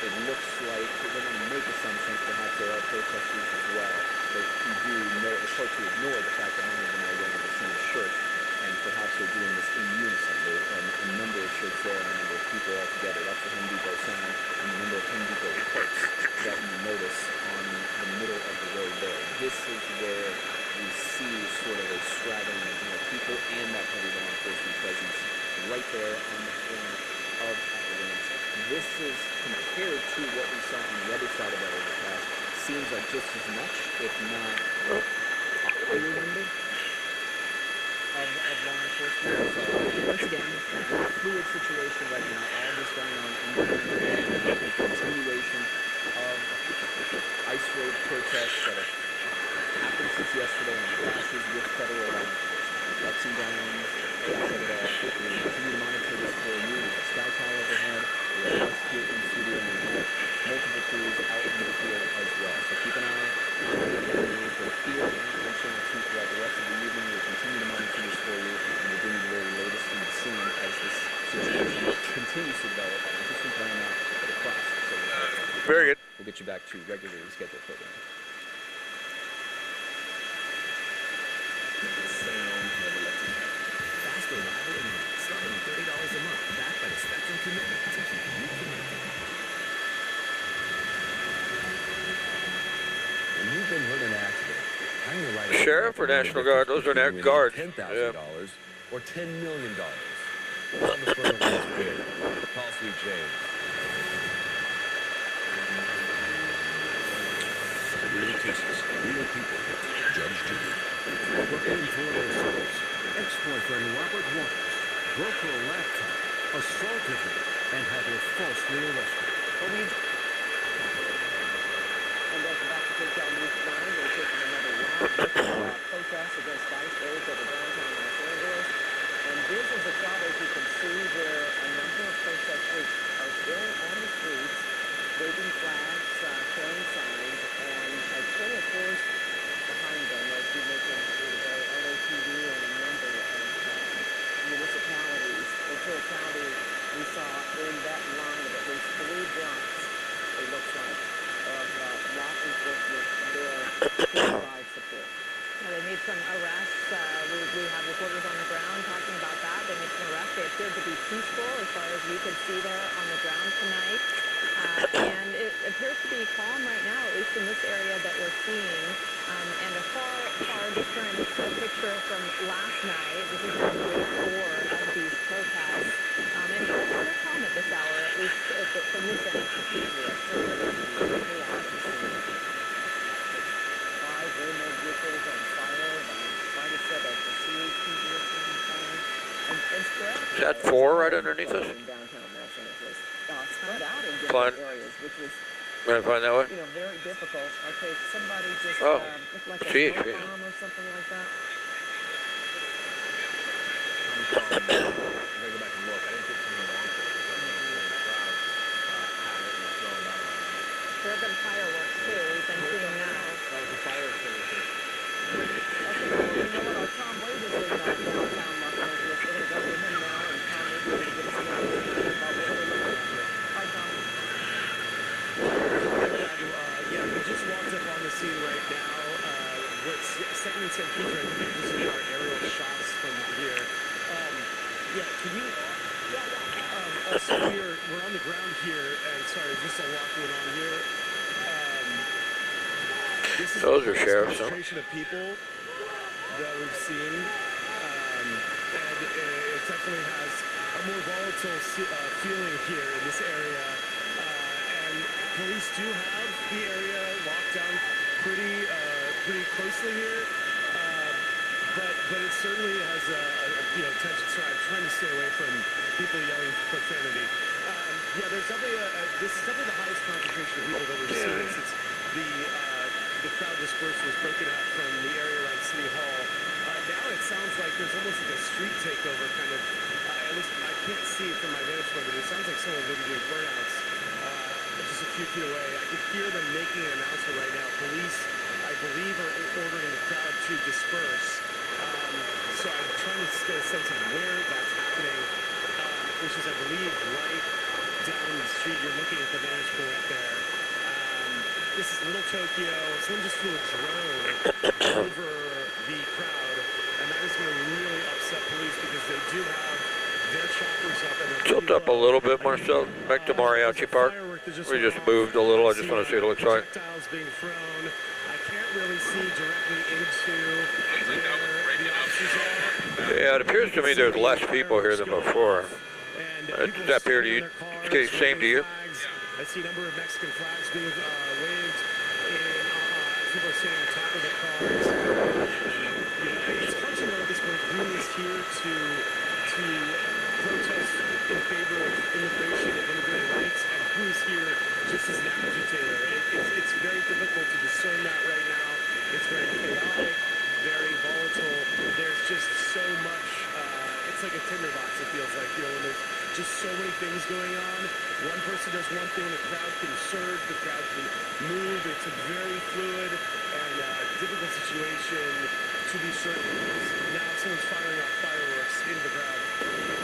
it looks like we're going to make assumptions. Perhaps there are protesters as well, but you do know it's hard to ignore the fact that many of them are wearing the same shirt. And perhaps they're doing this in unison. There are a number of shirts there and a number of people all together. That's the Home Depot sign and the number of Home Depot carts that you notice on the middle of the road there. This is where we see sort of a straggling of more people and that heavy law enforcement presence right there on the corner of Atlantic. This is, compared to what we saw on the other side of that overpass, seems like just as much, if not a higher number of law enforcement. So once again, a fluid situation right now. All this going on independently, a continuation of ice road protests that have happened since yesterday and clashes with federal law enforcement. Ups and downs, chaos of it all. We continue to monitor this for you. We have Sky Tower overhead. We have us here in the studio, and we have multiple crews out in the field as well. So keep an eye on the news both here and on Channel 2 throughout the rest of the evening. We'll continue to monitor this for you, and we'll bring you the very latest from the scene as this situation continues to develop, not just in Panama, but across. So very good. We'll get you back to regularly scheduled programming. Fast, reliable internet starting at $30 a month, backed by the Spectrum commitment to keep you connected. When you've been hurt in an accident, hang your right. Sheriff or National Guard? Those are guards. $10,000 or $10 million. All the further one's bid. Call Sweet James. Real cases, real people. Judge Judy. Brooklyn Florida assaults. Ex-boyfriend Robert Waters broke her laptop, assaulted her, and had her falsely arrested. And welcome back to Take Down News 9. We're taking another live look at protests against ICE raids over downtown Los Angeles. And this is a shot, as you can see, where a number of protesters are still on the streets, waving flags, carrying signs, and provide support. They made some arrests. We have reporters on the ground talking about that. They made some arrests. They appeared to be peaceful as far as we could see there on the ground tonight. And it appears to be calm right now, at least in this area that we're seeing. And a far different picture from last night. This is on day 4 of these protests. And they're calm at this hour, at least from this end of the chaos. 5 Waymo vehicles on fire, trying to set up the CHP vehicle on fire. And spread Is that 4 right underneath us? in downtown Los Angeles. Spread out in Fine. different areas, which was Find that way? very difficult. Okay, somebody just looked like a CHP. smoke bomb or something like that. I gotta go back and look. I didn't get to the long because I know the crowd had it and thrown out. There have been fireworks too. We've been seeing now. That was the fire extinguisher. Okay, well, you know what? Tom Wade is in downtown Los Angeles. We're going to go to him now, and Tom Wade will give us some information about what we're looking at here. Hi, Tom. Yeah, we just walked up on the scene right now. What's second and St. Peter, I think this is our aerial shots from here. Yeah, can you? Also, we're on the ground here, and sorry, just a lot going on here. This is Those are sheriffs, huh? concentration of people that we've seen, and it definitely has a more volatile feeling here in this area. And police do have the area locked down pretty closely here. But it certainly has tension. Sorry, I'm trying to stay away from people yelling profanity. Yeah, there's definitely this is definitely the highest concentration of people that we've seen since the crowd dispersal was broken up from the area around City Hall. Now it sounds like there's almost like a street takeover kind of. At least I can't see it from my vantage point, but it sounds like someone maybe doing burnouts just a few feet away. I can hear them making an announcement right now. Police, I believe, are ordering the crowd to disperse. So I'm trying to get a sense of where that's happening, which is, I believe, right down the street. You're looking at the vantage point there. This is Little Tokyo. Someone just flew a drone over the crowd, and that is going to really upset police because they do have their choppers up. And Tilt up a little bit, Marcel. Back to Mariachi Park. We just moved a little. I just want to see what it looks like. Projectiles being thrown. I can't really see directly into where the officers are. Yeah, it appears to me there's less people here than before. Does that appear to you? Same to you? I see a number of Mexican flags being waved as people are sitting on top of the cars. It's hard to know at this point who is here to protest in favor of immigration and immigrant rights and who is here just as an agitator. It's very difficult to discern that right now. It's very chaotic, very volatile. There's just so much. It's like a tinderbox, it feels like, when there's just so many things going on. One person does one thing, the crowd can surge, the crowd can move. It's a very fluid and difficult situation to be certain. Now someone's firing off fireworks into the crowd.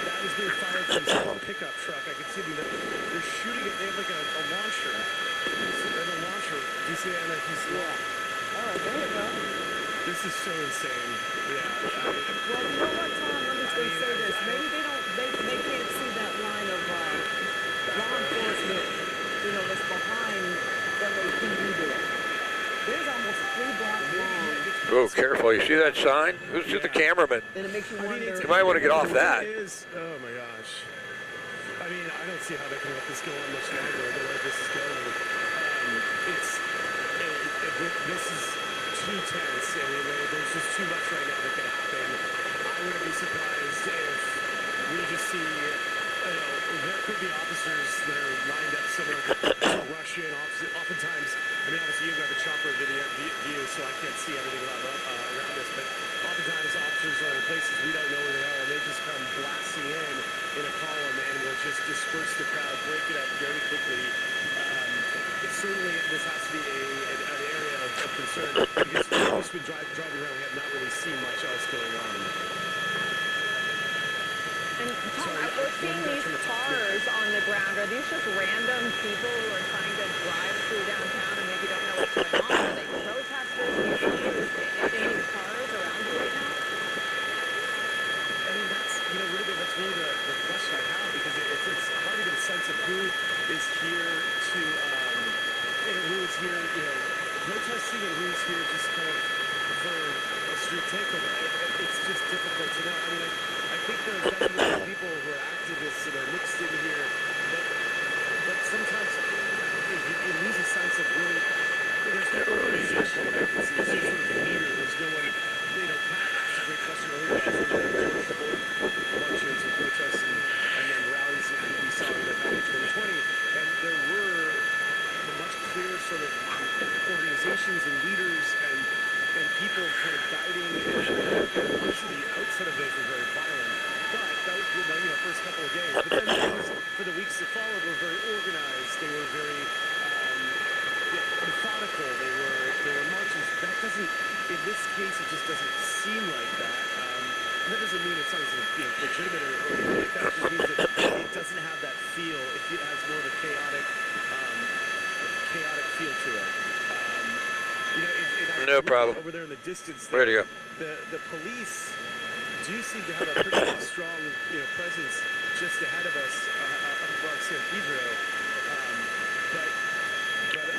That is being fired from some pickup truck. I can see them. They're shooting it. They have like a launcher. They have a launcher. Do you see that? All right, there we go. This is so insane. Yeah. Well, you know what, Tom? Let me just say this. Maybe they can't see that line of law enforcement, that's behind LAPD there. There's almost 3 blocks long. Oh, careful. You see that sign? Who's the cameraman? And it makes you wonder. You might want to get off that. Oh, my gosh. I mean, I don't see how they can let this go on much longer, the way this is going. This is too tense. I mean, there's just too much right now that could happen. I wouldn't be surprised if we just see, there could be officers that are lined up somewhere to rush in. Oftentimes, I mean, obviously you've got the chopper view, so I can't see everything around us, but oftentimes officers are in places we don't know where they are, and they just come blasting in a column and will just disperse the crowd, break it up very quickly. Certainly, this has to be an area of concern because we've just been driving around. We have not really seen much else going on. And Tom, we're seeing these cars on the ground. Are these just random people who are trying to drive through downtown and maybe don't know what's going on? Are they protesters? who's here, protesting and who's here just kind of for a street takeover. It's just difficult to know. I mean, I think there are definitely people who are activists that are mixed in here, but sometimes you lose a sense of really, there's no organization. It's just sort of here. There's no one, Pat asked a great question earlier about marches and protests and then rallies that we saw back in 2020, and there were much clearer sort of organizations and leaders and people kind of guiding, and obviously the outset of those were very violent, but that was the first couple of days. But then things for the weeks that followed were very organized. They were very methodical. They were marches. That doesn't, in this case, it just doesn't seem like that. And that doesn't mean it sounds legitimate or anything like that. It just means that it doesn't have that feel. It has more of a chaotic feel to it. No problem. Over there in the distance, Where do you go? The police do seem to have a pretty strong, presence just ahead of us above San Pedro. But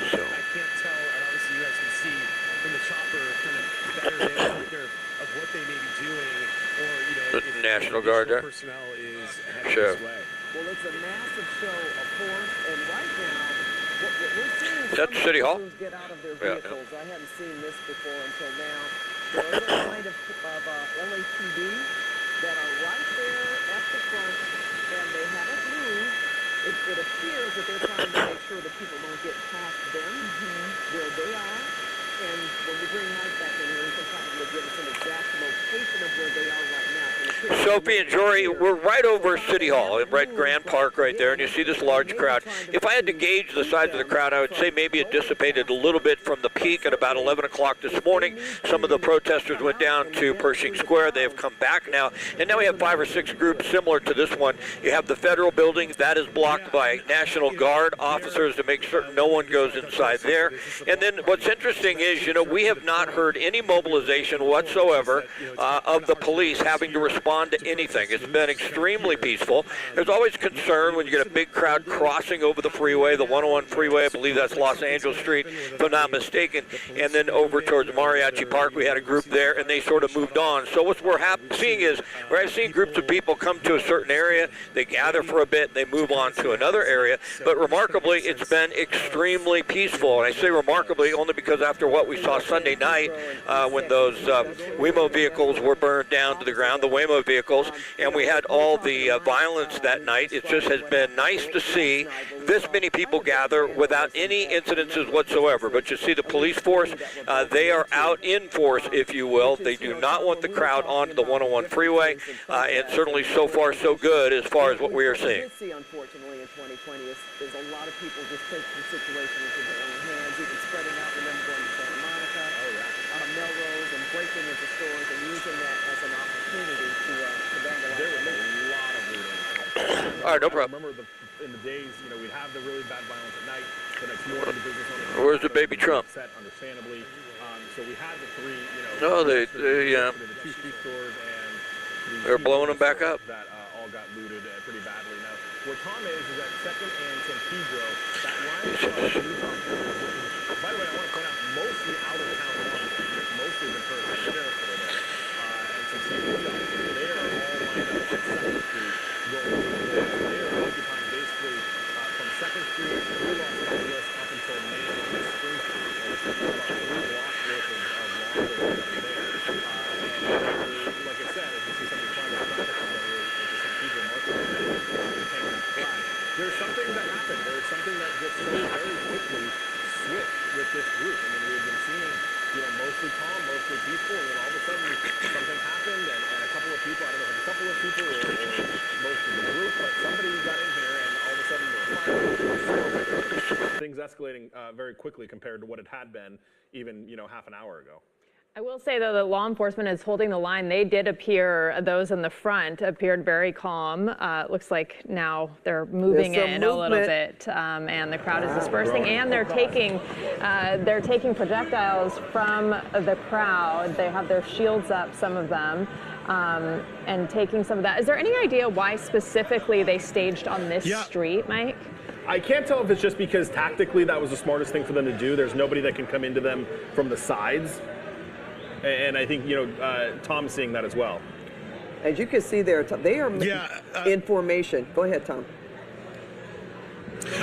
I can't tell, and obviously you guys can see from the chopper kind of better picture of what they may be doing, or if National Guard there. Personnel is headed this way. Well, it's a massive show of force, and right now, what we're seeing is that City Hall? Get out of their vehicles. Yeah. I hadn't seen this before until now. There are a line of LAPD that are right there at the front, and they haven't moved. It appears that they're trying to make sure that people don't get past them where they are. And when we bring Mike back in here, he can probably give us an exact location of where they are right now. Sophie and Jory, we're right over City Hall, right Grand Park right there, and you see this large crowd. If I had to gauge the size of the crowd, I would say maybe it dissipated a little bit from the peak at about 11 o'clock this morning. Some of the protesters went down to Pershing Square. They have come back now, and now we have 5 or 6 groups similar to this one. You have the federal building. That is blocked by National Guard officers to make certain no one goes inside there. And then what's interesting is, we have not heard any mobilization whatsoever of the police having to respond to anything. It's been extremely peaceful. There's always concern when you get a big crowd crossing over the freeway, the 101 freeway. I believe that's Los Angeles Street, if I'm not mistaken. And then over towards Mariachi Park, we had a group there, and they sort of moved on. So what we're seeing is, where I've seen groups of people come to a certain area, they gather for a bit, they move on to another area. But remarkably, it's been extremely peaceful. And I say remarkably only because after what we saw Sunday night when those Waymo vehicles were burned down to the ground, the Waymo vehicles, and we had all the violence that night. It just has been nice to see this many people gather without any incidences whatsoever. But you see the police force, they are out in force, if you will. They do not want the crowd onto the 101 freeway, and certainly so far so good as far as what we are seeing. What we see, unfortunately, in 2020 is a lot of people just take the situation into their own hands, even spreading out, remember, going to Santa Monica, Melrose, and breaking into stores and using that as an opportunity to vandalize. There was a lot of looting. All right, no problem. I remember in the days, we'd have the really bad violence at night. The next morning, the business owners. Where's the baby Trump? Upset, understandably. So we had the 3, No, they the 2 street stores and they're blowing them back up. That all got looted pretty badly. Now, where Tom is at 2nd and San Pedro. That line is by the way, I want to point out, mostly out of town officers, mostly the sheriff over there, and some CBP officers. They are all lined up on 2nd Street going to the door. So they are occupying basically from 2nd Street through Los Angeles up until Main and Spring Street. And it's about 3 blocks worth of law enforcement there. And like I said, as you see some of the crime traffic that were at the San Pedro market, there's something that happened. There's something that just so very quickly switched with this group. I mean, we had been seeing, mostly calm, mostly peaceful, and then all of a sudden something happened, and a couple of people, I don't know if it's a couple of people or most of the group, but somebody got in here, and all of a sudden there were fireworks. Things escalating very quickly compared to what it had been even, half an hour ago. I will say, though, that law enforcement is holding the line. They did appear, those in the front appeared very calm. Looks like now they're moving in a little bit, and the crowd is dispersing, and they're taking projectiles from the crowd. They have their shields up, some of them, and taking some of that. Is there any idea why specifically they staged on this street, Mike? I can't tell if it's just because tactically that was the smartest thing for them to do. There's nobody that can come into them from the sides. And I think, Tom's seeing that as well. As you can see there, they are in formation. Go ahead, Tom.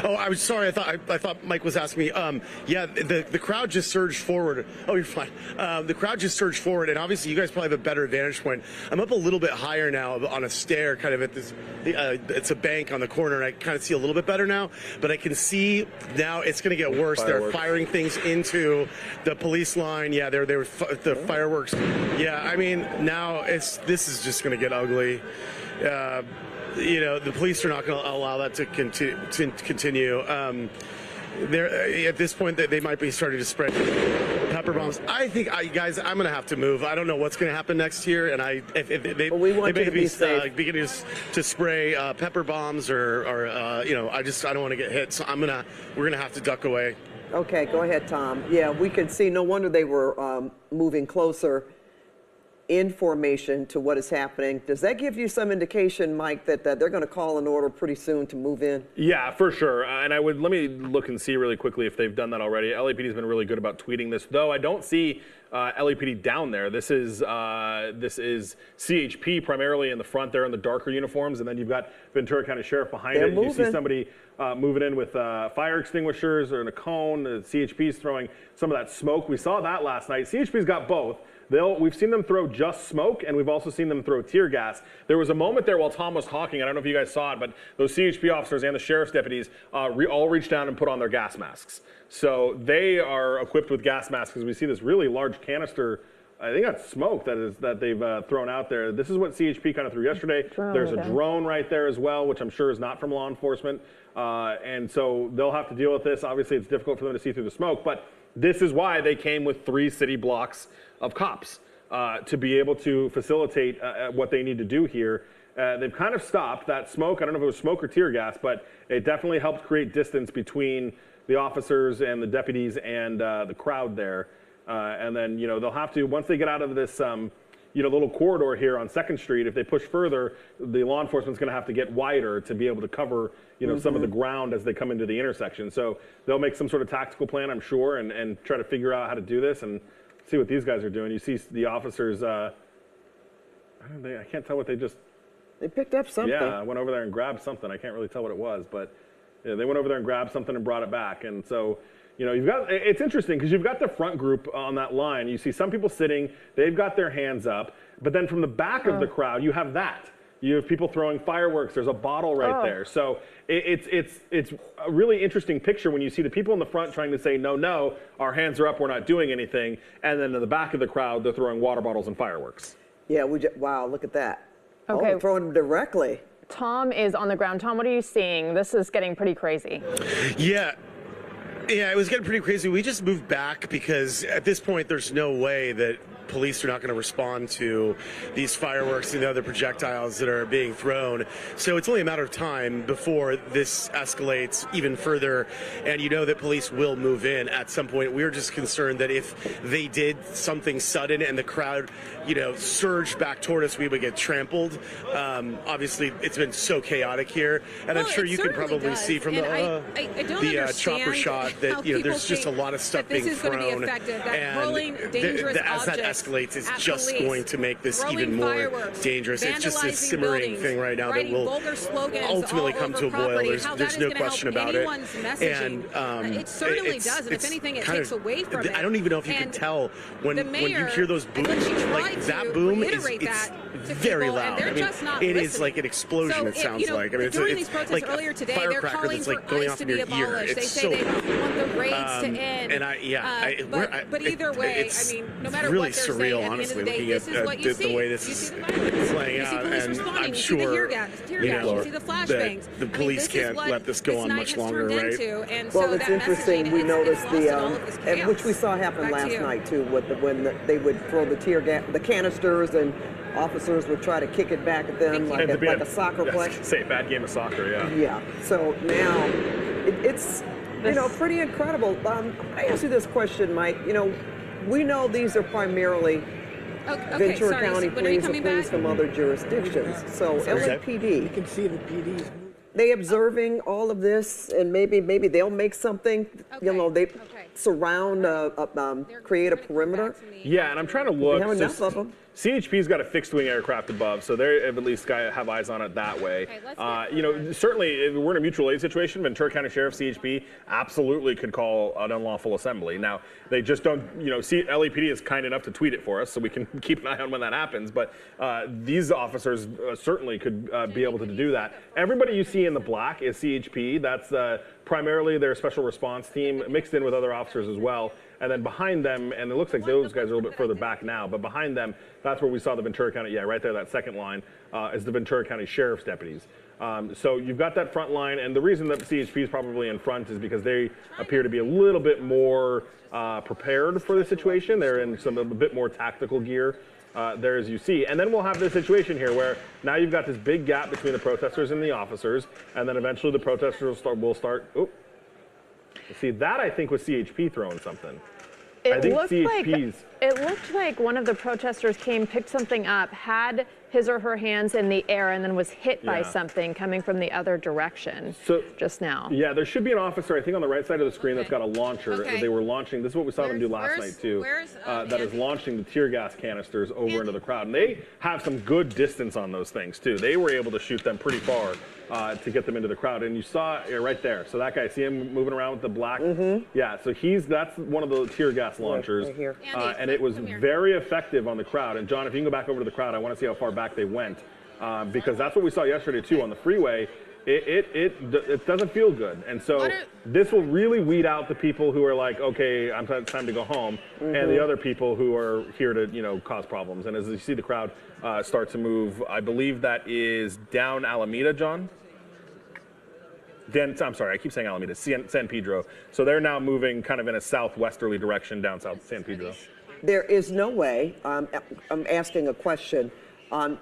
Oh, I was sorry. I thought Mike was asking me. The crowd just surged forward. Oh, you're fine. The crowd just surged forward, and obviously you guys probably have a better vantage point. I'm up a little bit higher now on a stair, kind of at this. It's a bank on the corner, and I kind of see a little bit better now. But I can see now it's going to get worse. Fireworks. They're firing things into the police line. Yeah, they were the fireworks. Yeah, I mean now this is just going to get ugly. The police are not going to allow that to continue. At this point, they might be starting to spread pepper bombs. I think, guys, I'm going to have to move. I don't know what's going to happen next year, and if they may be beginning to spray pepper bombs or I don't want to get hit. So we're going to have to duck away. Okay, go ahead, Tom. Yeah, we could see. No wonder they were moving closer in formation to what is happening. Does that give you some indication, Mike, that they're going to call an order pretty soon to move in? Yeah, for sure. And let me look and see really quickly if they've done that already. LAPD's been really good about tweeting this, though I don't see LAPD down there. This is CHP primarily in the front there in the darker uniforms, and then you've got Ventura County Sheriff behind it. You see somebody moving in with fire extinguishers or in a cone. The CHP's throwing some of that smoke. We saw that last night. CHP's got both. We've seen them throw just smoke, and we've also seen them throw tear gas. There was a moment there while Tom was talking, I don't know if you guys saw it, but those CHP officers and the sheriff's deputies all reached down and put on their gas masks. So they are equipped with gas masks because we see this really large canister. I think that's smoke that they've thrown out there. This is what CHP kind of threw yesterday. There's a drone right there as well, which I'm sure is not from law enforcement. And so they'll have to deal with this. Obviously, it's difficult for them to see through the smoke, but this is why they came with 3 city blocks of cops to be able to facilitate what they need to do here. They've kind of stopped that smoke. I don't know if it was smoke or tear gas, but it definitely helped create distance between the officers and the deputies and the crowd there. And then, they'll have to, once they get out of this, little corridor here on 2nd Street, if they push further, the law enforcement's going to have to get wider to be able to cover, some of the ground as they come into the intersection. So they'll make some sort of tactical plan, I'm sure, and try to figure out how to do this and see what these guys are doing. You see the officers, I can't tell what they picked up something. Yeah, went over there and grabbed something. I can't really tell what it was, but yeah, they went over there and grabbed something and brought it back. And so, it's interesting because you've got the front group on that line. You see some people sitting, they've got their hands up, but then from the back of the crowd, you have that. You have people throwing fireworks. There's a bottle right there. So it's a really interesting picture when you see the people in the front trying to say, no, our hands are up, we're not doing anything. And then in the back of the crowd, they're throwing water bottles and fireworks. Yeah, wow, look at that. Okay. Oh, throwing them directly. Tom is on the ground. Tom, what are you seeing? This is getting pretty crazy. Yeah, it was getting pretty crazy. We just moved back because at this point, there's no way that police are not going to respond to these fireworks and the other projectiles that are being thrown. So it's only a matter of time before this escalates even further. And you know that police will move in at some point. We're just concerned that if they did something sudden and the crowd, surged back toward us, we would get trampled. Obviously, it's been so chaotic here. And I'm sure you can probably see from the chopper shot that, there's just a lot of stuff being thrown. And as that escalates, it's just going to make this even more dangerous. It's just this simmering thing right now that will ultimately come to a boil. There's no question about it. And it certainly does. And if anything, it takes away from it. I don't even know if you can tell when you hear those booms. Like that boom it's very loud. I mean, it is like an explosion. It sounds like. I mean, it's like earlier today, firecracker that's like going off in your ear. It's so loud. The raids to end. And but either way, I mean, no matter really what they're surreal, saying, honestly, at the end of the day, looking at the way this is playing out, and I'm sure the police can't let this go on much longer, right? Well, it's interesting. We noticed which we saw happen last night too, when they would throw the tear gas, the canisters, and officers would try to kick it back at them like a soccer play. Say bad game of soccer, yeah. Yeah. So now it's pretty incredible. I ask you this question, Mike. We know these are primarily Ventura County police or police from other jurisdictions. So LAPD. You can see the PDs. they observing all of this, and maybe they'll make something? You know, they surround, create a perimeter. Yeah, and I'm trying to look. We have enough of them. CHP's got a fixed-wing aircraft above, so they at least have eyes on it that way. You know, certainly, if we're in a mutual aid situation, Ventura County Sheriff, CHP, absolutely could call an unlawful assembly. Now, they just don't, you know, LAPD is kind enough to tweet it for us, so we can keep an eye on when that happens. But these officers certainly could be able to do that. Everybody you see in the black is CHP. That's primarily their special response team, mixed in with other officers as well. And then behind them, and it looks like those guys are a little bit further back now, but behind them, that's where we saw the Ventura County, yeah, right there, that second line, is the Ventura County Sheriff's deputies. So you've got that front line, and the reason that CHP is probably in front is because they appear to be a little bit more prepared for the situation. They're in a bit more tactical gear there, as you see. And then we'll have this situation here where now you've got this big gap between the protesters and the officers, and then eventually the protesters will start see, that I think was CHP throwing something. I think CHP's... It looked like one of the protesters picked something up, had his or her hands in the air, and then was hit by something coming from the other direction just now. Yeah, there should be an officer, I think, on the right side of the screen that's got a launcher. They were launching, this is what we saw them do last night, too, that is launching the tear gas canisters over into the crowd. And they have some good distance on those things, too. They were able to shoot them pretty far to get them into the crowd. And you saw it right there. So that guy, see him moving around with the black? Yeah, so that's one of the tear gas launchers. Right here. And it was very effective on the crowd. And John, if you can go back over to the crowd, I want to see how far back they went. Because that's what we saw yesterday, too, on the freeway. It doesn't feel good. And so this will really weed out the people who are like, okay, it's time to go home, and the other people who are here to, you know, cause problems. And as you see the crowd start to move, I believe that is down Alameda, John? I'm sorry, I keep saying Alameda, San Pedro. So they're now moving kind of in a southwesterly direction down south San Pedro. There is no way, I'm asking a question. Are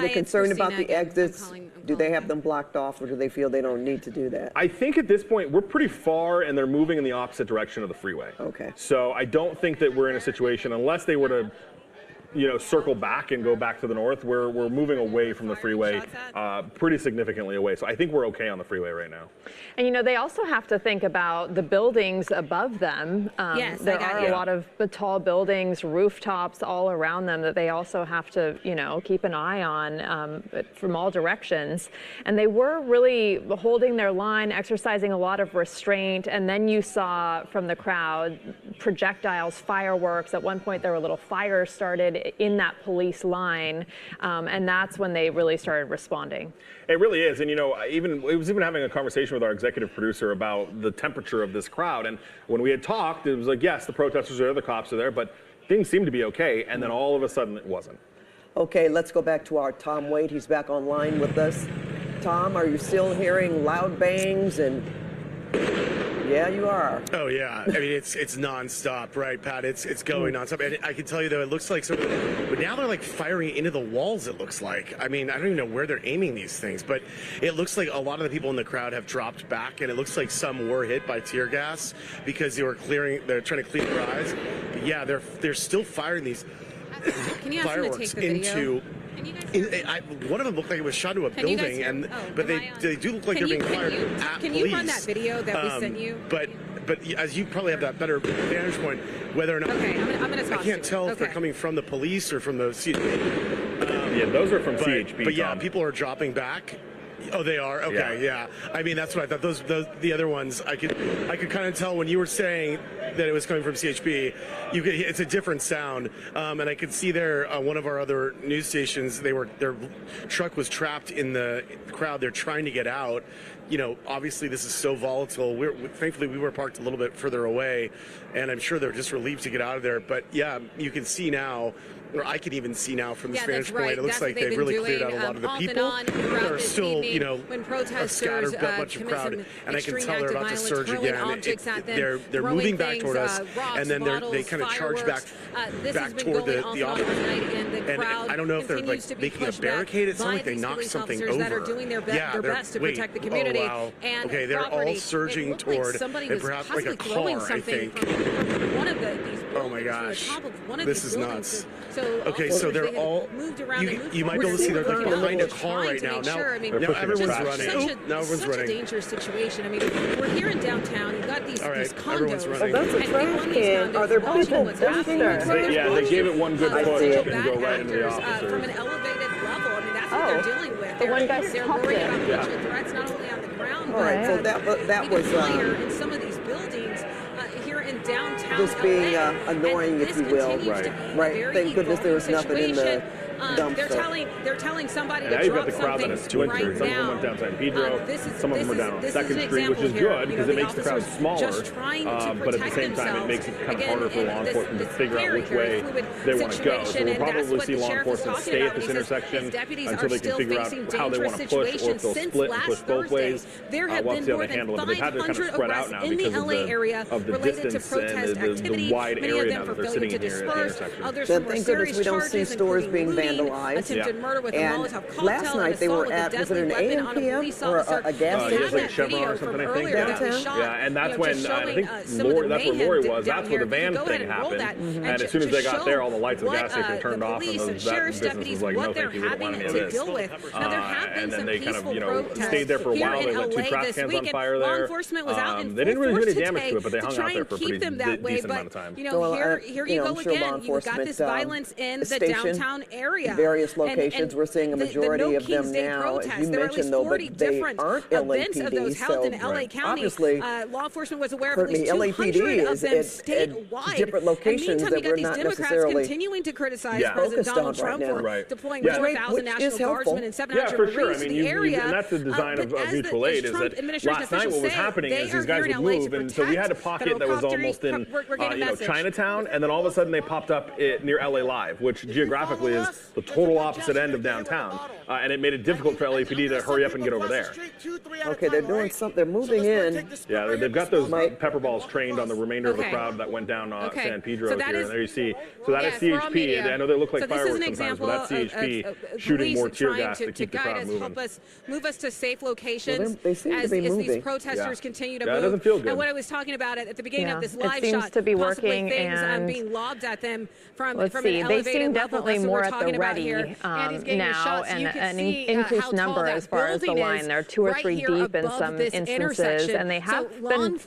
they concerned about the exits? Do they have them blocked off, or do they feel they don't need to do that? I think at this point, we're pretty far, and they're moving in the opposite direction of the freeway. Okay. So I don't think that we're in a situation, unless they were to, you know, circle back and go back to the north, we're moving away from the freeway pretty significantly away. So I think we're okay on the freeway right now. And, you know, they also have to think about the buildings above them. There are a lot of tall buildings, rooftops all around them that they also have to, you know, keep an eye on from all directions. And they were really holding their line, exercising a lot of restraint. And then you saw from the crowd projectiles, fireworks. At one point, there were little fires started in that police line, and that's when they really started responding. It really is, and you know, I was even having a conversation with our executive producer about the temperature of this crowd, and when we had talked, it was like, yes, the protesters are there, the cops are there, but things seemed to be okay, and then all of a sudden it wasn't. Okay, let's go back to our Tom Wade. He's back online with us. Tom, are you still hearing loud bangs and... Yeah, you are. Oh yeah, I mean it's nonstop, right, Pat? It's going nonstop. And I can tell you though, it looks like but now they're like firing into the walls. It looks like. I mean, I don't even know where they're aiming these things, but it looks like a lot of the people in the crowd have dropped back, and it looks like some were hit by tear gas because they're trying to clean their eyes. But yeah, they're still firing these fireworks into. One of them looked like it was shot to a building, but they do look like they're being fired at police. Can you run that video that we sent you? But as you probably have that better vantage point, whether or not I'm gonna I can't tell if they're coming from the police or from the. Yeah, those are from CHP. But yeah, people are dropping back. Oh, they are? Okay, yeah. I mean, that's what I thought. The other ones, I could kind of tell when you were saying that it was coming from CHP. It's a different sound, and I could see there one of our other news stations. Their truck was trapped in the crowd. They're trying to get out. You know, obviously this is so volatile. Thankfully we were parked a little bit further away, and I'm sure they're just relieved to get out of there. But yeah, you can see now. Or I can even see now from this vantage point, it looks like they've really cleared out a lot of the people. There are still, you know, a scattered bunch of crowd, and I can tell they're about to surge again. They're moving back toward us, rocks, and then bottles, they kind of charge back toward the officers. And I don't know if they're like making a barricade. It sounds like they knocked something over. That are doing their best to protect the community. Oh, wow. And okay, they're all surging toward, and perhaps like a car, I think. From one of these oh my gosh, this is nuts. So okay, so they're all moved around. You might be able to see they're like behind a car right now. Now everyone's running. Now everyone's running. Such a dangerous situation. I mean, we're here in downtown. You've got these condos. Well, that's a trash can. Are there people dumping? Yeah, they gave it one good push and go right into the officers. From an elevated level. I mean, that's what they're dealing with. The one guy they're worried about potential threats not only on the ground, but that was in some of these buildings here in downtown. Just being annoying, if you will. Right. Thank goodness there was nothing in the dumpster. They're telling somebody to you've drop got the crowd that is splintered. Some of them went down San Pedro. Some of them were down on 2nd Street, which is good because it makes the crowd smaller. But at the same time, it makes it kind of harder for law enforcement to figure out which way they want to go. So we'll probably see law enforcement stay at this intersection until they can figure out how they want to push, or if they'll split and push both ways. We'll see how they handle it. But they've had to kind of spread out now because of the distance and the wide area now that they're sitting in here at the intersection. Thank goodness we don't see stores being vandalized. And last night they were at, was it an AM PM or a gas station? It was like Chevron or something, I think. Downtown? Yeah, and that's when, I think, that's where Lori was. That's where the van thing happened. And as soon as they got there, all the lights of the gas station turned off, and that business was like, no, thank you, we don't want any of this. And then they kind of, stayed there for a while. They lit 2 trash cans on fire there. They didn't really do any damage to it, but they hung out there for a pretty decent amount of time. Here you go again. You've got this violence in the downtown area. Various locations, we're seeing a majority of them now, as you mentioned, though, but they aren't LAPD, so obviously, law enforcement was aware of at least 200 LAPD of them statewide. Different locations that we're not necessarily continuing to criticize President Donald Trump for deploying 4,000 National Guardsmen and 700 police in the area. And that's the design of mutual aid, is that last night what was happening is these guys would move, and so we had a pocket that was almost in Chinatown, and then all of a sudden they popped up near LA Live, which geographically is the total opposite end of downtown, and it made it difficult for LAPD to hurry up and get over there. Okay, they're doing something. They're moving in. Yeah, they've got those pepper balls trained on the remainder of the crowd that went down San Pedro here. And there you see. So that is CHP. I know they look like fireworks sometimes, but that's CHP shooting more tear gas to keep the crowd moving. Help us move us to safe locations as these protesters continue to move. That doesn't feel good. And what I was talking about at the beginning of this live it seems shot, to be possibly working, things and being lobbed at them from an they elevated seem level. definitely more at the ready now, and an increased number as far as the line. They're 2 or 3 deep in some instances, and they have been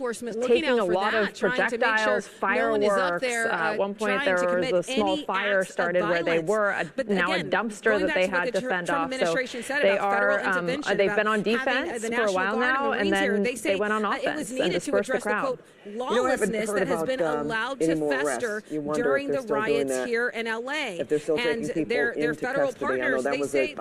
taking a lot of projectiles, fireworks. At one point, there was a small fire started where they were now a dumpster that they had to fend off. So they are, they've been on defense for a while now, and then they went on offense and dispersed the crowd. Lawlessness that has been allowed to fester during the riots here in LA. If they're still taking people into federal custody, I know that was a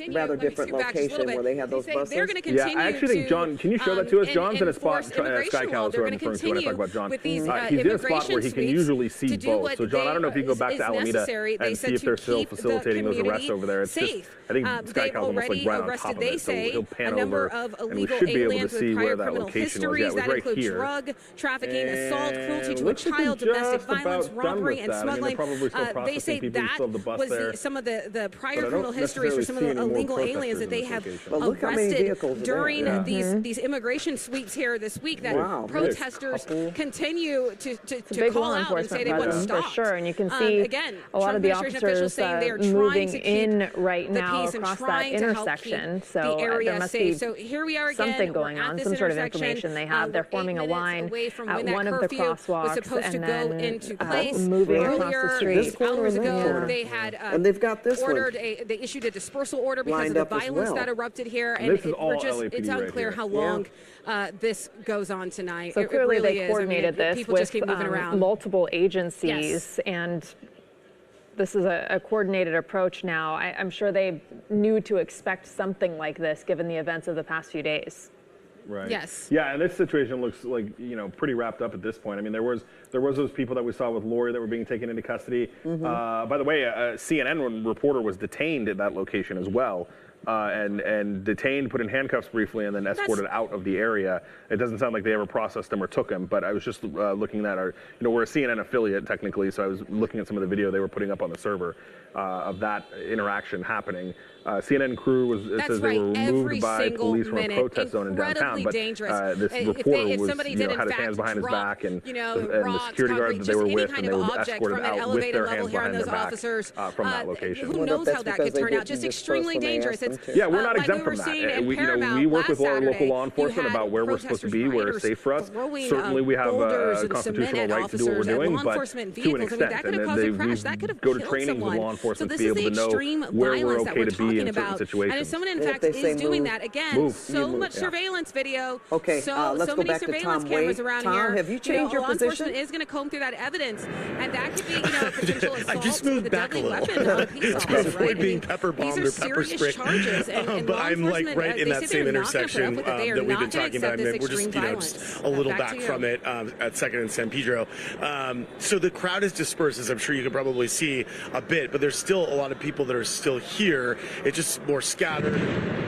rather different location where they had those buses. Yeah, I actually think, John, can you show that to us? John's in a spot, Sky Cal is who I'm referring to when I talk about John. He's in a spot where he can usually see both. So, John, I don't know if you can go back to Alameda and see if they're still facilitating those arrests over there. It's just, I think Sky Cal's almost like right on top of it, so he'll pan over, and we should be able to see where that location was. Yeah, it was right here. Drug trafficking, assault, cruelty to a child, domestic violence, robbery, and smuggling. They say that was some of the prior criminal histories for some of the illegal aliens that they have arrested during these immigration sweeps here this week that protesters continue to call out and say they want to stop. For sure, and you can see again, a lot of the officers moving in right now across that intersection. So there must be something going on, some sort of information they have. They're forming a line at one of the crosswalks and then moving across the street. Hours ago, they had and they've got this they issued a dispersal order because of the violence that erupted here, and it's unclear how long this goes on tonight. So clearly they coordinated this with multiple agencies, and this is a coordinated approach now. I'm sure they knew to expect something like this given the events of the past few days. Right. Yes. Yeah, and this situation looks like, pretty wrapped up at this point. I mean, there was those people that we saw with Lori that were being taken into custody. By the way, a CNN reporter was detained at that location as well. and detained, put in handcuffs briefly, and then escorted out of the area. It doesn't sound like they ever processed him or took him, but I was just looking at our, we're a CNN affiliate technically, so I was looking at some of the video they were putting up on the server of that interaction happening. CNN crew says they were removed by police from a protest zone in downtown, but this reporter was, had his hands behind his back, and the security guard that they were with, and they were escorted out with their hands behind their back from that location. Who knows how that could turn out? Just extremely dangerous. Yeah, we're not exempt from that. We work with our local law enforcement about where we're supposed to be, where it's safe for us. Certainly, we have a constitutional right to do what we're doing, but to an extent, and we go to trainings with law enforcement to be able to know where we're okay to be in certain situations. And if someone, in fact, is doing that, again, so much surveillance video, so many surveillance cameras around here. Have you changed your law position? Enforcement is going to comb through that evidence, and that could be, a potential assault. I just moved back a little to avoid being pepper bombed or pepper sprayed. But I'm like right in that same intersection that we've been talking about. And we're just, just a little back from it at 2nd and San Pedro. So the crowd is dispersed, as I'm sure you can probably see a bit, but there's still a lot of people that are still here. It's just more scattered,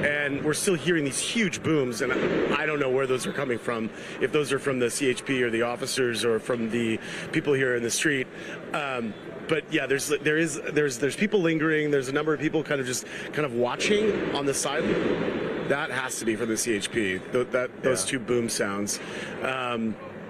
and we're still hearing these huge booms, and I don't know where those are coming from, if those are from the CHP or the officers or from the people here in the street. But yeah, there's people lingering. There's a number of people kind of watching on the sideline. That has to be from the CHP. Those two boom sounds.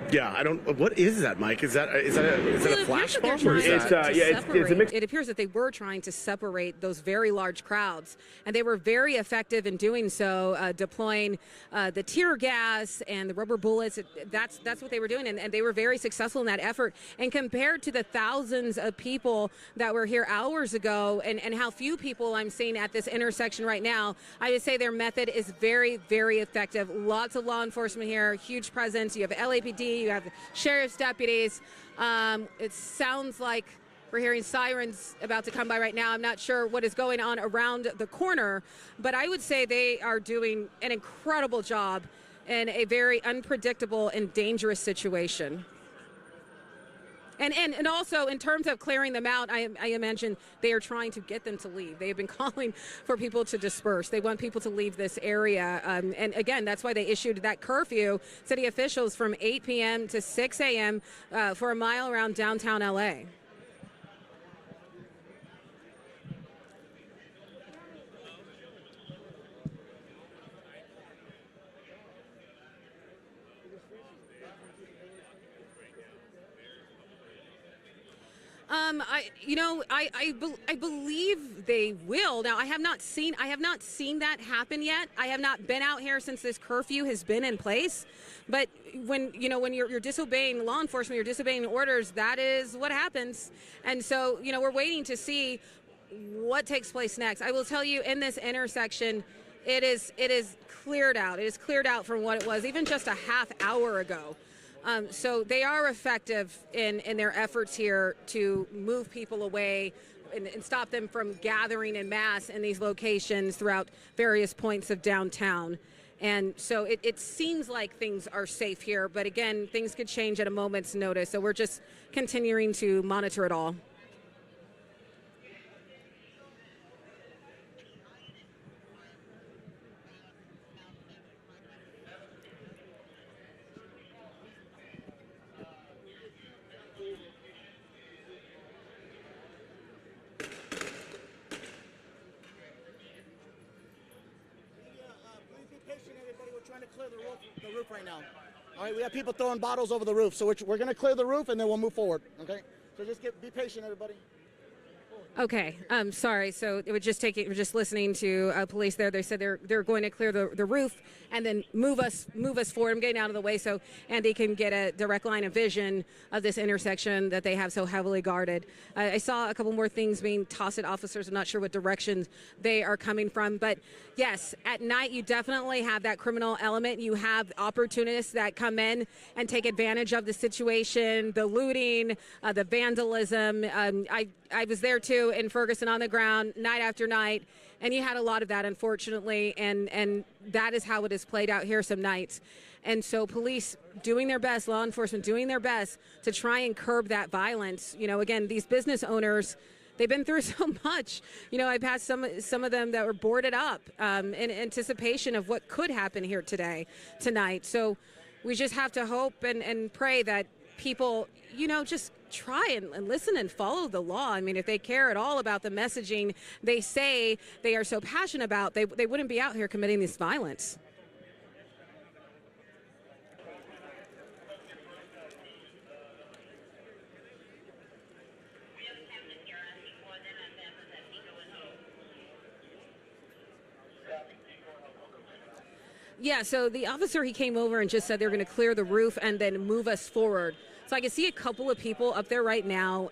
Yeah, I don't. What is that, Mike? Is that a flash bomb? Or it's a mix. It appears that they were trying to separate those very large crowds, and they were very effective in doing so, deploying the tear gas and the rubber bullets. That's what they were doing, and they were very successful in that effort. And compared to the thousands of people that were here hours ago, and how few people I'm seeing at this intersection right now, I would say their method is very, very effective. Lots of law enforcement here, huge presence. You have LAPD. You have sheriff's deputies. It sounds like we're hearing sirens about to come by right now. I'm not sure what is going on around the corner, but I would say they are doing an incredible job in a very unpredictable and dangerous situation. And also, in terms of clearing them out, I mentioned they are trying to get them to leave. They have been calling for people to disperse. They want people to leave this area. And again, that's why they issued that curfew, city officials, from 8 p.m. to 6 a.m. For a mile around downtown L.A. I believe they will. Now, I have not seen that happen yet. I have not been out here since this curfew has been in place. But when you're disobeying law enforcement, you're disobeying orders, that is what happens. And so, we're waiting to see what takes place next. I will tell you, in this intersection, it is cleared out. It is cleared out from what it was even just a half hour ago. So they are effective in their efforts here to move people away and stop them from gathering en masse in these locations throughout various points of downtown. And so it seems like things are safe here, but again, things could change at a moment's notice. So we're just continuing to monitor it all. The roof right now. All right, we have people throwing bottles over the roof, so we're going to clear the roof and then we'll move forward. Okay, so just be patient, everybody. Okay, sorry. So we're just listening to police there. They said they're going to clear the roof and then move us forward. I'm getting out of the way so Andy can get a direct line of vision of this intersection that they have so heavily guarded. I saw a couple more things being tossed at officers. I'm not sure what directions they are coming from, but yes, at night you definitely have that criminal element. You have opportunists that come in and take advantage of the situation, the looting, the vandalism. I was there too in Ferguson on the ground night after night, and you had a lot of that, unfortunately, and that is how it is played out here some nights. And so police doing their best, law enforcement doing their best to try and curb that violence. Again, these business owners, they've been through so much. You know, I passed some of them that were boarded up in anticipation of what could happen here tonight. So we just have to hope and pray that people, you know, just try and listen and follow the law. I mean, if they care at all about the messaging they say they are so passionate about, they wouldn't be out here committing this violence. Yeah, so the officer, he came over and just said they're going to clear the roof and then move us forward. So I can see a couple of people up there right now.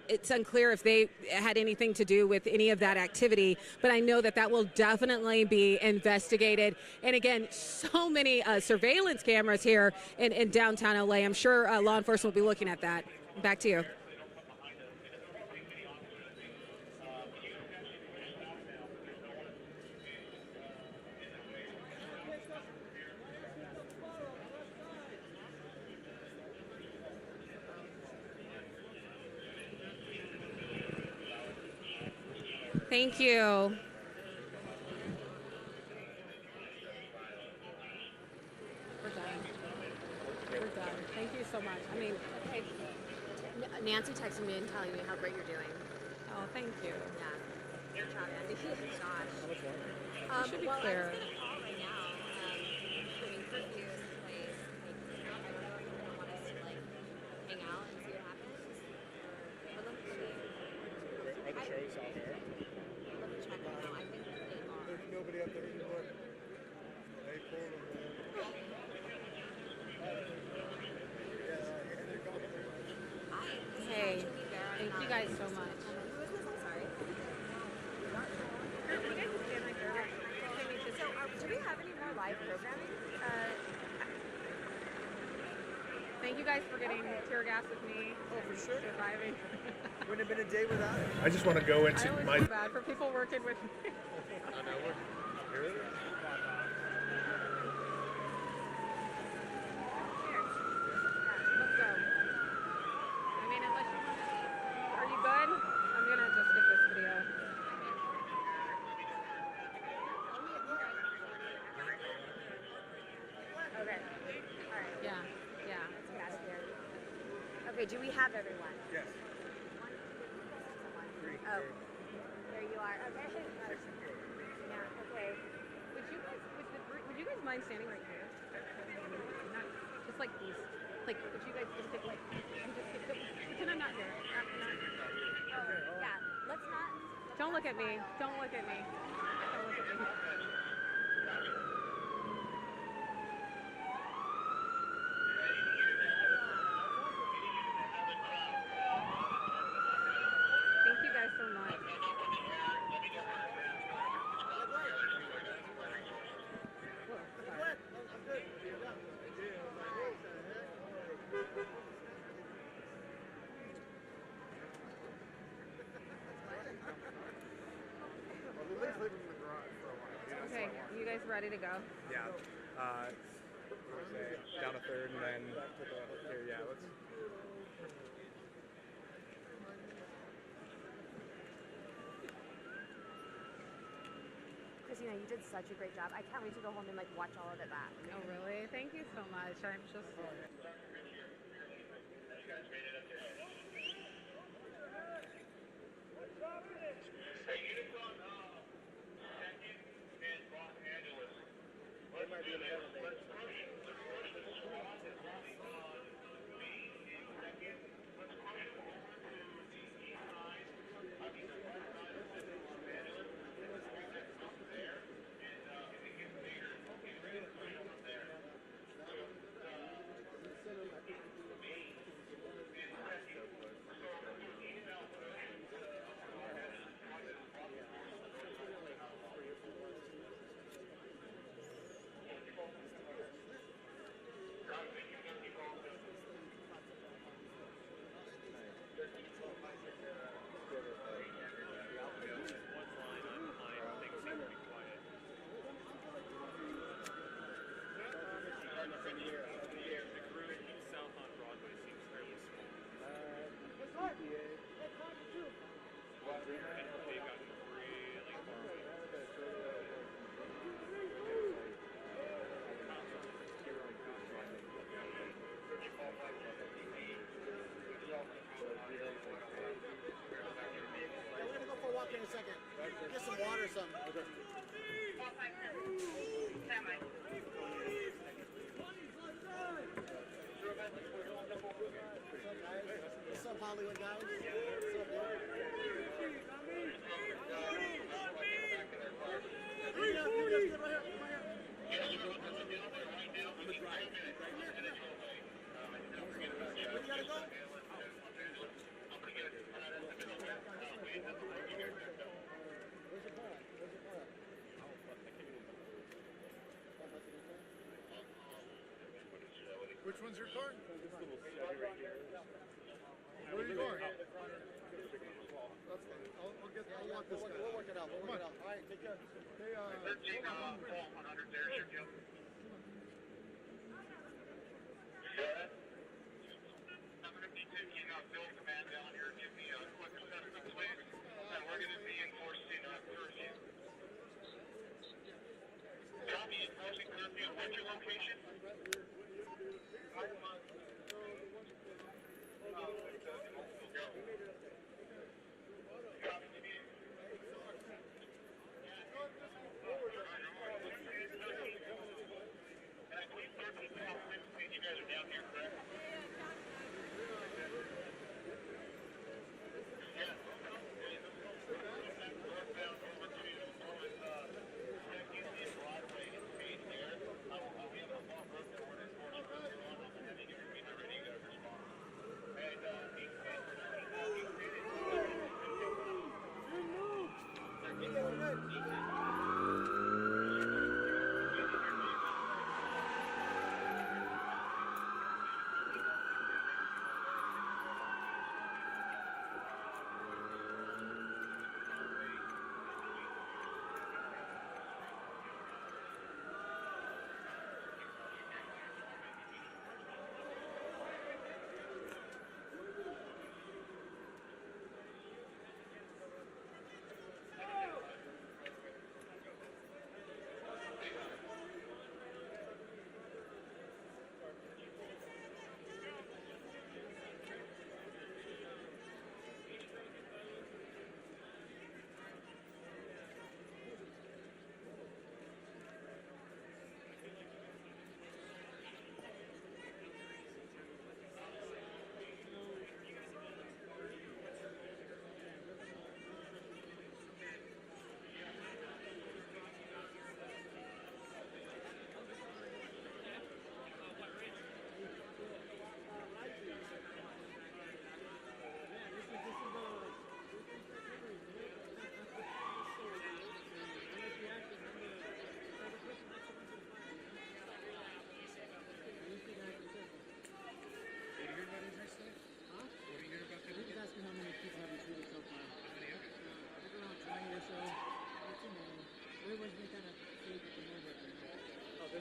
It's unclear if they had anything to do with any of that activity, but I know that that will definitely be investigated. And again, so many surveillance cameras here in downtown LA. I'm sure law enforcement will be looking at that. Back to you. Thank you. We're done. We're done. Thank you so much. I mean, okay. Nancy texted me and telling me how great you're doing. Oh, thank you. Yeah. Good job, Andy. Gosh. It should be well, clear. I was going to call right now. I mean, curfew is in place. I don't know if you want us to, like, hang out and see what happens. But let me see. Are the shows out there? Let me check it out. I think they are. There's nobody up there anymore. They pulled them, man. Hey, thank you guys so much. Who is this? I'm sorry. So, do we have any more live programming? Thank you guys for getting tear gas with me. Oh, for sure. Surviving. Wouldn't have been a day without it. I just want to go into I always my. feel bad for people working with me. I know. Here it is. Let's go. I mean, unless you want to... Are you good? I'm going to just get this video. Okay. All right. Yeah, yeah. Let's get out of here. Okay, do we have everyone? Yes. Oh, there you are. Okay. Yeah, okay. Would you guys mind standing right here? Not just like these. Like, would you guys just get like and just pretend I'm not here? Oh, yeah. Let's not. Don't look at me. Don't look at me. Don't look at me. Thank you guys so much. Okay, you guys ready to go? Yeah. Down a third and then here. Yeah. Let's. Christina, you did such a great job. I can't wait to go home and like watch all of it back. Oh, really? Thank you so much. I'm just... We're gonna go for a walk in a second. Get some water or something. Okay. What's up, Hollywood guys? What's up, Where you gotta go? Which one's your car? Where are you going? That's fine. I'll get. I'll walk this guy. We'll work it out. We'll work it out. All right, take care. Hey, 13 100 there, should you? I'm going to be taking Bill Command down here. Give me a quick assessment, please. And we're going to be enforcing curfew. Copy, enforcing curfew. What's your location?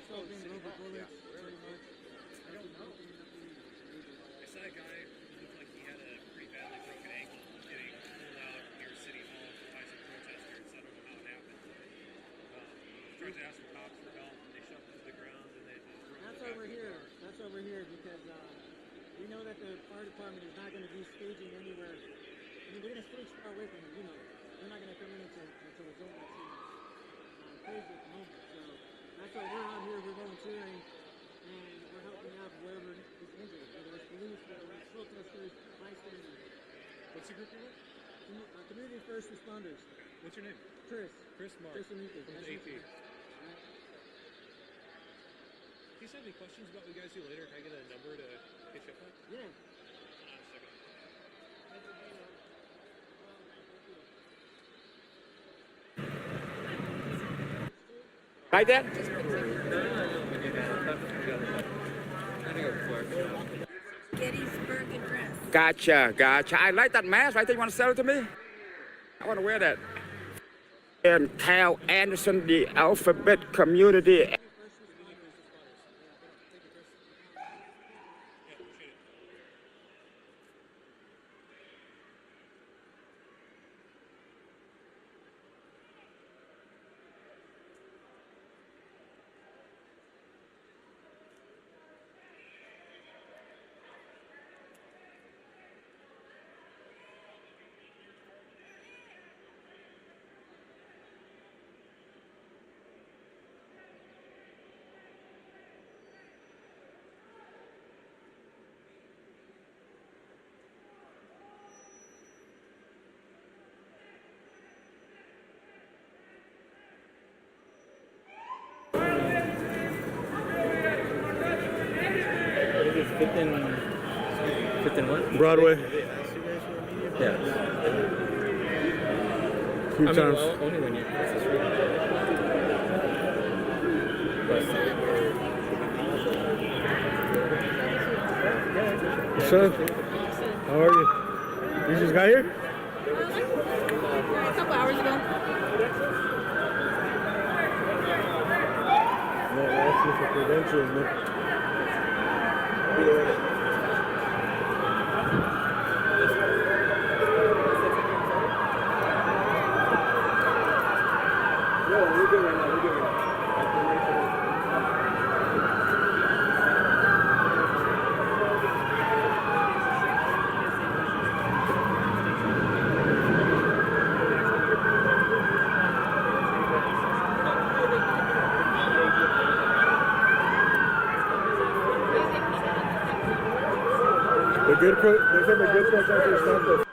Still being rubber bullets, pretty much. I don't know. I saw a guy who looked like he had a pretty badly broken ankle getting pulled out near City Hall by some protesters. I don't know how it happened. Tried to ask the cops for help, and they shoved him to the ground, and they just threw him. That's over here. That's over here because we know that the fire department is not going to be staging anywhere. I mean, they're going to stage far away from it, you know. They're not going to come in until it's over. It's crazy at the moment. So that's why we're out here. We're volunteering, and we're helping out wherever is injured, whether it's police, whether it's protesters, bystanders. What's the group you're with? Community First Responders. What's your name? Chris. Chris Mark. Chris Amico. From the AP. Right. Do you have any questions about what you guys do later? Can I get a number to hit you up on? Yeah. Hold on a second. Right there? Gettysburg Address. Gotcha, gotcha. I like that mask. Right there. You want to sell it to me? I want to wear that. And Cal Anderson, the Alphabet Community. Fifth and what? Broadway. Yeah. Few times. Only when you cross the street. What's up? How are you? You just got here? A couple hours ago. No, that's just for credentials, man. They said the good protesters stopped us.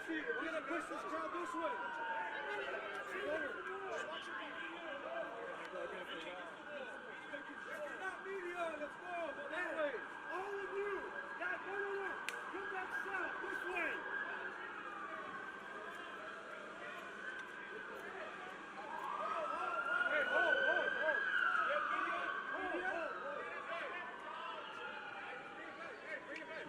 We're gonna push this crowd this way. Not media, let's go. That way. All of you. No. Come back south, this way. Hey, hold. Bring it back.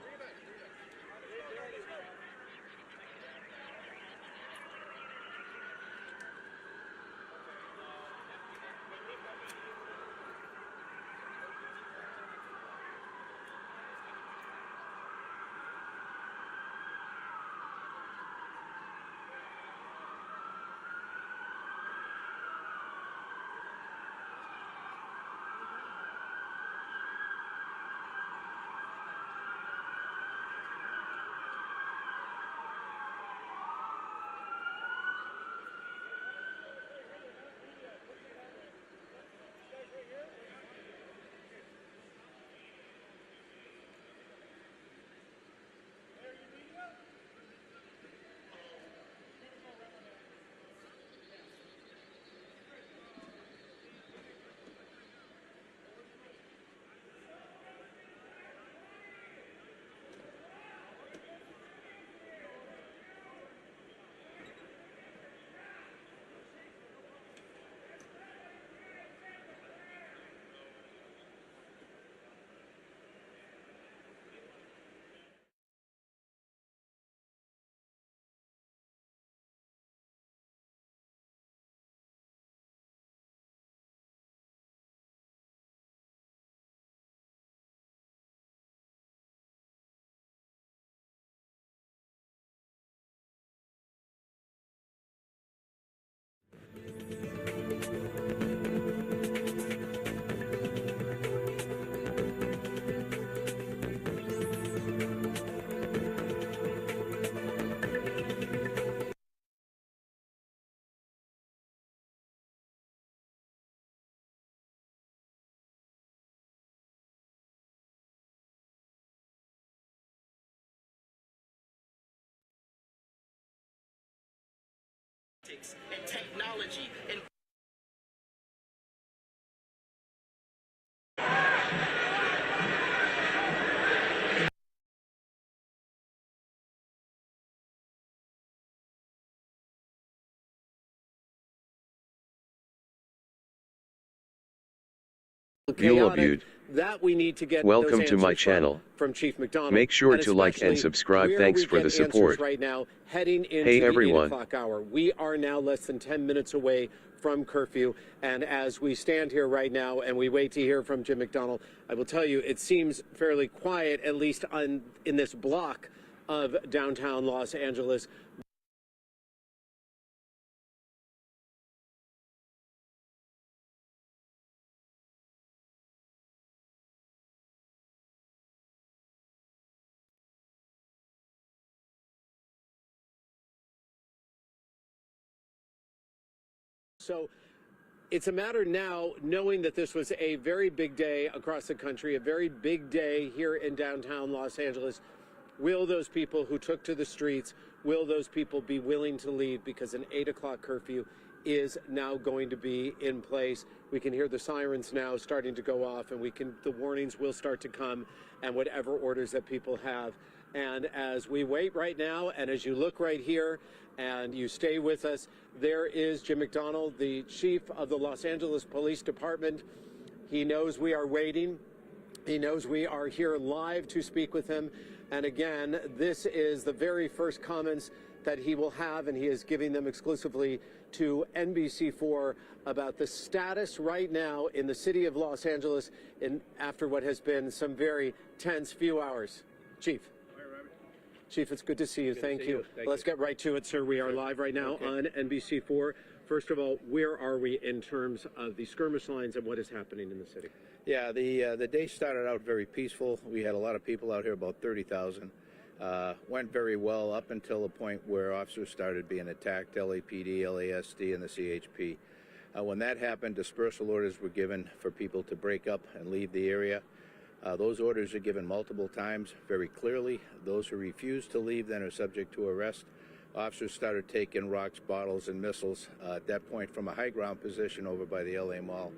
and technology and chaotic, that we need to get Welcome those to my answers channel. from Chief McDonald. Make sure and to like and subscribe. where Thanks we for get the support. answers right now, heading into Hey the 8 everyone. o'clock hour. We are now less than 10 minutes away from curfew, and as we stand here right now and we wait to hear from Jim McDonald, I will tell you it seems fairly quiet, at least in this block of downtown Los Angeles. So it's a matter now, knowing that this was a very big day across the country, a very big day here in downtown Los Angeles. Will those people who took to the streets, will those people be willing to leave, because an 8 o'clock curfew is now going to be in place? We can hear the sirens now starting to go off, and the warnings will start to come, and whatever orders that people have. And as we wait right now, and as you look right here, and you stay with us, there is Jim McDonald, the chief of the Los Angeles Police Department. He knows we are waiting. He knows we are here live to speak with him. And again, this is the very first comments that he will have, and he is giving them exclusively to NBC4 about the status right now in the city of Los Angeles after what has been some very tense few hours. Chief. Chief, it's good to see you. Thank you. Let's get right to it, sir. We are live right now on NBC4. First of all, where are we in terms of the skirmish lines and what is happening in the city? Yeah, the day started out very peaceful. We had a lot of people out here, about 30,000. Went very well up until the point where officers started being attacked, LAPD, LASD, and the CHP. When that happened, dispersal orders were given for people to break up and leave the area. Those orders are given multiple times very clearly. Those who refuse to leave then are subject to arrest. Officers started taking rocks, bottles, and missiles at that point from a high ground position over by the LA Mall.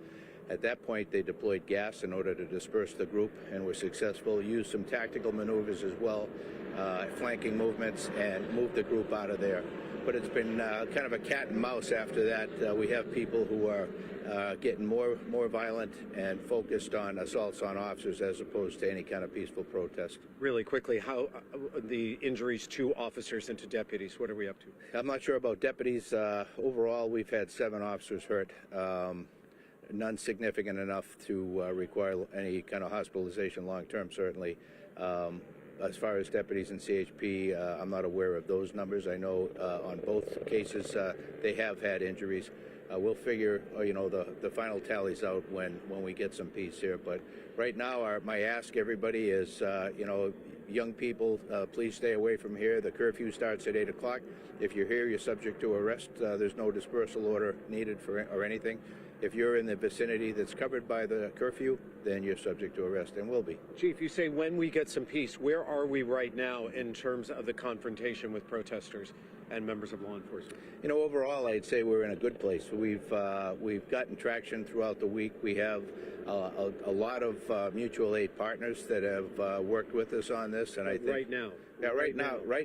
At that point, they deployed gas in order to disperse the group and were successful. Used some tactical maneuvers as well, flanking movements, and moved the group out of there. But it's been kind of a cat and mouse after that. We have people who are getting more violent and focused on assaults on officers as opposed to any kind of peaceful protest. Really quickly, how the injuries to officers and to deputies, what are we up to? I'm not sure about deputies. Overall, we've had 7 officers hurt. None significant enough to require any kind of hospitalization long-term, certainly. As far as deputies and CHP, I'm not aware of those numbers. I know on both cases they have had injuries. We'll figure, the final tallies out when we get some peace here. But right now, my ask everybody is, young people, please stay away from here. The curfew starts at 8 o'clock. If you're here, you're subject to arrest. There's no dispersal order needed or anything. If you're in the vicinity that's covered by the curfew, then you're subject to arrest, and will be. Chief, you say when we get some peace. Where are we right now in terms of the confrontation with protesters and members of law enforcement? Overall, I'd say we're in a good place. We've gotten traction throughout the week. We have a lot of mutual aid partners that have worked with us on this, and I think right now. Yeah, right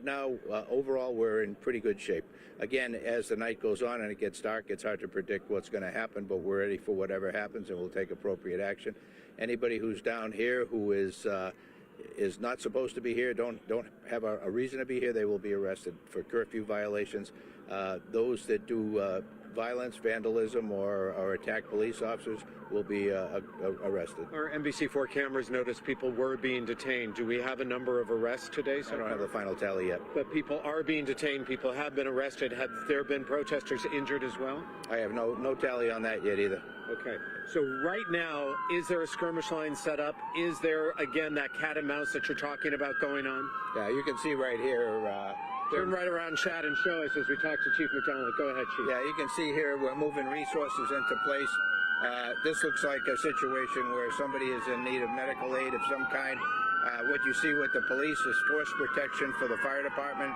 now, overall, we're in pretty good shape. Again, as the night goes on and it gets dark, it's hard to predict what's going to happen, but we're ready for whatever happens, and we'll take appropriate action. Anybody who's down here who is not supposed to be here, don't have a reason to be here, they will be arrested for curfew violations. Those that do violence, vandalism, or attack police officers will be arrested. Our NBC4 cameras noticed people were being detained. Do we have a number of arrests today? I don't have the final tally yet. But people are being detained. People have been arrested. Have there been protesters injured as well? I have no tally on that yet either. Okay. So right now, is there a skirmish line set up? Is there, again, that cat and mouse that you're talking about going on? Yeah, you can see right here. Turn right around, Chad, and show us as we talk to Chief McDonald. Go ahead, Chief. Yeah, you can see here we're moving resources into place. This looks like a situation where somebody is in need of medical aid of some kind. What you see with the police is force protection for the fire department.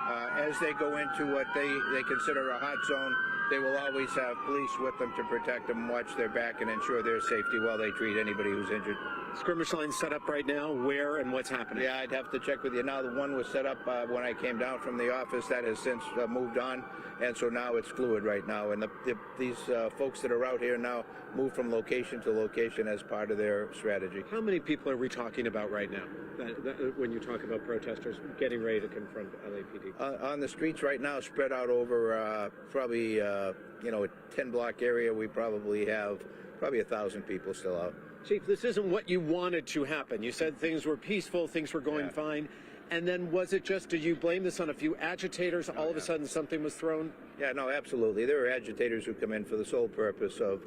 As they go into what they consider a hot zone, they will always have police with them to protect them, watch their back, and ensure their safety while they treat anybody who's injured. Skirmish lines set up right now. Where and what's happening? Yeah, I'd have to check with you. Now, the one was set up when I came down from the office. That has since moved on, and so now it's fluid right now. And these folks that are out here now move from location to location as part of their strategy. How many people are we talking about right now when you talk about protesters getting ready to confront LAPD? On the streets right now, spread out over probably a 10-block area, we probably have probably 1,000 people still out. Chief, this isn't what you wanted to happen. You said things were peaceful, things were going fine. And then was it just, did you blame this on a few agitators? All of a sudden something was thrown? Yeah, no, absolutely. There are agitators who come in for the sole purpose of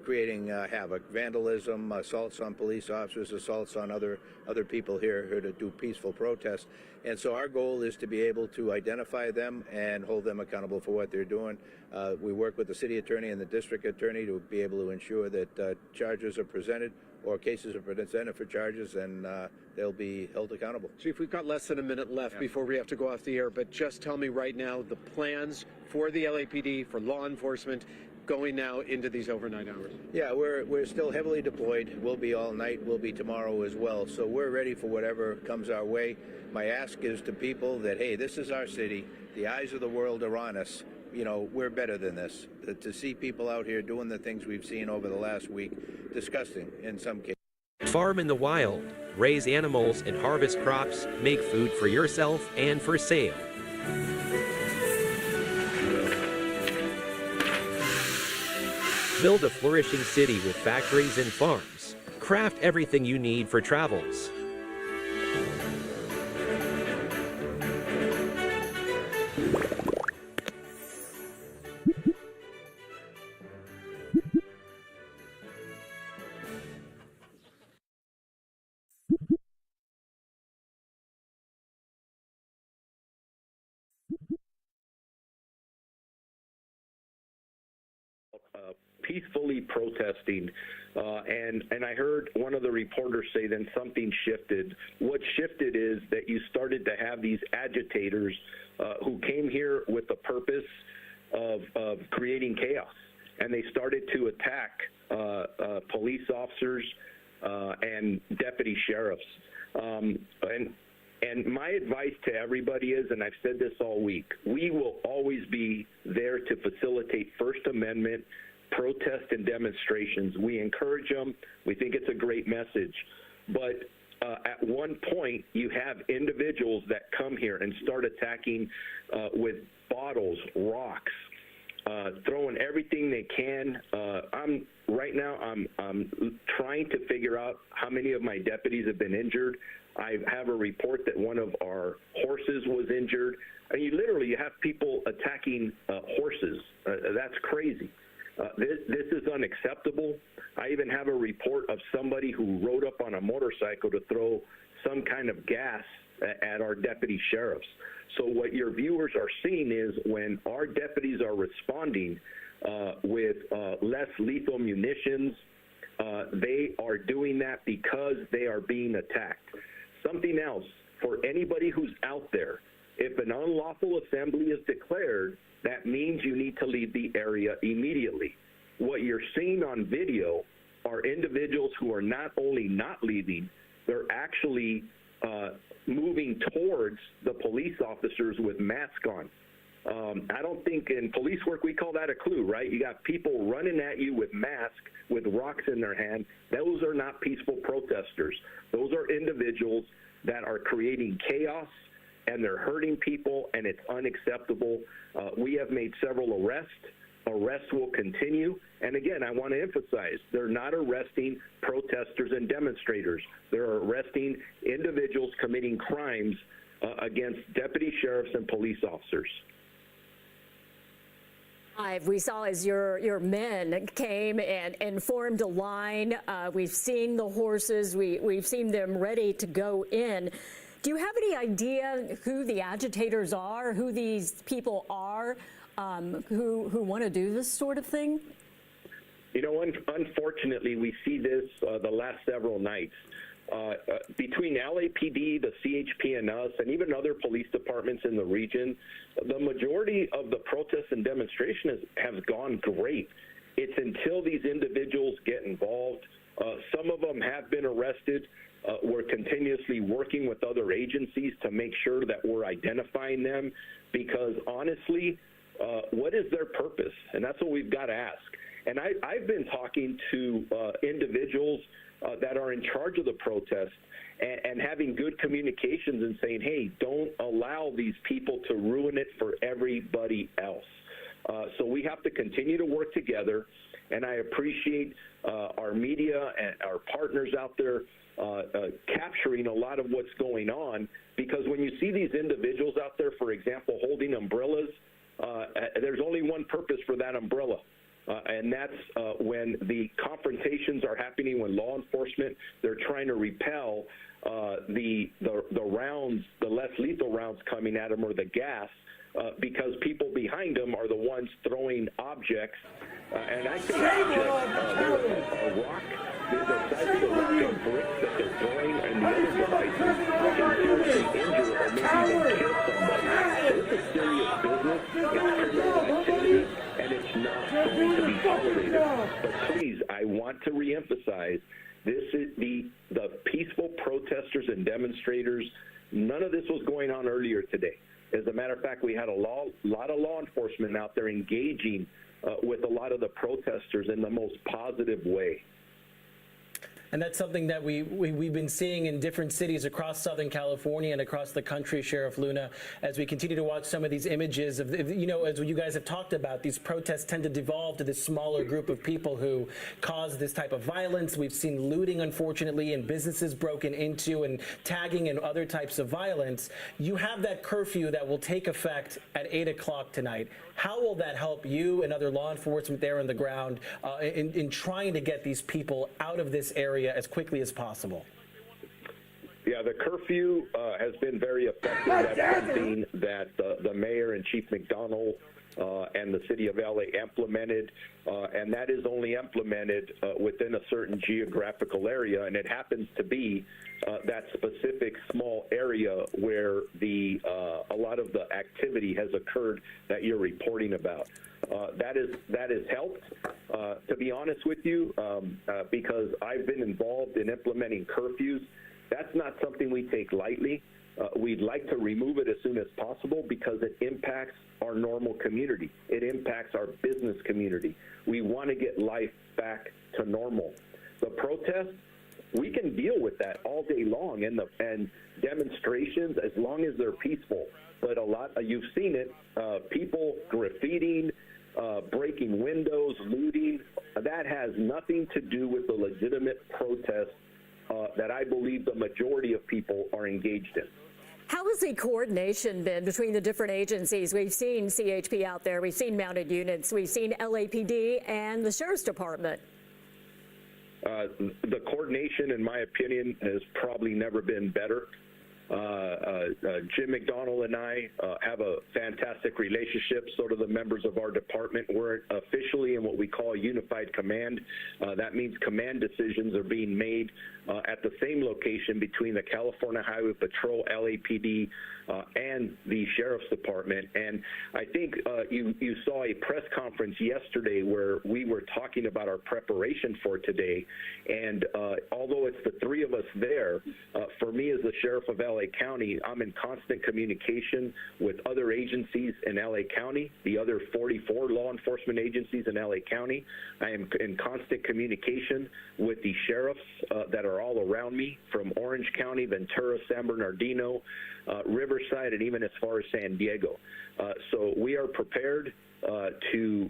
creating havoc, vandalism, assaults on police officers, assaults on other people here to do peaceful protests. And so our goal is to be able to identify them and hold them accountable for what they're doing. We work with the city attorney and the district attorney to be able to ensure that charges are presented or cases are presented for charges, and they'll be held accountable. Chief, we've got less than a minute left before we have to go off the air, but just tell me right now the plans for the LAPD, for law enforcement, going now into these overnight hours. Yeah, we're still heavily deployed. We'll be all night. We'll be tomorrow as well. So we're ready for whatever comes our way. My ask is to people that, hey, this is our city. The eyes of the world are on us. You know, we're better than this. To see people out here doing the things we've seen over the last week, disgusting in some cases. Farm in the wild, raise animals and harvest crops, make food for yourself and for sale. Build a flourishing city with factories and farms. Craft everything you need for travels. Peacefully protesting, and I heard one of the reporters say then something shifted. What shifted is that you started to have these agitators who came here with the purpose of creating chaos, and they started to attack police officers and deputy sheriffs. And my advice to everybody is, and I've said this all week, we will always be there to facilitate First Amendment protests and demonstrations. We encourage them. We think it's a great message. But at one point, you have individuals that come here and start attacking with bottles, rocks, throwing everything they can. Right now, I'm trying to figure out how many of my deputies have been injured. I have a report that one of our horses was injured. I mean, you have people attacking horses. That's crazy. This is unacceptable. I even have a report of somebody who rode up on a motorcycle to throw some kind of gas at our deputy sheriffs. So what your viewers are seeing is when our deputies are responding with less lethal munitions, they are doing that because they are being attacked. Something else, for anybody who's out there, if an unlawful assembly is declared, that means you need to leave the area immediately. What you're seeing on video are individuals who are not only not leaving, they're actually moving towards the police officers with masks on. I don't think in police work we call that a clue, right? You got people running at you with masks, with rocks in their hand. Those are not peaceful protesters. Those are individuals that are creating chaos, and they're hurting people, and it's unacceptable. We have made several arrests. Arrests will continue. And again, I want to emphasize, they're not arresting protesters and demonstrators. They're arresting individuals committing crimes against deputy sheriffs and police officers. We saw as your men came and formed a line. We've seen the horses. We've seen them ready to go in. Do you have any idea who the agitators are, who these people are, who want to do this sort of thing? You know, unfortunately, we see this the last several nights. between LAPD, the CHP, and us, and even other police departments in the region, the majority of the protests and demonstrations have gone great. It's until these individuals get involved. Some of them have been arrested. We're continuously working with other agencies to make sure that we're identifying them, because honestly, what is their purpose? And that's what we've got to ask. And I've been talking to individuals that are in charge of the protest and having good communications and saying, hey, don't allow these people to ruin it for everybody else. So we have to continue to work together, and I appreciate our media and our partners out there capturing a lot of what's going on, because when you see these individuals out there, for example, holding umbrellas, there's only one purpose for that umbrella. And that's when the confrontations are happening, when law enforcement, they're trying to repel the rounds, the less lethal rounds coming at them, or the gas, because people behind them are the ones throwing objects. And I think a rock, the size of the rock and bricks that they're throwing, and the other devices can seriously injure or maybe even kill somebody. This is serious business. It's criminal activity, and it's not going to be tolerated. But please, I want to reemphasize, this is the peaceful protesters and demonstrators. None of this was going on earlier today. As a matter of fact, we had a lot of law enforcement out there engaging with a lot of the protesters in the most positive way. And that's something that we've been seeing in different cities across Southern California and across the country, Sheriff Luna, as we continue to watch some of these images of, as you guys have talked about, these protests tend to devolve to this smaller group of people who cause this type of violence. We've seen looting, unfortunately, and businesses broken into, and tagging and other types of violence. You have that curfew that will take effect at 8 o'clock tonight. How will that help you and other law enforcement there on the ground in trying to get these people out of this area as quickly as possible? Yeah, the curfew has been very effective. That's something that the mayor and Chief McDonald and the city of LA implemented, and that is only implemented within a certain geographical area, and it happens to be that specific small area where a lot of the activity has occurred that you're reporting about. That has helped, to be honest with you, because I've been involved in implementing curfews. That's not something we take lightly. We'd like to remove it as soon as possible because it impacts our normal community. It impacts our business community. We want to get life back to normal. The protests, we can deal with that all day long, and demonstrations, as long as they're peaceful. But you've seen it, people graffitiing, breaking windows, looting. That has nothing to do with the legitimate protest that I believe the majority of people are engaged in. How has the coordination been between the different agencies? We've seen CHP out there, we've seen mounted units, we've seen LAPD and the Sheriff's Department. The coordination, in my opinion, has probably never been better. Jim McDonald and I have a fantastic relationship. So do the members of our department. We're officially in what we call unified command. That means command decisions are being made at the same location between the California Highway Patrol, LAPD, and the Sheriff's Department. And I think you saw a press conference yesterday where we were talking about our preparation for today. And although it's the three of us there, for me as the Sheriff of LA County, I'm in constant communication with other agencies in LA County, the other 44 law enforcement agencies in LA County. I am in constant communication with the sheriffs that are all around me, from Orange County, Ventura, San Bernardino, Riverside, and even as far as San Diego. So we are prepared to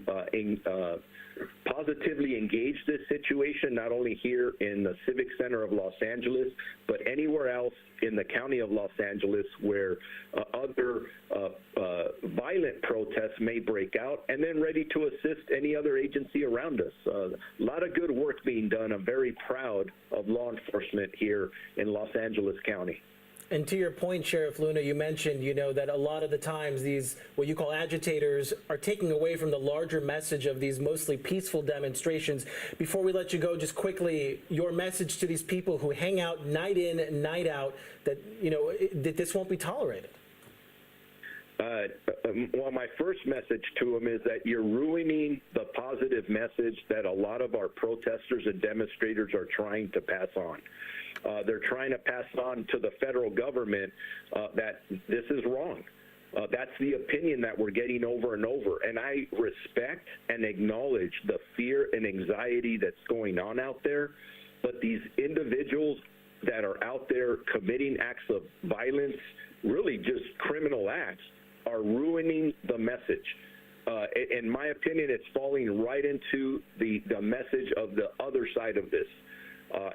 positively engage this situation, not only here in the Civic Center of Los Angeles, but anywhere else in the county of Los Angeles where other violent protests may break out, and then ready to assist any other agency around us. A lot of good work being done. I'm very proud of law enforcement here in Los Angeles County. And to your point, Sheriff Luna, you mentioned, that a lot of the times these, what you call agitators, are taking away from the larger message of these mostly peaceful demonstrations. Before we let you go, just quickly, your message to these people who hang out night in, night out, that, that this won't be tolerated. Well, my first message to them is that you're ruining the positive message that a lot of our protesters and demonstrators are trying to pass on. They're trying to pass on to the federal government that this is wrong. That's the opinion that we're getting over and over. And I respect and acknowledge the fear and anxiety that's going on out there. But these individuals that are out there committing acts of violence, really just criminal acts, are ruining the message. In my opinion, it's falling right into the message of the other side of this.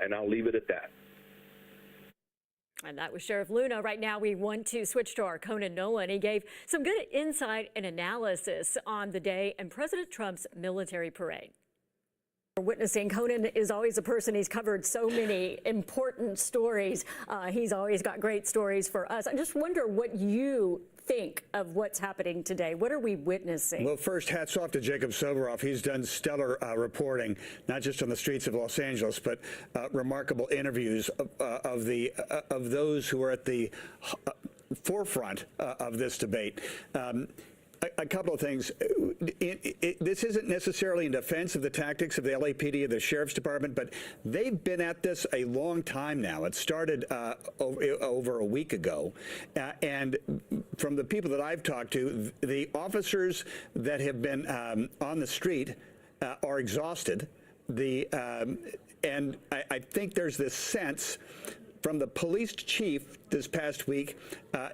And I'll leave it at that. And that was Sheriff Luna. Right now, we want to switch to our Conan Nolan. He gave some good insight and analysis on the day and President Trump's military parade. Witnessing, Conan is always a person, he's covered so many important stories. He's always got great stories for us. I just wonder what you think of what's happening today. What are we witnessing? Well, first, hats off to Jacob Soboroff. He's done stellar reporting, not just on the streets of Los Angeles, but remarkable interviews of those who are at the forefront of this debate. A couple of things. This isn't necessarily in defense of the tactics of the LAPD or the Sheriff's Department, but they've been at this a long time now. It started over a week ago. And from the people that I've talked to, the officers that have been on the street are exhausted. And I think there's this sense from the police chief this past week,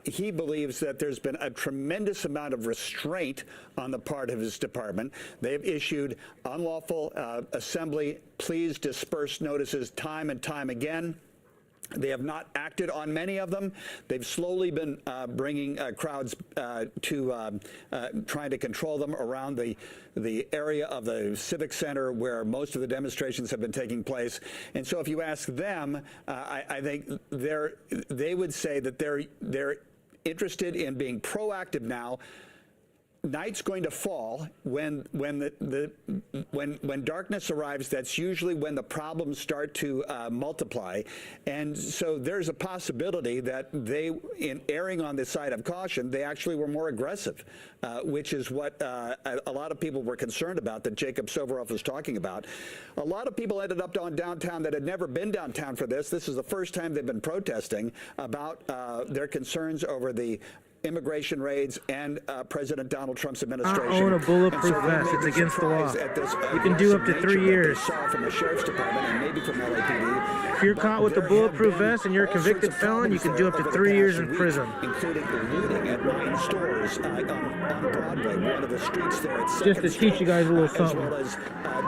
he believes that there's been a tremendous amount of restraint on the part of his department. They've issued unlawful assembly, please disperse notices time and time again. They have not acted on many of them. They've slowly been bringing crowds to trying to control them around the area of the Civic Center where most of the demonstrations have been taking place. And so if you ask them, I think they would say that they're interested in being proactive now. Night's going to fall when darkness arrives. That's usually when the problems start to multiply, and so there's a possibility that they, in erring on the side of caution, they actually were more aggressive, which is what a lot of people were concerned about. That Jacob Soboroff was talking about. A lot of people ended up on downtown that had never been downtown for this. This is the first time they've been protesting about their concerns over the immigration raids and President Donald Trump's administration. I own a bulletproof vest. It's against the law. You can do up to 3 years. From the Sheriff's Department and maybe from LAPD. If you're caught with a bulletproof vest and you're a convicted felon, you can do up to 3 years in prison. Including looting at 9 stores on Broadway, one of the streets there. Just to teach you guys a little something. As well as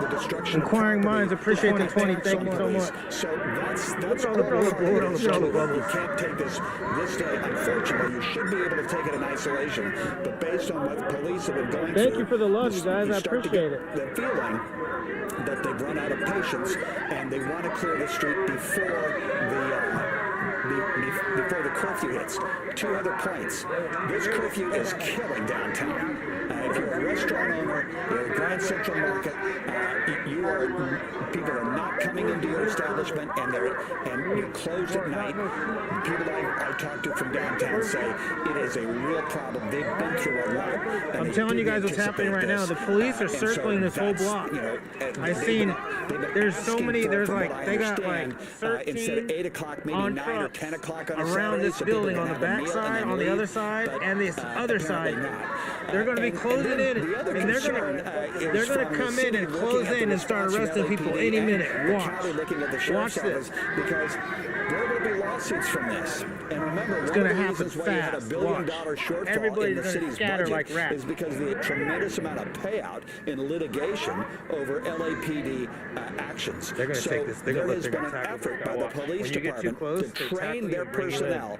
the destruction Inquiring minds appreciate the 20. Thank you so much. So that's all the bullets. You can't take this day. Unfortunately, you should be able to take it in isolation, but based on what police have been going through. Thank you for the love, you guys. I appreciate it. The feeling that they've run out of patience and they want to clear the street before the curfew hits. 2 other points. This curfew is killing downtown. If you're a restaurant owner, you're a Grand Central Market, people are not coming into your establishment and you're closed at night. People I talk to from downtown say it is a real problem. They've been through a lot. I'm telling you guys what's happening right now. The police are circling this whole block. I've seen there's so many. There's like they got like 13 instead of 8 o'clock, maybe 9 or 10 o'clock on around this building on the back side, on the other side, and this other side. They're going to be closing in, and they're going to come in and close in and start arresting people any minute. Watch this. Because there will be lawsuits from this. And remember, it's going to happen fast. We had $1 billion shortfall Everybody's in the city's budget like rats. Is because of the tremendous amount of payout in litigation over LAPD actions. They're going to take this. They're there has been an effort by the police department to train their personnel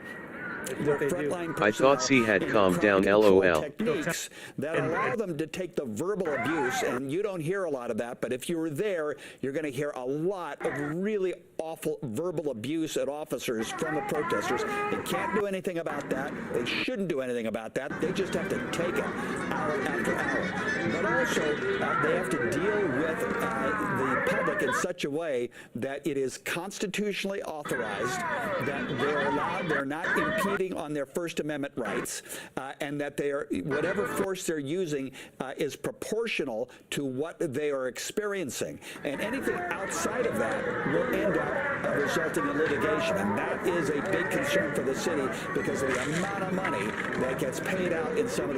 their frontline personnel. I thought C had calmed down, LOL. Techniques that allow them to take the verbal abuse, and you don't hear a lot of that, but if you were there, you're going to hear a lot of really awful verbal abuse at officers from the protesters. They can't do anything about that. They shouldn't do anything about that. They just have to take it hour after hour. But also, they have to deal with the public in such a way that it is constitutionally authorized, that they're not impeding on their First Amendment rights, and that they are, whatever force they're using is proportional to what they are experiencing. And anything outside of that will end up resulting in litigation. And that is a big concern for the city because of the amount of money that gets paid out in some of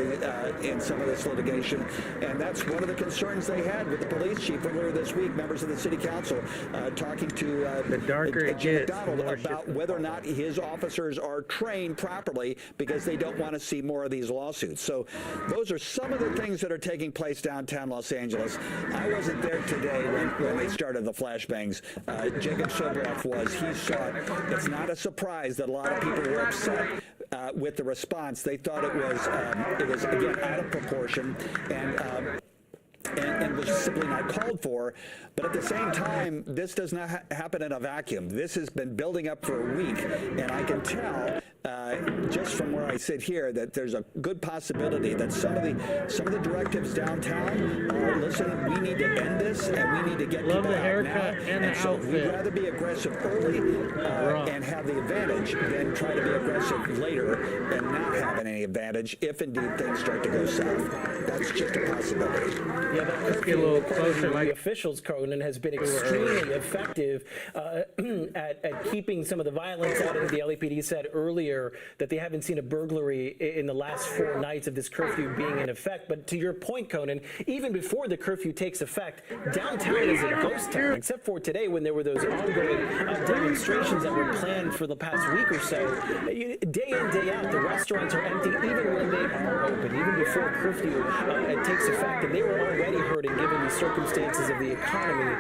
this litigation. And that's one of the concerns they had with the police chief earlier this week. Members of the city council talking to McDonald about whether or not his officers are trained properly because they don't want to see more of these lawsuits. So those are some of the things that are taking place downtown Los Angeles. I wasn't there today when they started the flashbangs. Jacob Sobroff was. He saw it. It's not a surprise that a lot of people were upset with the response. They thought it was again out of proportion and was simply not called for. But at the same time, this does not happen in a vacuum. This has been building up for a week, and I can tell just from where I sit here that there's a good possibility that some of the directives downtown are, listen, we need to end this and we need to get people out now. And so we'd rather be aggressive early and have the advantage than try to be aggressive later and not having any advantage if indeed things start to go south. That's just a possibility. Yeah, that curfew, a little closer. The officials, Conan, has been extremely effective at keeping some of the violence out. The LAPD said earlier that they haven't seen a burglary in the last 4 nights of this curfew being in effect. But to your point, Conan, even before the curfew takes effect, downtown is a ghost town, except for today when there were those ongoing demonstrations that were planned for the past week or so. Day in, day out, the restaurants are empty, even when they are open, even before curfew it takes effect. And they were already hurting given the circumstances of the economy.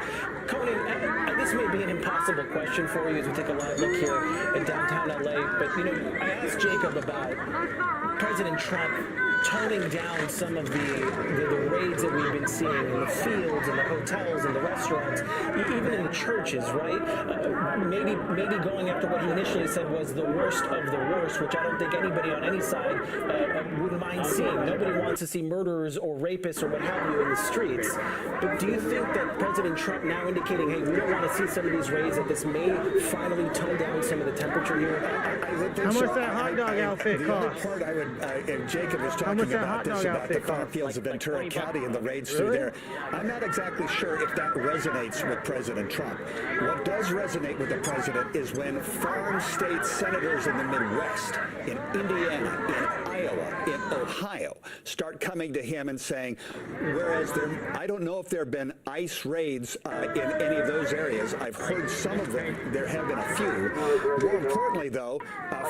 Conan, this may be an impossible question for you as we take a live look here in downtown LA, but I asked Jacob about President Trump toning down some of the raids that we've been seeing in the fields and the hotels and the restaurants, even in the churches, right? Maybe going after what he initially said was the worst of the worst, which I don't think anybody on any side wouldn't mind seeing. Nobody wants to see murderers or rapists or what have you in the streets. But do you think that President Trump now indicating, hey, we don't want to see some of these raids, that this may finally tone down some of the temperature here? How much that hot dog outfit cost? The other part I would, and Jacob was talking about this, about the farm fields of Ventura County and the raids through there. I'm not exactly sure if that resonates with President Trump. What does resonate with the president is when farm state senators in the Midwest, in Indiana, in Iowa, in Ohio, start coming to him and saying, whereas I don't know if there have been ICE raids in any of those areas. I've heard some of them. There have been a few. More importantly, though,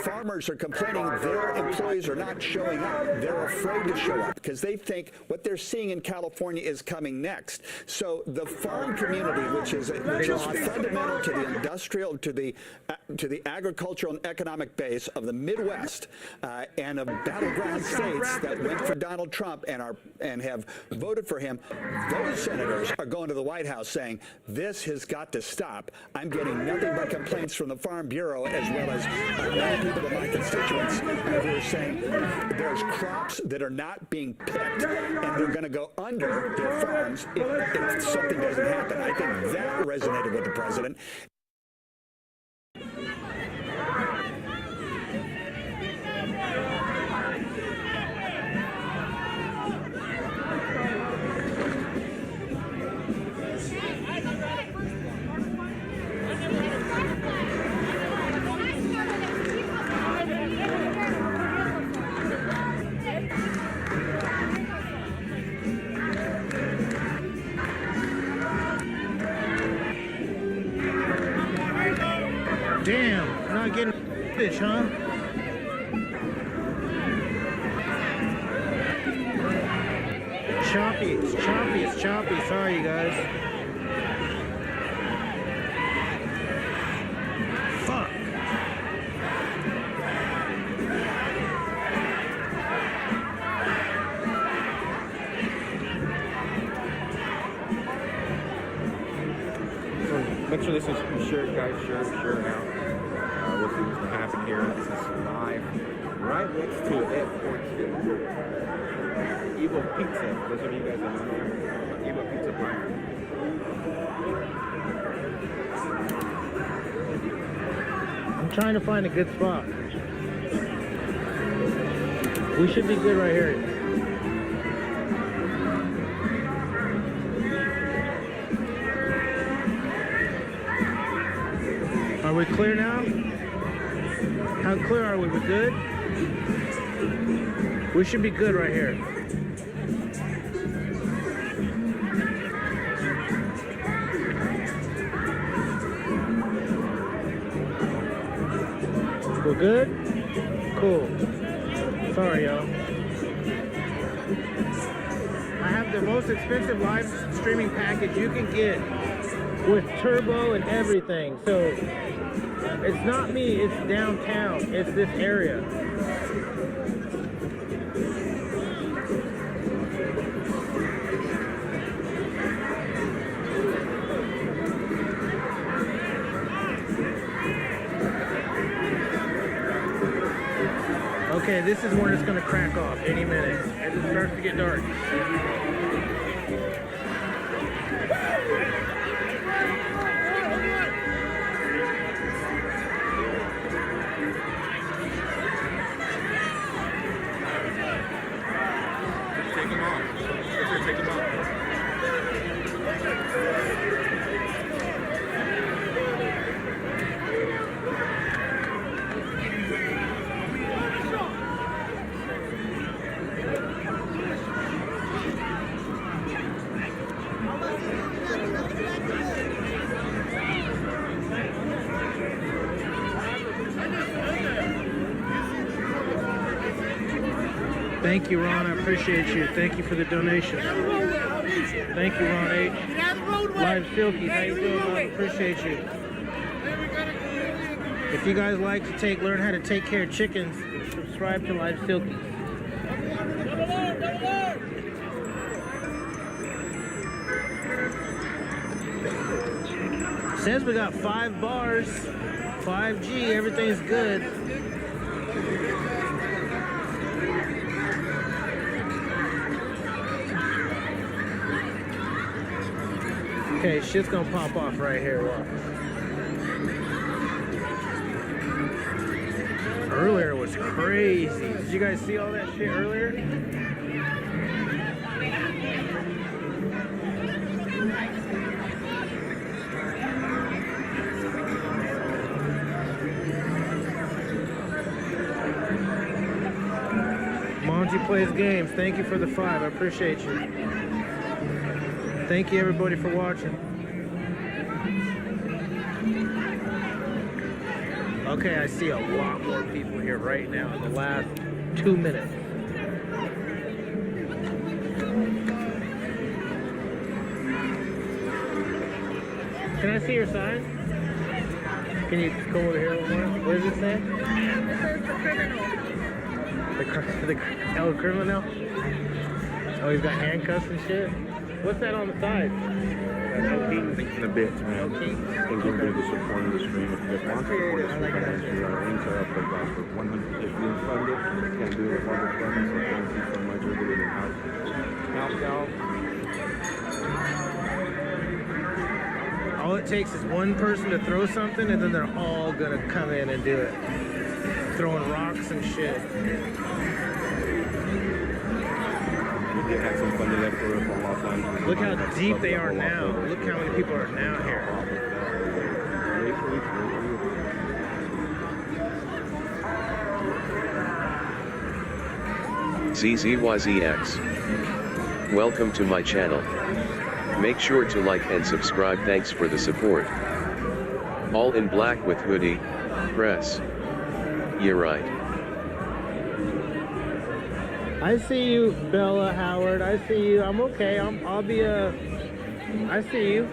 farmers are complaining their employees are not showing up. They're afraid to show up because they think what they're seeing in California is coming next. So the farm community, which is fundamental to the industrial, to the agricultural and economic base of the Midwest and of battleground states that went for Donald Trump and have voted for him, those senators are going to the White House saying, this has got to stop. I'm getting nothing but complaints from the Farm Bureau as well as many people of my constituents who are saying there's crops that are not being picked and they're going to go under their farms if something doesn't happen. I think that resonated with the president. Damn, not getting fish, huh? Choppy, it's choppy. Sorry, you guys. Fuck. Make sure this is sure, guys. Sure now. We'll see what's going to happen here. This is live right next to Airport Evo Pizza. Those of you guys that know Evo Pizza Fire. I'm trying to find a good spot. We should be good right here. Are we clear now? How clear are we? We good? We should be good right here. We're good? Cool. Sorry, y'all. I have the most expensive live streaming package you can get with turbo and everything. So it's not me, it's downtown. It's this area. Okay, this is when it's going to crack off any minute as it starts to get dark. Take them off. Take them off. Thank you, Ron. I appreciate you. Thank you for the donation. Thank you, Ron H. Live Silkies, how you doing, Ron? Appreciate you. If you guys like to learn how to take care of chickens, subscribe to Live Silkies. Says we got 5 bars, 5G, everything's good. Okay, shit's gonna pop off right here. Watch. Earlier was crazy. Did you guys see all that shit earlier? Monty plays games. Thank you for the 5. I appreciate you. Thank you everybody for watching. Okay, I see a lot more people here right now in the last 2 minutes. Can I see your sign? Can you go over here a little more? What does it say? It says the criminal. The criminal? Oh, he's got handcuffs and shit? What's that on the side? Thanks in a bit, man. I think we're going to be supporting the stream. If you guys want to support us, we're going to enter our links are up for about 150 funded. Can't do it with other funds, so thank you so much. We're going to help out. All it takes is one person to throw something, and then they're all going to come in and do it. Throwing rocks and shit. Had some funding left for Los Angeles. Look how deep they are now. Look how many people are now here. ZZYZX. Welcome to my channel. Make sure to like and subscribe. Thanks for the support. All in black with hoodie. Press. You're right. I see you, Bella Howard. I see you. I'm okay. I'll be I see you.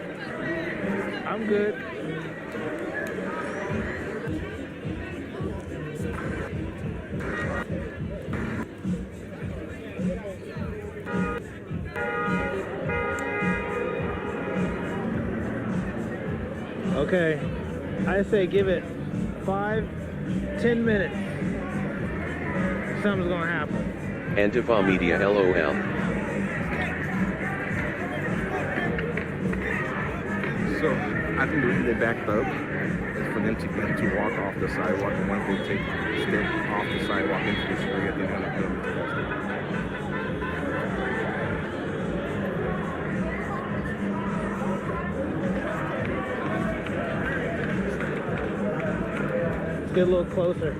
I'm good. Okay, I say give it 5-10 minutes. Something's gonna happen. Antifa Media LOL. So I think the reason they backed up is for them to get to walk off the sidewalk, and once they step off the sidewalk into the street, they're going to put them into custody. Let's get a little closer.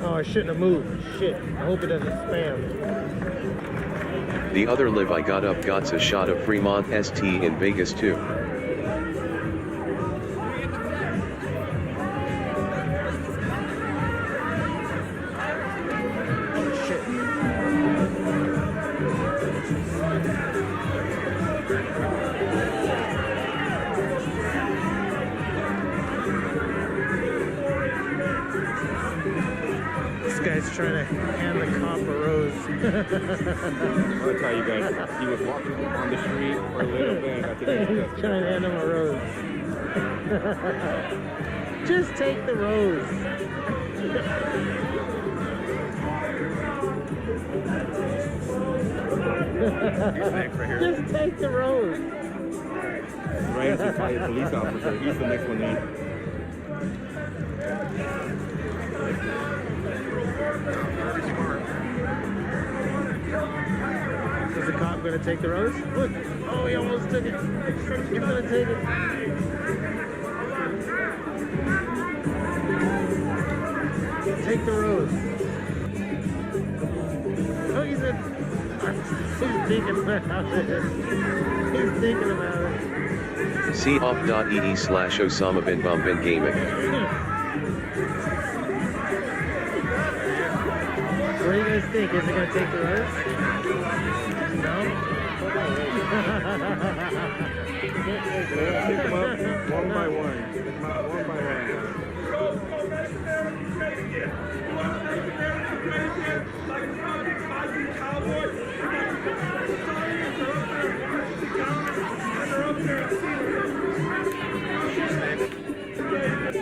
Oh, I shouldn't have moved. Shit. I hope it doesn't spam. The other live I got up got a shot of Fremont ST in Vegas too. This guy's trying to hand the cop a rose. I'll tell you guys, he was walking on the street for a little bit. I think He's trying to hand him a rose. Just take the rose. Just take the rose. Ryan to fight a police officer. He's the next one in. Is the cop going to take the rose? Look. Oh, he almost took it. He's going to take it. Take the rose. Oh, he's thinking about it. He's thinking about it. See off.ee/Osama bin Bin Gaming. What do you guys think? Is it going to take the rose? No? Pick them up one by one. Pick them up one by one.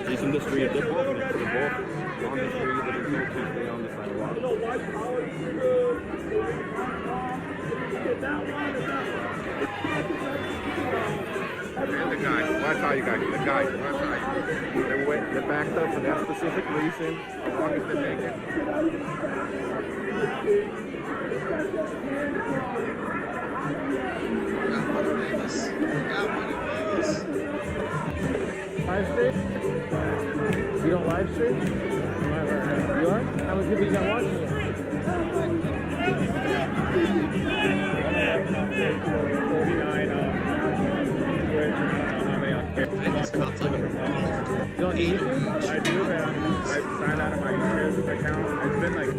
He's in the street. They're both on the street. There's no stay on the sidewalk. And the guy, watch out, you guys. The guy, watch out. They're backed up for that specific reason. As long as they make it. Live stream? You don't live stream? You are? How many people you got watching you? 49 You don't eat? I do, man. I signed out of my YouTube account. It's been like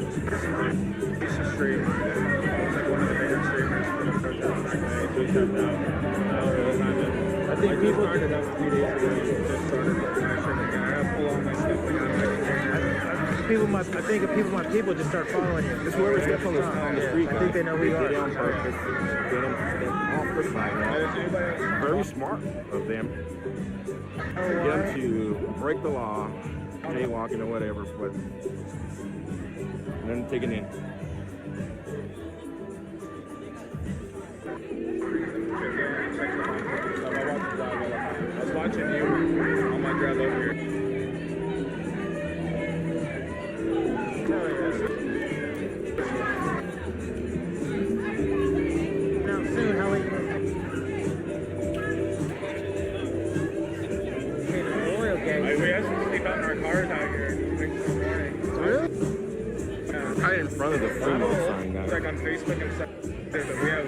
it's a stream. It's like one of the bigger streamers for the protest back then. We shut down. I think people started up a few days ago. Just started my shit again. I gotta pull all my stuff again. I think if my people just start following you. It's whoever's left on the street. I think they know who you are. They on purpose. Get them off the sidewalk. Very smart of them. Get them to break the law, jaywalking or whatever, but then take it in. I was watching you on my drive over here. Now soon, how we We actually sleep out in our cars out here. Really? Right in front of the Fremont sign. It's like on Facebook and stuff. But we have.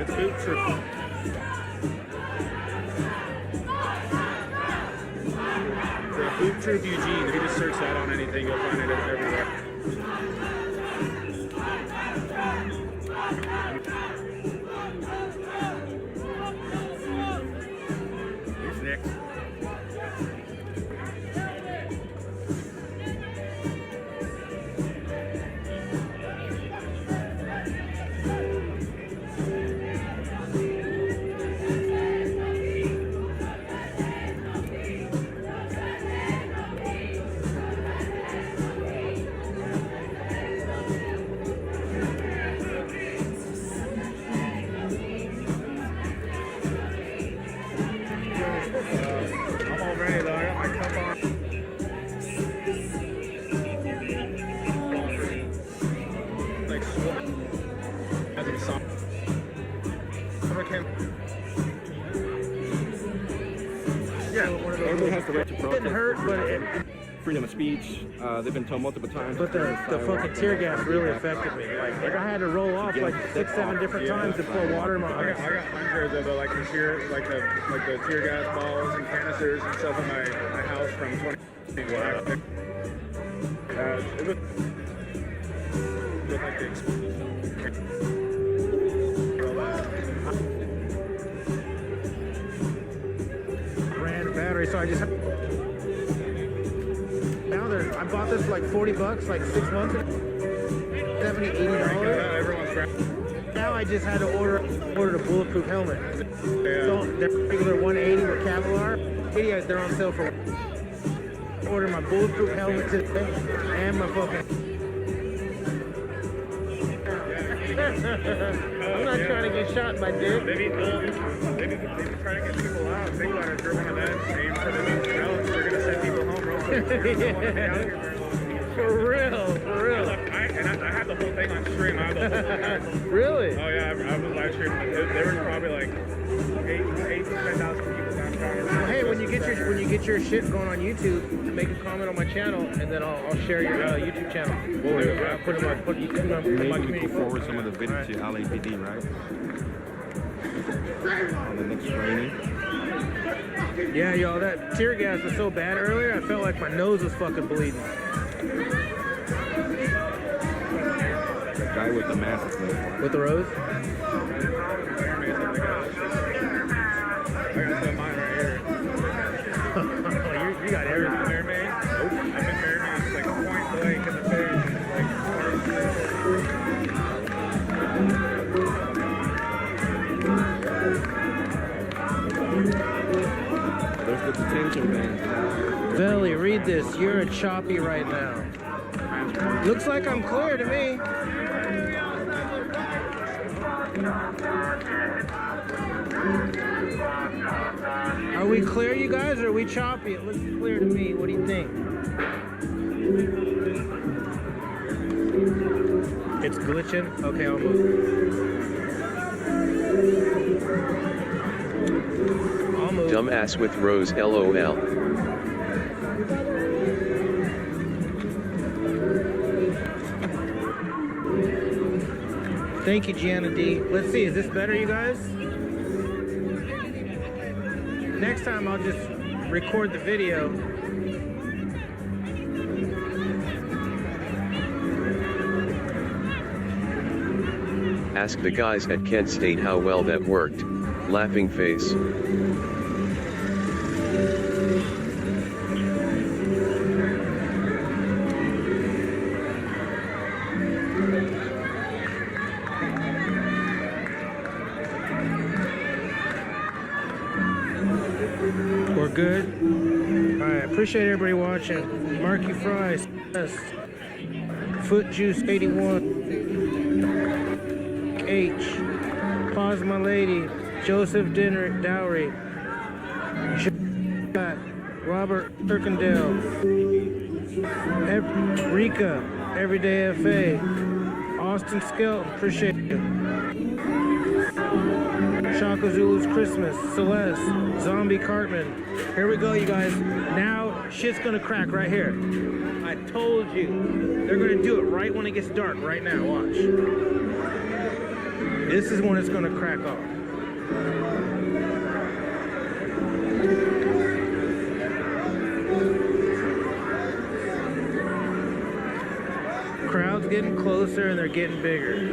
It's Boot Troop. The Boot Troop Eugene. If you just search that on anything, you'll find it everywhere. Who's next? right to protest. It didn't hurt, but freedom of speech. They've been told multiple times. But the fucking tear gas really affected me. Like I had to roll off like 6, 7 different times to pour water in my eyes. I got hundreds of the tear gas balls and canisters and stuff in my house from 20. It was like the ran battery, so I just now I bought this for like $40, like 6 months ago. $70, $80. Now I just had to order a bulletproof helmet. So they're regular 180 with Kevlar. They're on sale for. Order my bulletproof helmet today and my fucking. I'm not trying to get shot by dick. Maybe trying to get people out. Think about it. If you're one of them, aim for the new smells. We're gonna send people home real quick. For real. I had the whole thing on stream. I had the whole thing. Really? Oh yeah, I was live streaming. There was probably like 8,000 to 10,000 people downtown. Well, hey, when you get your shit going on YouTube, make a comment on my channel, and then I'll share your YouTube channel. Put you in my community. Forward some of the video to LAPD, right? On the next training. Yeah, y'all, that tear gas was so bad earlier, I felt like my nose was fucking bleeding. The guy with the mask. With the rose? You got everything. Mermaid? Nope. I'm in Mermaid. It's like point blank in the face. There's the detention van. Belly, read this. You're a choppy right now. Looks like I'm clear to me. Are we clear, you guys, or are we choppy? It looks clear to me. What do you think? It's glitching? Okay, I'll move. Dumbass with Rose, LOL. Thank you, Gianna D. Let's see, is this better, you guys? Next time I'll just record the video. Ask the guys at Kent State how well that worked. Laughing face. We're good. All right, appreciate everybody watching. Marky Fries, Foot Juice 81, H, Pause My Lady, Joseph Dowry, Robert Kirkendale, Rika, Everyday FA, Austin Skelton, appreciate you. Shaka Zulu's Christmas, Celeste, Zombie Cartman. Here we go, you guys. Now shit's gonna crack right here. I told you. They're gonna do it right when it gets dark, right now. Watch. This is when it's gonna crack off. Crowd's getting closer and they're getting bigger.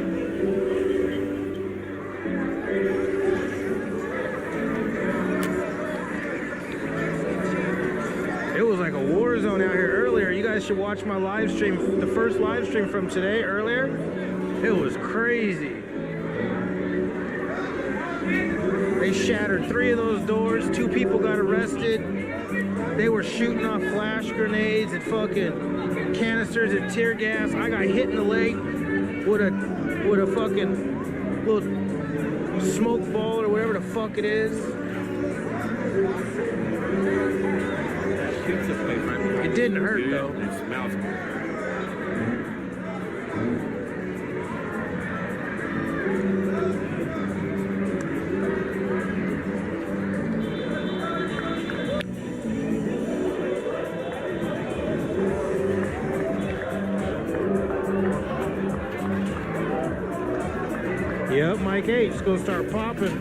It was like a war zone out here earlier. You guys should watch my live stream, the first live stream from today earlier. It was crazy. They shattered 3 of those doors. 2 people got arrested. They were shooting off flash grenades and fucking canisters and tear gas. I got hit in the leg with a fucking little smoke ball or whatever the fuck it is. It didn't hurt though. It smells good. Yep, Mike H. It's gonna start popping.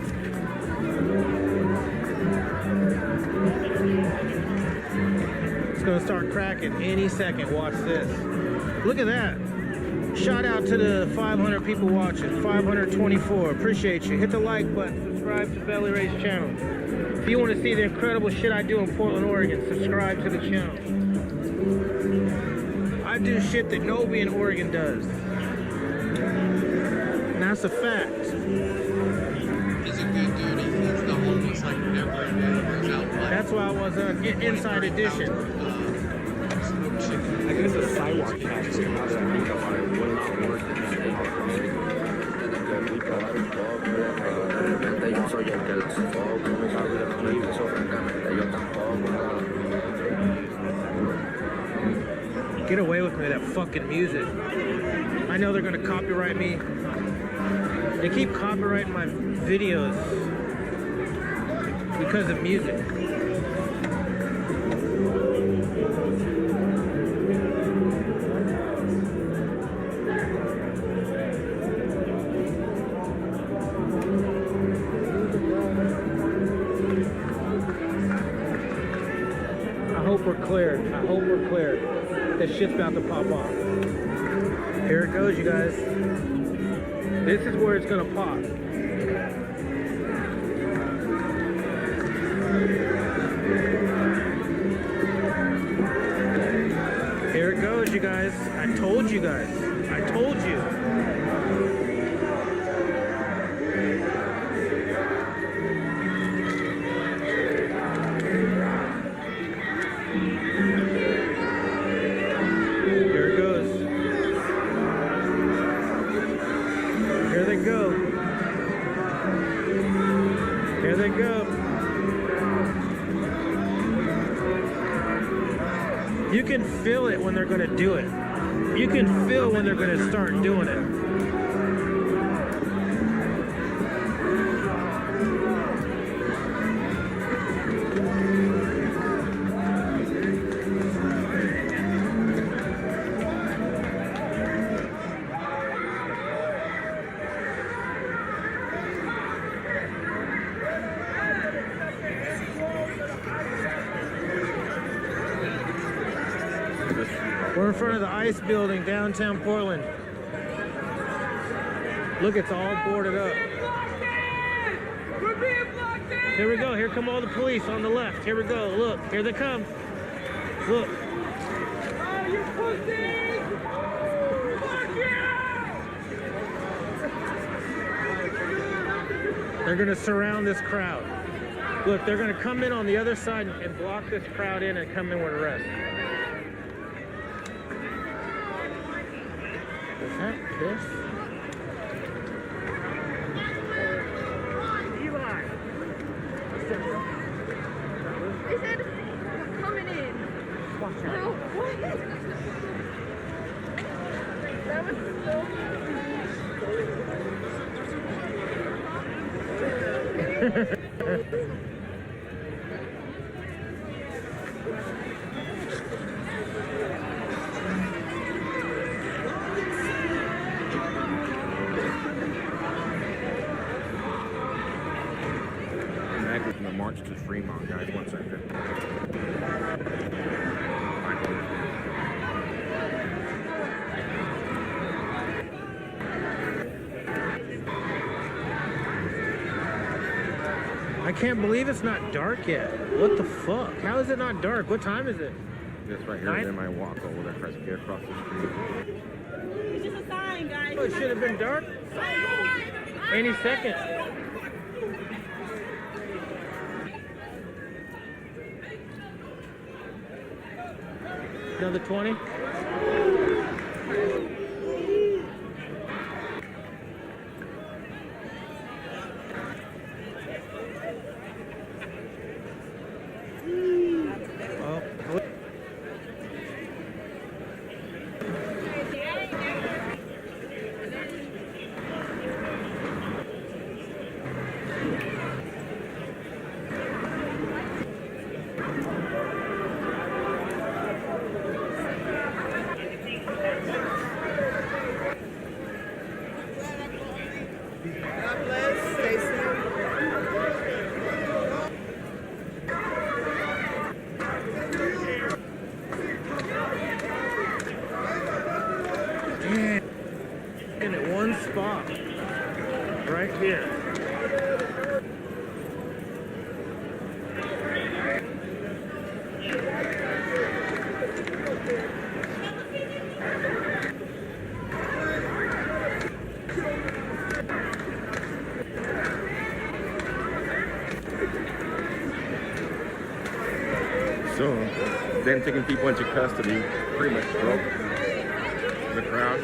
It's gonna start cracking any second. Watch this. Look at that. Shout out to the 500 people watching. 524. Appreciate you. Hit the like button. Subscribe to Belly Ray's channel. If you want to see the incredible shit I do in Portland, Oregon, subscribe to the channel. I do shit that nobody in Oregon does. And that's a fact. He's a good dude. He's the homeless like never again. That's why I was on Inside Edition. I guess the sidewalk tax came out of that week of like will not work. Get away with me, that fucking music. I know they're gonna copyright me. They keep copyrighting my videos because of music. I hope we're clear. I hope we're clear. This shit's about to pop off. Here it goes, you guys. This is where it's gonna pop. Here it goes, you guys. I told you guys. I told you. You can feel it when they're going to do it. You can feel when they're going to start doing it. We're in front of the ICE building, downtown Portland. Look, it's all boarded up. Here we go. Here come all the police on the left. Here we go. Look, here they come. Look. They're going to surround this crowd. Look, they're going to come in on the other side and block this crowd in and come in with arrest. Is that this? Eli! They said coming in. Watch out. No, what? That was so The march to Fremont, guys. 1 second. I can't believe it's not dark yet. What the fuck? How is it not dark? What time is it? This right here, then I walk over there, try to get across the street. It's just a sign, guys. Oh, it should have been dark any second. Another 20. looking at one spot right here. So, then taking people into custody pretty much broke the crowd.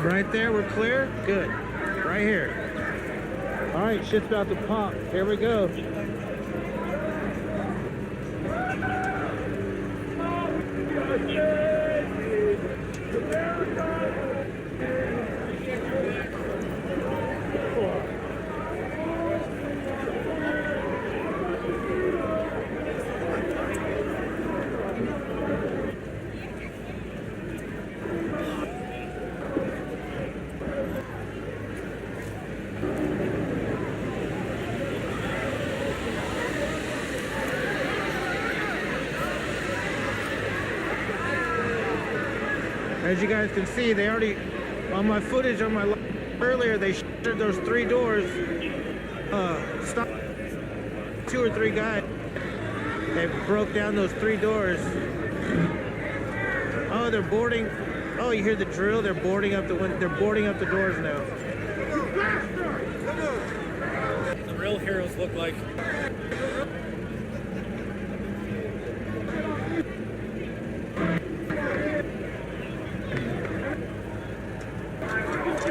Right there, we're clear? Good. Right here. All right, shit's about to pop. Here we go. As you guys can see, they already, on my footage on my earlier, they shattered those 3 doors. Stopped 2 or 3 guys. They broke down those 3 doors. Oh, they're boarding. Oh, you hear the drill? They're boarding up the they're boarding up the doors now. The real heroes look like.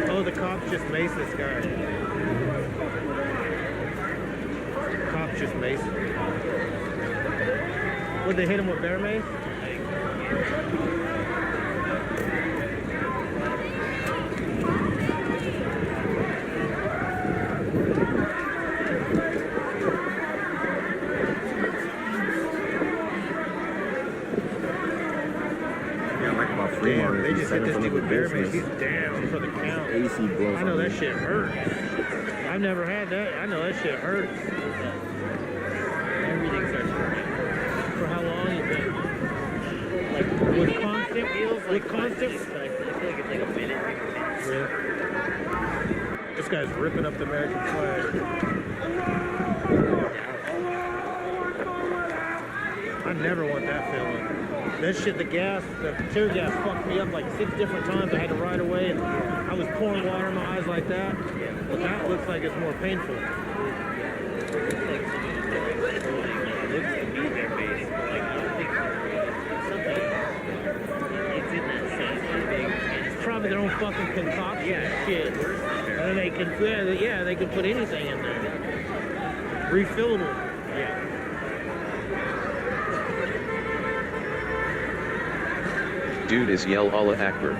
Oh, the cops just maced this guy. Cops just maced him. Would they hit him with bear mace? Damn, they just hit this dude with bear mace. He's down for the count. AC blows. I know that shit hurts. I've never had that. I know that shit hurts. Everything starts hurting. For how long you been? Like with constant wheels, like constant. I feel like it's like a minute. Really? This guy's ripping up the American flag. I never want that feeling. That shit, the tear gas fucked me up like 6 different times. I had to ride away and I was pouring water in my eyes like that. But that looks like it's more painful. It's probably their own fucking concoction shit. And they can, they can put anything in there. Refillable. Yeah. Dude is yell Allah Akbar.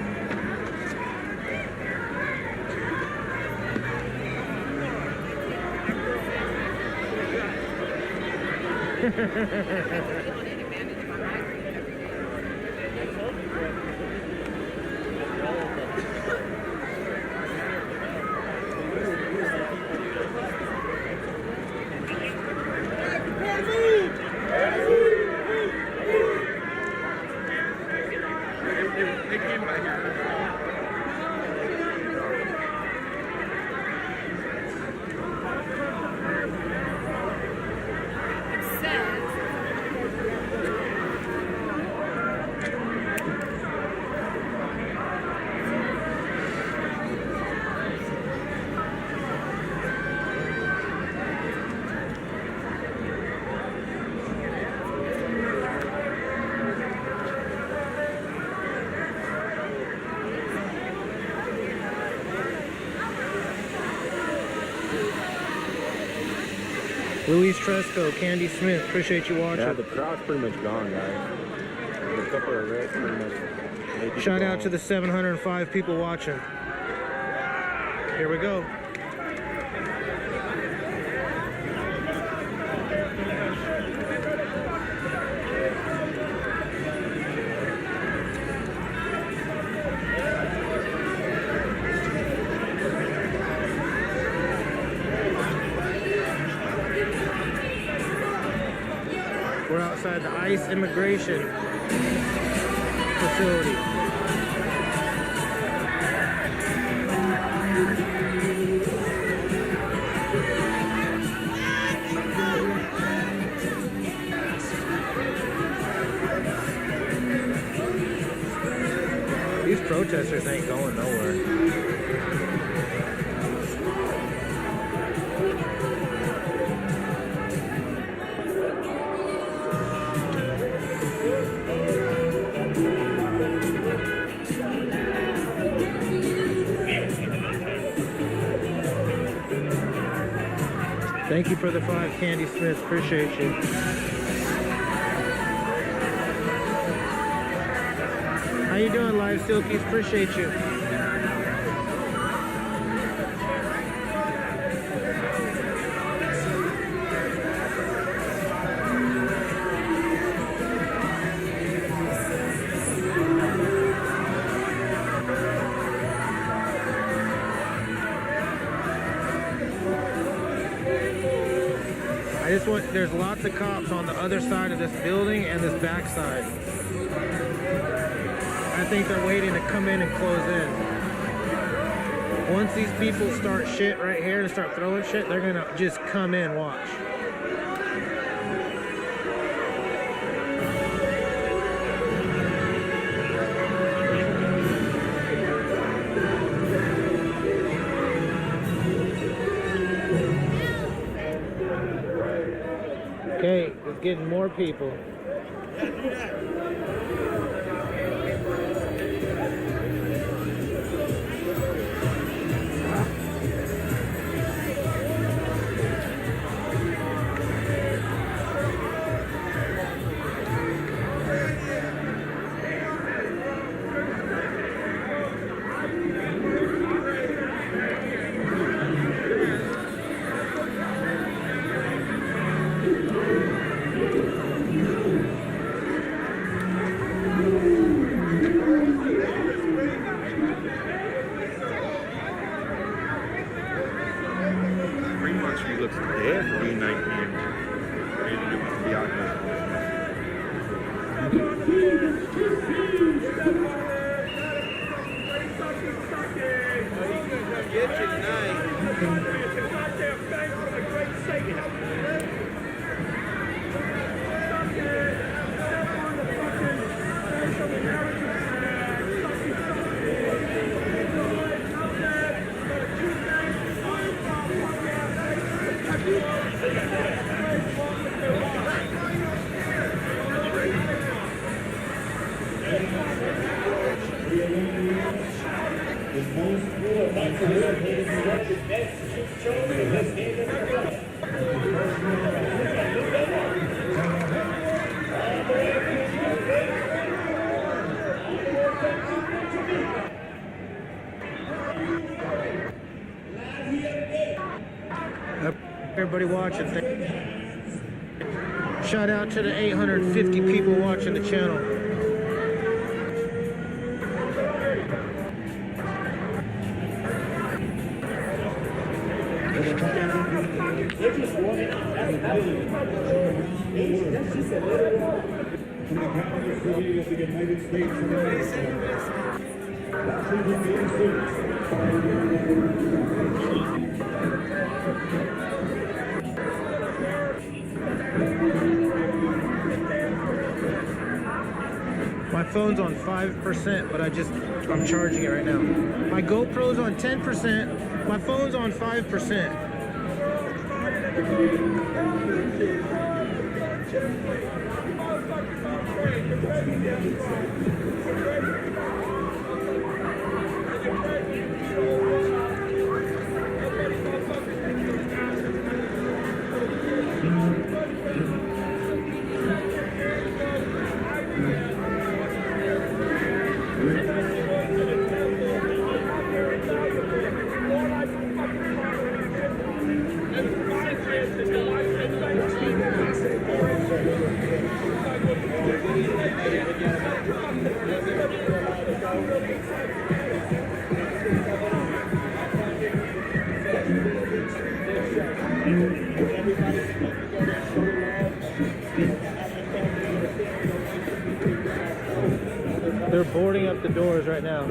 Luis Tresco, Candy Smith, appreciate you watching. Yeah, the crowd's pretty much gone, guys. A couple of arrests pretty much. Shout out to the 705 people watching. Here we go. We're outside the ICE immigration facility. These protesters ain't going nowhere. Thank you for the 5 Candy Smiths. Appreciate you. How you doing, Live Silkies? Appreciate you. There's lots of cops on the other side of this building and this back side. I think they're waiting to come in and close in. Once these people start shit right here and start throwing shit, they're gonna just come in, watch. Okay, it's getting more people. Everybody watching. Shout out to the 850 people watching the channel. My phone's on 5%, but I'm charging it right now. My GoPro's on 10%, my phone's on 5%. They're boarding up the doors right now.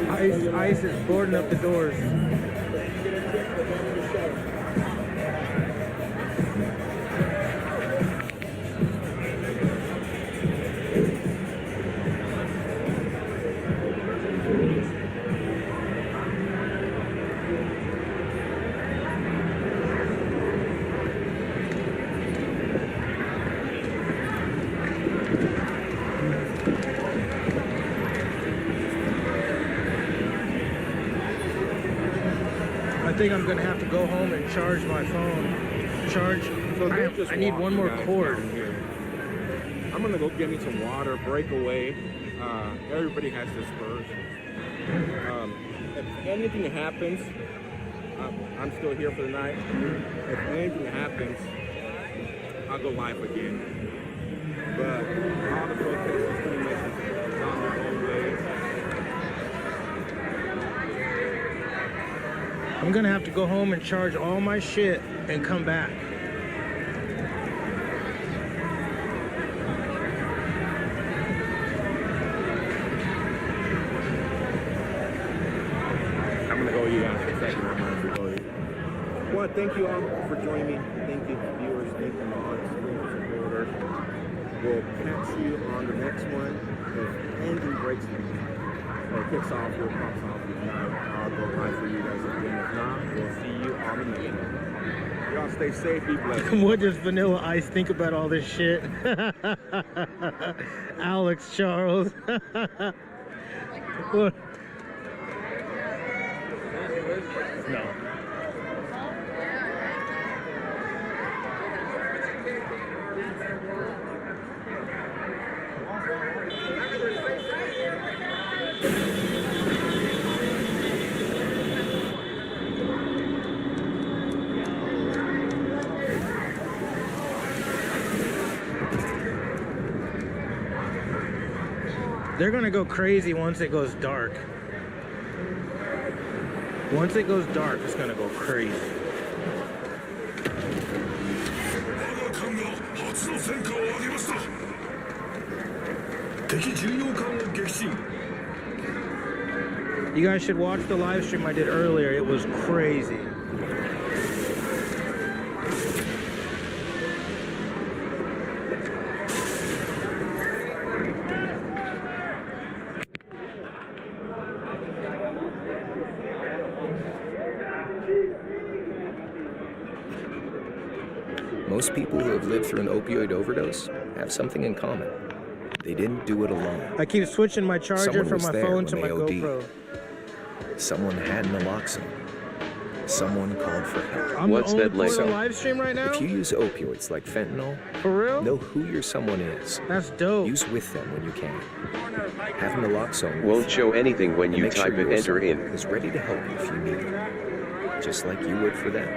ICE is boarding up the doors. I think I'm gonna have to go home and charge my phone. I need one more cord. I'm gonna go get me some water, break away. Everybody has dispersion. If anything happens, I'm still here for the night. If anything happens, I'll go live again. But all the protesters pretty much is on their own way. I'm gonna have to go home and charge all my shit and come back. I'm gonna go you guys for a second. I'm gonna go you. Well, thank you all for joining me. Thank you, viewers. Thank you, mods. Thank you, supporters. We'll catch you on the next one. If anything breaks or kicks off or pops off tonight, I'll go live for you guys again. If not, we'll see you on the next one. Y'all stay safe, be blessed. What does Vanilla Ice think about all this shit? Alex Charles. What? No. They're gonna go crazy once it goes dark. Once it goes dark, it's gonna go crazy. You guys should watch the live stream I did earlier. It was crazy. Most people who have lived through an opioid overdose have something in common. They didn't do it alone. I keep switching my charger from my phone to my GoPro. Someone had naloxone. Someone called for help. What's that like? So, live stream right now? If you use opioids like fentanyl, for real? Know who your someone is. That's dope. Use with them when you can. Have naloxone. Won't show anything when you type it enter in. Is ready to help you if you need it, just like you would for them.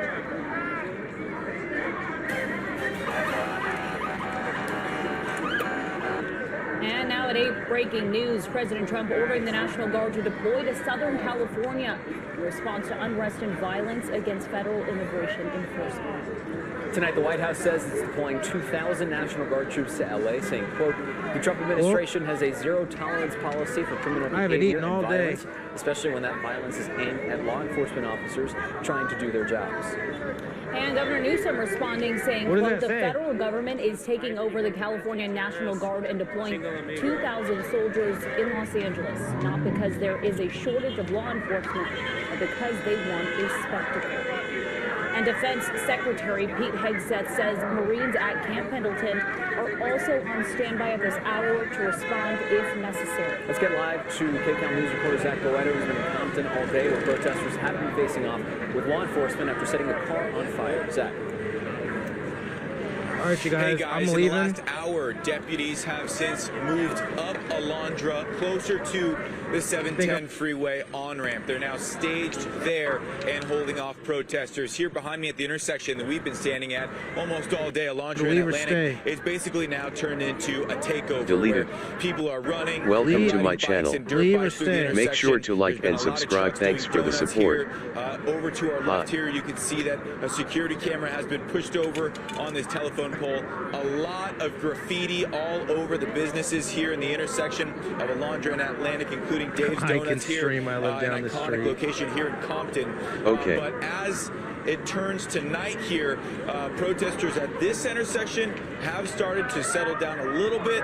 And now at 8, breaking news. President Trump ordering the National Guard to deploy to Southern California in response to unrest and violence against federal immigration enforcement. Tonight, the White House says it's deploying 2,000 National Guard troops to L.A., saying, quote, the Trump administration has a zero-tolerance policy for criminal behavior and violence, especially when that violence is aimed at law enforcement officers trying to do their jobs. And Governor Newsom responding, saying, quote, the federal government is taking over the California National Guard and deploying 2,000 soldiers in Los Angeles, not because there is a shortage of law enforcement, but because they want a spectacle. And Defense Secretary Pete Hegseth says Marines at Camp Pendleton are also on standby at this hour to respond if necessary. Let's get live to KCAL News reporter Zach Boetter, who's been in Compton all day, where protesters have been facing off with law enforcement after setting a car on fire. Zach. All right, you guys, hey guys, I'm leaving. In the last hour, deputies have since moved up Alondra, closer to the 710 freeway on-ramp. They're now staged there and holding off protesters. Here behind me at the intersection that we've been standing at almost all day, Alondra and Atlantic, is basically now turned into a takeover. Deleted. Where people are running. Welcome to my channel. Make sure to like and subscribe. Thanks for the support. Over to our left here, you can see that a security camera has been pushed over on this telephone flagpole. A lot of graffiti all over the businesses here in the intersection of Alondra and Atlantic, including Dave's I can Donuts here, stream. I live down an the iconic street. location here in Compton. Okay. But as it turns to night here, protesters at this intersection have started to settle down a little bit.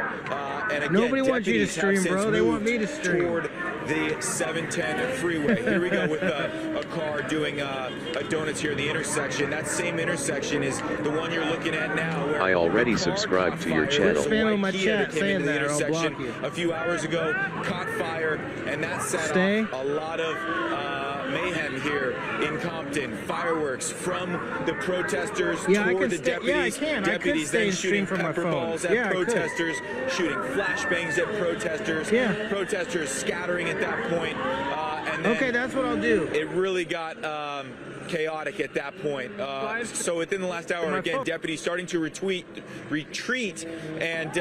And again, Nobody wants you to deputies have stream, bro. since They want moved me to stream. toward the 710 freeway. Here we go with a car doing donuts here in the intersection. That same intersection is the one you're looking at now. Where I already subscribed to your channel. Spam on my Kia chat that came saying into the that, or I'll intersection block you. a few hours ago caught fire, and that set off a lot of mayhem here in Compton. Fireworks from the protesters toward the deputies. Deputies then shooting pepper balls at protesters, shooting flashbangs at protesters. Protesters scattering at that point. And then Okay, that's what I'll do. It really got chaotic at that point. So within the last hour, again, deputies starting to retreat, and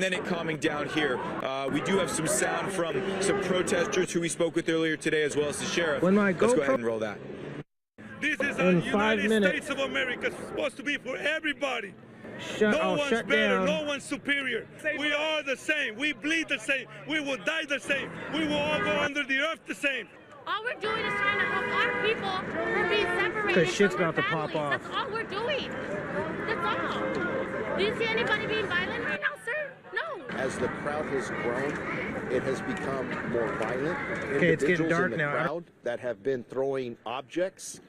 then it calming down here. We do have some sound from some protesters who we spoke with earlier today, as well as the sheriff. Let's go ahead and roll that. This is In a 5 United minutes. States of America. It's supposed to be for everybody. I'll one's shut better, down. no one's superior. We are the same. We bleed the same. We will die the same. We will all go under the earth the same. All we're doing is trying to help our people who are being separated. Because shit's from their about to pop families. off. That's all we're doing. That's all. Do you see anybody being violent right now, sir? No. As the crowd has grown, it has become more violent. Okay, it's getting Individuals dark in the now. crowd that have been throwing objects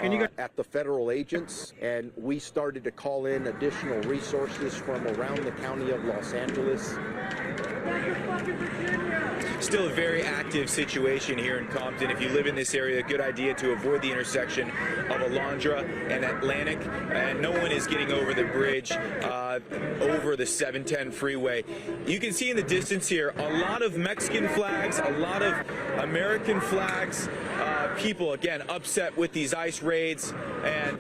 you at the federal agents, and we started to call in additional resources from around the county of Los Angeles. Still a very active situation here in Compton. If you live in this area, a good idea to avoid the intersection of Alondra and Atlantic. And no one is getting over the bridge over the 710 freeway. You can see in the distance here a lot of Mexican flags, a lot of American flags. People, again, upset with these ICE raids and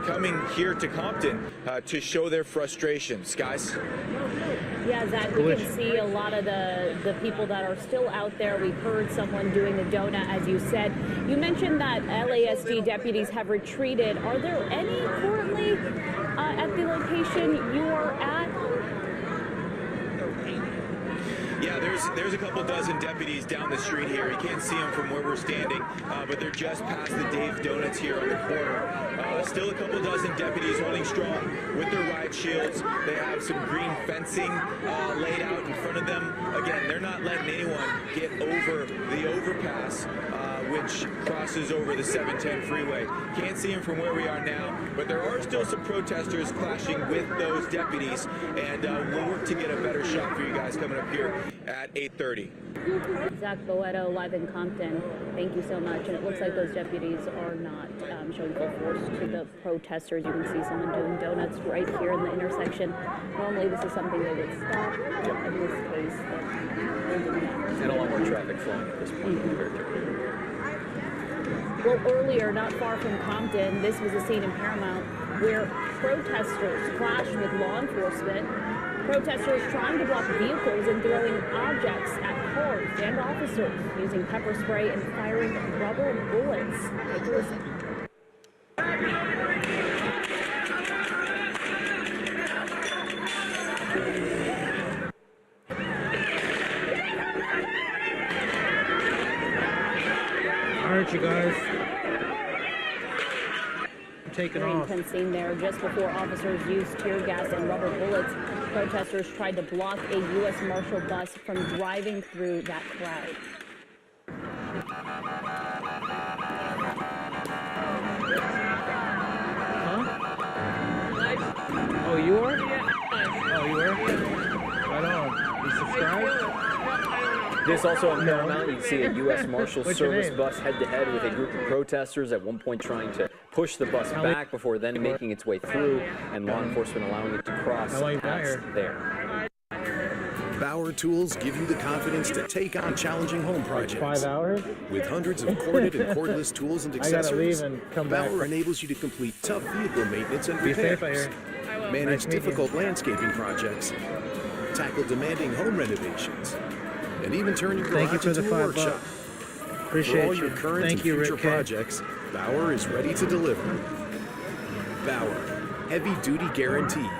coming here to Compton to show their frustrations. Guys? Yeah, Zach, we can see a lot of the people that are still out there. We heard someone doing the donut, as you said. You mentioned that LASD deputies have retreated. Are there any currently at the location you are at? Yeah, there's a couple dozen deputies down the street here. You can't see them from where we're standing, but they're just past the Dave's Donuts here on the corner. Still a couple dozen deputies holding strong with their riot shields. They have some green fencing laid out in front of them. Again, they're not letting anyone get over the overpass, which crosses over the 710 freeway. Can't see them from where we are now, but there are still some protesters clashing with those deputies, and we'll work to get a better shot for you guys coming up here at 8:30. Zach Boeto, live in Compton. Thank you so much. And it looks like those deputies are not showing full force to the protesters. You can see someone doing donuts right here in the intersection. Normally this is something they would stop. In this case, they did not. And a lot more traffic flowing at this point compared to earlier. Well, earlier, not far from Compton, this was a scene in Paramount where protesters clashed with law enforcement. Protesters trying to block vehicles and throwing objects at cars and officers, using pepper spray and firing rubber bullets. Take a listen. All right, you guys. I'm taking off. Intense scene there just before officers used tear gas and rubber bullets. Protesters tried to block a U.S. Marshal bus from driving through that crowd. Huh? Oh, you are? Oh, you are? Right on. You subscribed? This also on Paramount, you can see a U.S. Marshal What's your Service name? bus head-to-head with a group of protesters, at one point trying to push the bus back before then making its way through, and law enforcement allowing it to cross past there. Bauer Tools give you the confidence to take on challenging home projects. 5 hours? With hundreds of corded and cordless tools and I gotta accessories, leave and come back. Bauer enables you to complete tough vehicle maintenance and Be safe repairs, out here. manage Nice meeting you. difficult landscaping projects, tackle demanding home renovations, and even turn your Thank you garage for the into a $5. workshop. Appreciate For all you. your current Thank and you, future Rick K. projects, Bauer is ready to deliver. Bauer, heavy duty guaranteed.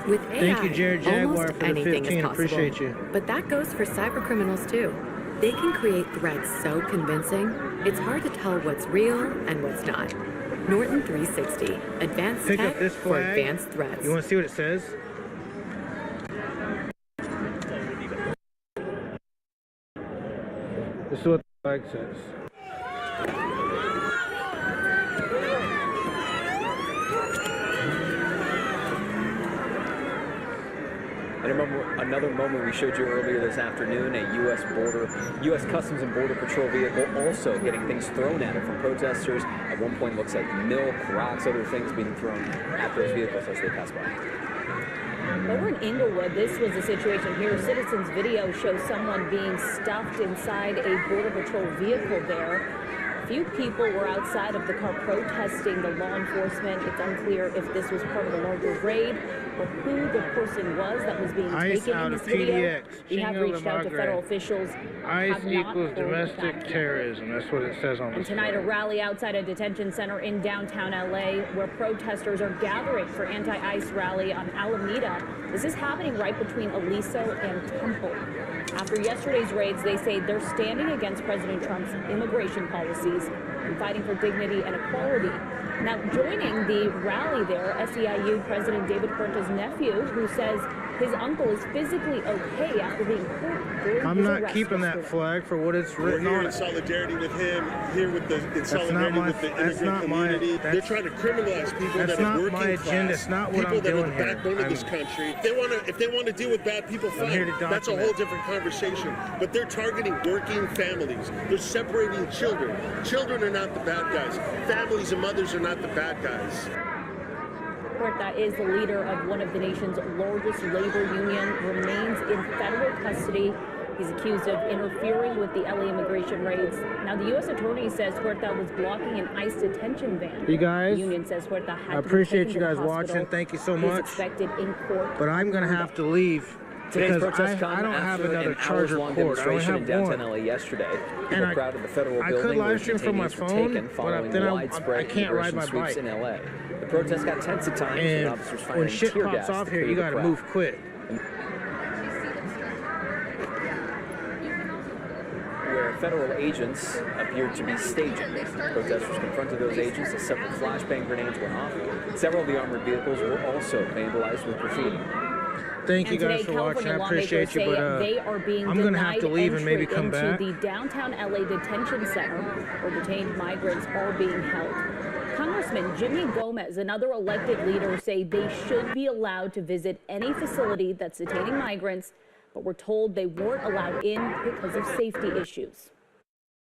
With AI, Thank you, Jared Jaguar, almost for the anything 15. is possible. Appreciate you. But that goes for cyber criminals too. They can create threats so convincing, it's hard to tell what's real and what's not. Norton 360, advanced Pick tech up this for flag. advanced threats. You want to see what it says? This is what the flag says. And another moment we showed you earlier this afternoon, a U.S. Customs and Border Patrol vehicle also getting things thrown at it from protesters. At one point, looks like milk, rocks, other things being thrown at those vehicles as they pass by. Over in Inglewood, this was the situation here. Citizens' video shows someone being stuffed inside a Border Patrol vehicle there. A few people were outside of the car protesting the law enforcement. It's unclear if this was part of a larger raid or who the person was that was being taken in this video. We have reached out to federal officials. ICE equals domestic terrorism. That's what it says on the And tonight, a rally outside a detention center in downtown LA where protesters are gathering for anti-ICE rally on Alameda. This is happening right between Aliso and Temple. After yesterday's raids, they say they're standing against President Trump's immigration policies and fighting for dignity and equality. Now, joining the rally there, SEIU President David Puerta's nephew, who says his uncle is physically okay after being hurt during I'm his not arrest keeping that yesterday. flag for what it's written We're here on in it. solidarity with him, here with in solidarity with the that's immigrant not my- community. They're that's- trying to criminalize people that's that are not working my class, agenda. It's not what people I'm that doing are the here. backbone of this country. If they want to deal with bad people, I'm here to fine. That's a document. whole different conversation. But they're targeting working families. They're separating children. Children are not the bad guys. Families and mothers are not the bad guys. Puerta is the leader of one of the nation's largest labor union, remains in federal custody. He's accused of interfering with the LA immigration raids. Now, the U.S. attorney says Puerta was blocking an ICE detention van. You guys, The union says Puerta had I to be appreciate taken you to the guys hospital. watching. Thank you so He is much. expected in court. But I'm going to have to leave Today's because protests come I don't have after another an charger hours-long cord. I only demonstration in have downtown one. LA yesterday. And People I- crowded the federal I building could where live stream from my detainees were phone, taken but following then widespread I can't ride immigration my sweeps bike. in LA. The protest got tense at times with And officers when firing shit tear pops gas off to here, clear you the got to crowd. move quick. Where federal agents appeared to be staging. Protesters confronted those agents as several flashbang grenades went off. Several of the armored vehicles were also vandalized with graffiti. Thank you And guys today, for watching. I California appreciate you, lawmakers but say they are being I'm gonna have to denied leave and maybe entry come into back. the downtown LA detention center where detained migrants are being held. Congressman Jimmy Gomez, another elected leader, say they should be allowed to visit any facility that's detaining migrants, but we're told they weren't allowed in because of safety issues.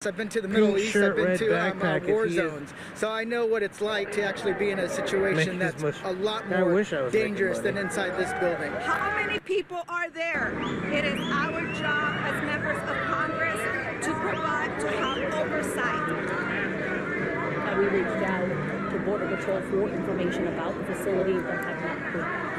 I've been to the Middle East, I've been to war if he is- zones, so I know what it's like to actually be in a situation that's a lot I more wish I was making dangerous money. than inside this building. How many people are there? It is our job as members of Congress to provide, to have oversight. Now, we reached out to Border Patrol for information about the facility, but have not heard back.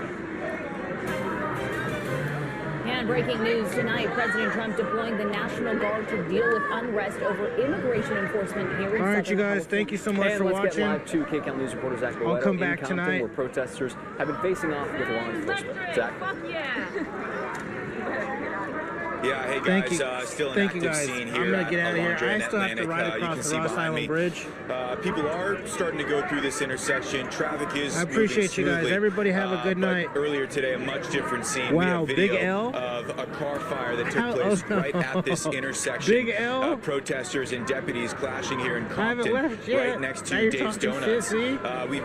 And breaking news tonight, President Trump deploying the National Guard to deal with unrest over immigration enforcement here in All right, Southern you guys, California. thank you so much And for let's watching. get live to KCAL News reporter Zach I'll Loretto come in back Compton, tonight. where protesters have been facing off with law enforcement. Zach? Yeah, hey Thank guys, you. still an Thank you, active guys. scene I'm here gonna at get out of here. Alondra I and still have to Atlantic. ride You can across the see Ross behind Island me. Bridge. People are starting to go through this intersection. Traffic is I appreciate you moving guys. smoothly. Everybody have a good But night. Earlier today, a much different scene. Wow, we have Big video L? of a car fire that How- took place oh, no. right at this intersection. Big L? Protesters and deputies clashing here in I haven't Compton, left yet. right next Now to you're Dave's talking Donuts. shit, see?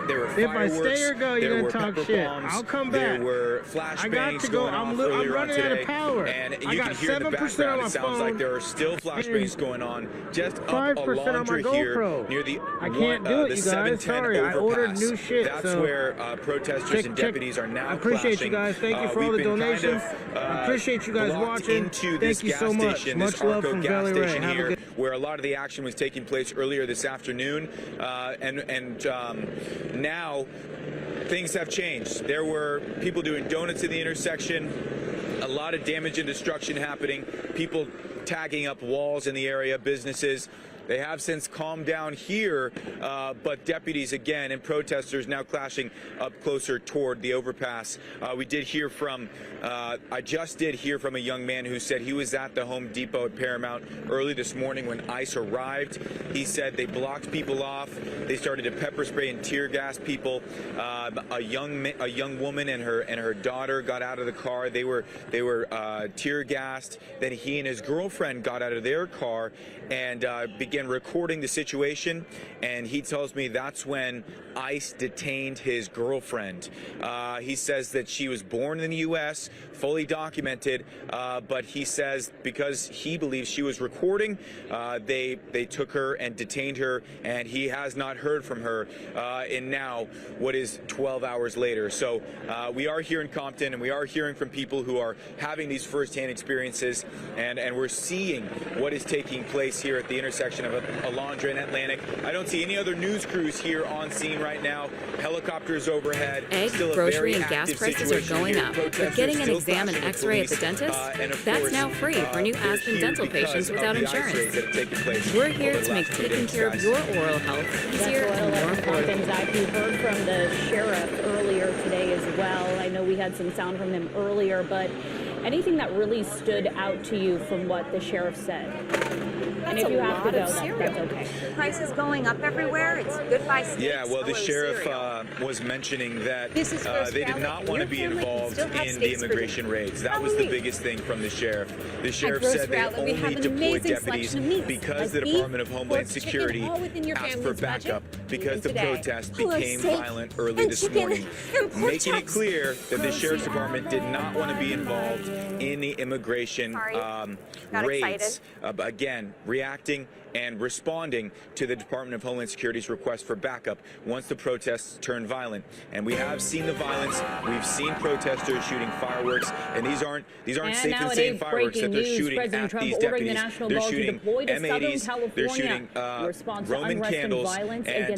There were If I fireworks. stay or go, you're there gonna were talk pepper shit. bombs, I'll come There back. were I got flashbangs to go. going off I'm earlier on running out today. of power. And I you got can hear in the 7% on background, my it sounds like phone. there are still flashbangs going on just up 5% on my Alondra here GoPro. near the I can't do it, the you guys. 710 Sorry, I overpass. ordered new shit. That's so where protesters and deputies are now I appreciate clashing. you guys. Thank you for all We've the been kind donations. of, I appreciate you guys blocked watching. into this Thank you gas so much. station, Much this love Arco from gas Valley Ray. station Have a here, good. where a lot of the action was taking place earlier this afternoon, now things have changed. There were people doing donuts in the intersection, a lot of damage and destruction happening, people tagging up walls in the area, businesses. They have since calmed down here, but deputies again and protesters now clashing up closer toward the overpass. We did hear from, I just did hear from a young man who said he was at the Home Depot at Paramount early this morning when ICE arrived. He said they blocked people off. They started to pepper spray and tear gas people. A young woman and her daughter got out of the car. They were tear gassed. Then he and his girlfriend got out of their car and began recording the situation, and he tells me that's when ICE detained his girlfriend. He says that she was born in the U.S., fully documented, but he says because he believes she was recording, they took her and detained her, and he has not heard from her in now what is 12 hours later. So we are here in Compton, and we are hearing from people who are having these firsthand experiences, and we're seeing what is taking place here at the intersection of Alondra and Atlantic. I don't see any other news crews here on scene right now. Helicopters overhead. Egg, Still a grocery, very and gas active prices are situation going here. up. But Protesters getting an still exam and clashing with x-ray at the police. dentist, And of that's course, now free for new they're Aspen here dental because patients of without the ice raids insurance. that have taken place We're over here the to last make few taking days, care of guys. your oral health easier and more affordable. Zach, you heard from the sheriff earlier today as well. I know we had some sound from him earlier, but anything that really stood out to you from what the sheriff said? And if you have to go, that's okay. Prices going up everywhere. It's goodbye steaks. Yeah, well, the hello sheriff cereal. was mentioning that This is First they did Rally. not want to Your be family can involved still have in the steaks for immigration raids. That was the Halloween. biggest thing from the sheriff. The sheriff Gross said they Rally, we have only an deployed amazing deputies selection of meats, because like the beef, Department of Homeland pork, chicken, Security all within your asked for family's budget. backup because the Today. protest Hello, became steak violent early and this chicken morning, and pork making it chops. clear that the sheriff's department did not want to be involved in the immigration Got raids. Again, reacting and responding to the Department of Homeland Security's request for backup once the protests turned violent. And we have seen the violence. We've seen protesters shooting fireworks, and these aren't safe and sane fireworks that they're shooting at these deputies. They're shooting M80s, they're shooting Roman candles, and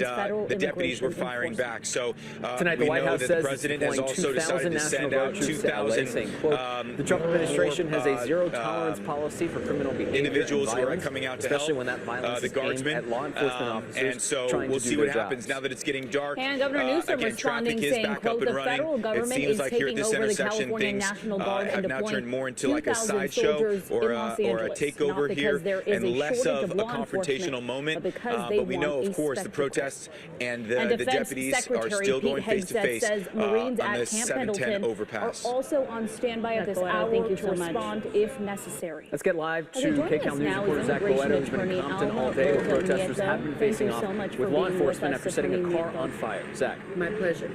the deputies were firing back. So Tonight, the we White know House that the says president it's has also decided to national send guard out troops to LA, 2,000 saying, quote, the Trump administration has a zero-tolerance policy for criminal behavior individuals and who are violence, coming out to especially help when that violence the is aimed guardsmen, at law enforcement officers and so trying we'll to do see what their happens jobs. now that it's getting dark. And Governor Newsom Again, responding traffic is saying, back quote, up and the running. federal It government seems is like here at taking this over the intersection, California things National Guard have and now turned deploying more into like a 2,000 sideshow soldiers or in Los a Angeles, takeover not here, because there is and a less shortage of of a law confrontational enforcement, moment. but because they But we know, want of a course, the spectacle. protests and And the Defense deputies are Secretary still Pete going face to Hegseth face says on Marines the at Camp 710 Pendleton are overpass. also on standby at this hour to respond if necessary. Let's get live to Joining KCAL us News now reporter is Zach immigration Boeto, who's been in attorney Compton Alma all day, where Rosa protesters Nieto. have been Thank you facing so off much for with law being with enforcement us, after setting a Attorney car Nieto. on fire. Zach. My pleasure.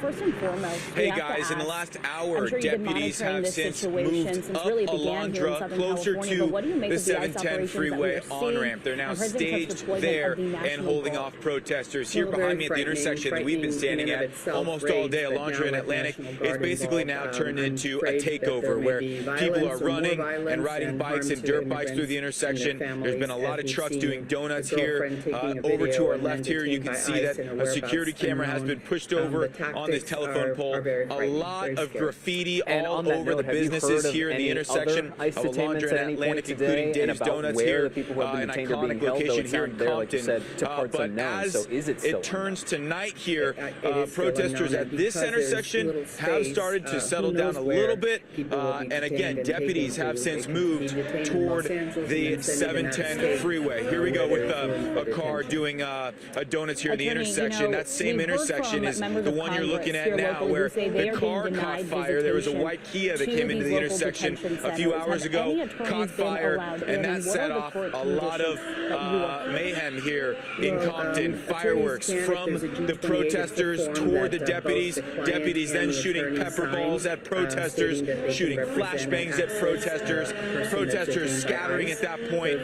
First and foremost, we Hey have to guys, in the ask, last hour, I'm sure you've been deputies monitoring have this since situation moved since up really it began here in Alondra, Southern closer California, but what do you to make the of the ICE 710 operations that we freeway are seeing? on-ramp. They're now And President Trump's staged deployment there of the and National holding Guard. off protesters. Here Well, behind me very at the intersection that we've been frightening standing in and at of itself, almost all day, raids, but Alondra now and with Atlantic, National is Guard basically now involved, turned I'm into a afraid that there takeover may where be people violence are or more running violence and riding and bikes harm and to dirt bikes through the immigrants and their intersection. There's been a families, lot of as we've trucks seen doing donuts the here. girlfriend taking a Over to video our and then left here, you detained can by see ICE that in a a whereabouts security camera has unknown. been pushed The over on this tactics telephone pole. are very A frightening, lot very of scary. graffiti And all on that over note, the have you businesses heard of here in the any intersection other ICE of detainments Alondra at and any Atlantic, point today, including and Dave's about Donuts where here, the people who have been an detained are being iconic held, though location it here in sounded there, like you Compton. said, to parts But unknown. as So is it still turns tonight here, It is still protesters unknown, at and this because there's intersection little have space, started to who settle down knows a where little bit. people will be And again, detained and deputies taken have to. since They could be moved detained in toward Los Angeles and the then sent to the United 710 States, freeway. Here we go where with they're doing a car detention. doing a donuts here at the Attorney, intersection. you know, that same we've heard intersection from is members the of one you're looking Congress at here now, locally where who say they the are car being caught denied fire. There was a visitation white Kia that to came into these the local intersection detention a few centers. hours Have ago, any attorneys caught been fire, allowed in, and that and what set are the off court a lot of conditions that you are mayhem here in Well, Compton. attorneys Fireworks can, if from there's a the G28 protesters form toward the that, deputies. both the client Deputies then and the shooting attorney pepper sign, balls at protesters, stating that they shooting can represent flashbangs at access, protesters, person that's protesters detained by scattering ICE. at that point,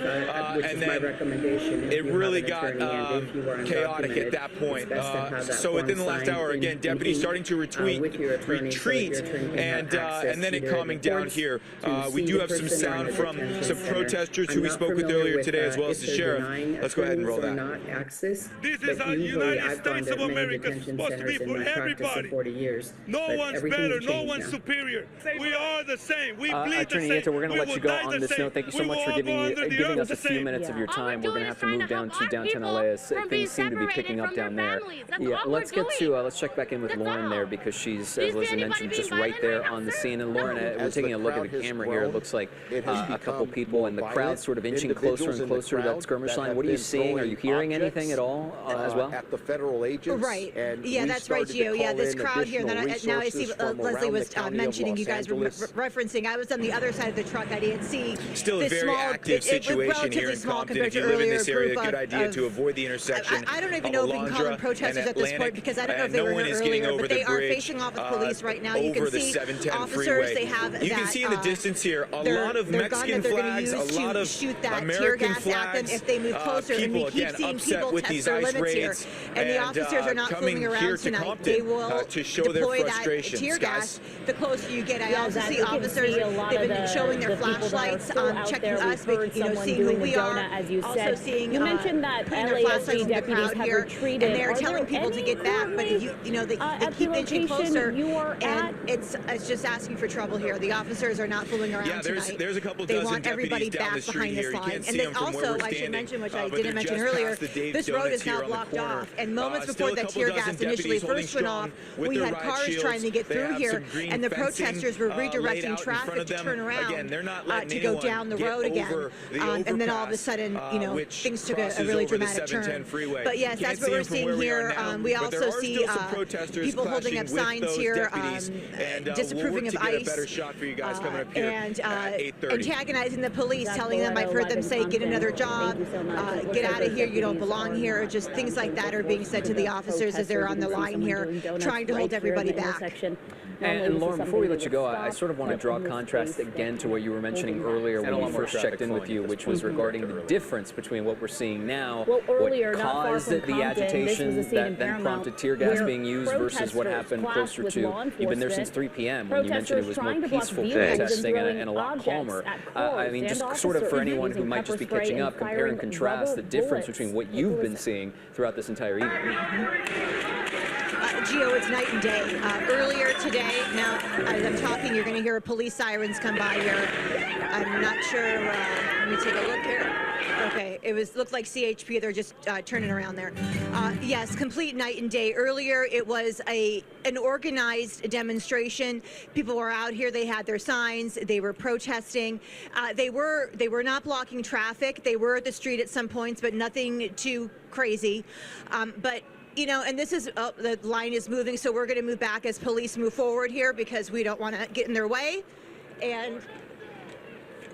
Which and then it really got chaotic at that point. So within the last hour, again, deputies starting to retreat, and then it calming down here. We do have some sound from some protesters who we spoke with earlier today, as well as the sheriff. Let's go ahead and roll that. This is our United States of America. It's supposed to be for everybody. No one's better, no one's superior. We are the same. We bleed the Attorney same. Yanta, we're going to let you go on this note. Thank you so much for giving us a few minutes Yeah. of your time. We're going to have to move down to downtown LA as things seem to be picking up down there. Yeah, let's get to let's check back in with Lauren there, because she's, as Leslie mentioned, just right there on the scene. And Lauren, we're taking a look at the camera here. It looks like a couple people and the crowd sort of inching closer and closer to that skirmish line. What are you seeing? Are you hearing anything at all as well? At the federal agents. Right. And yeah, that's right, Gio. Yeah, this crowd here. Now I see Leslie was mentioning, you guys were referencing. I was on the other side of the truck. I didn't see. Still a very active situation here in Compton. If you live in this area, good idea to avoid the intersection. I don't even know if we can call them protesters at this point, because I don't know if they were here earlier, but they are facing off with police right now. You can see officers. They have that. You can see in the distance here a lot of Mexican flags, a lot of American flags. If they move closer, and we keep seeing people test their limits here, and the officers are not fooling around tonight. They will deploy that tear gas the closer you get. I also see officers. They've been showing their flashlights, checking us, seeing who we are. Also seeing you mentioned that LASD deputies have retreated, and they're telling people to get back, but they keep inching closer, and it's just asking for trouble here. The officers are not fooling around tonight. There's a couple they dozen want everybody down back the street behind here. this line. And then also, I should mention, which I didn't mention earlier, this road is now blocked off. And moments before that tear gas initially first went off, we had cars trying to get through here, and the protesters were redirecting traffic to turn around to go down the road again. And then all of a sudden, things took a really dramatic turn. But yes, that's what we're seeing here. We also see people holding up signs here, disapproving of ICE, and antagonizing the police, telling them, I've heard them say, get another job, get out of here, you don't belong here. Just things like that are being said to the officers as they're on the line here, trying to hold everybody back. And Lauren, before we let you go, I sort of want to draw a contrast again to what you were mentioning earlier when we first checked in with you, which was regarding the difference between what we're seeing now, what caused the agitation that then prompted tear gas being used, versus what happened closer to, you've been there since 3 p.m. when you mentioned it was more peaceful protesting and a lot calmer. I mean, just sort of for anyone who might just be catching up, compare and contrast the difference between what you've been seeing throughout this entire evening. Gio, it's night and day. Earlier today, now as I'm talking, you're going to hear police sirens come by here. I'm not sure. Let me take a look here. Okay, looked like CHP. They're just turning around there. Yes, complete night and day. Earlier, it was an organized demonstration. People were out here. They had their signs. They were protesting. They were not blocking traffic. They were at the street at some points, but nothing too crazy. But and this is, the line is moving, so we're going to move back as police move forward here, because we don't want to get in their way. And,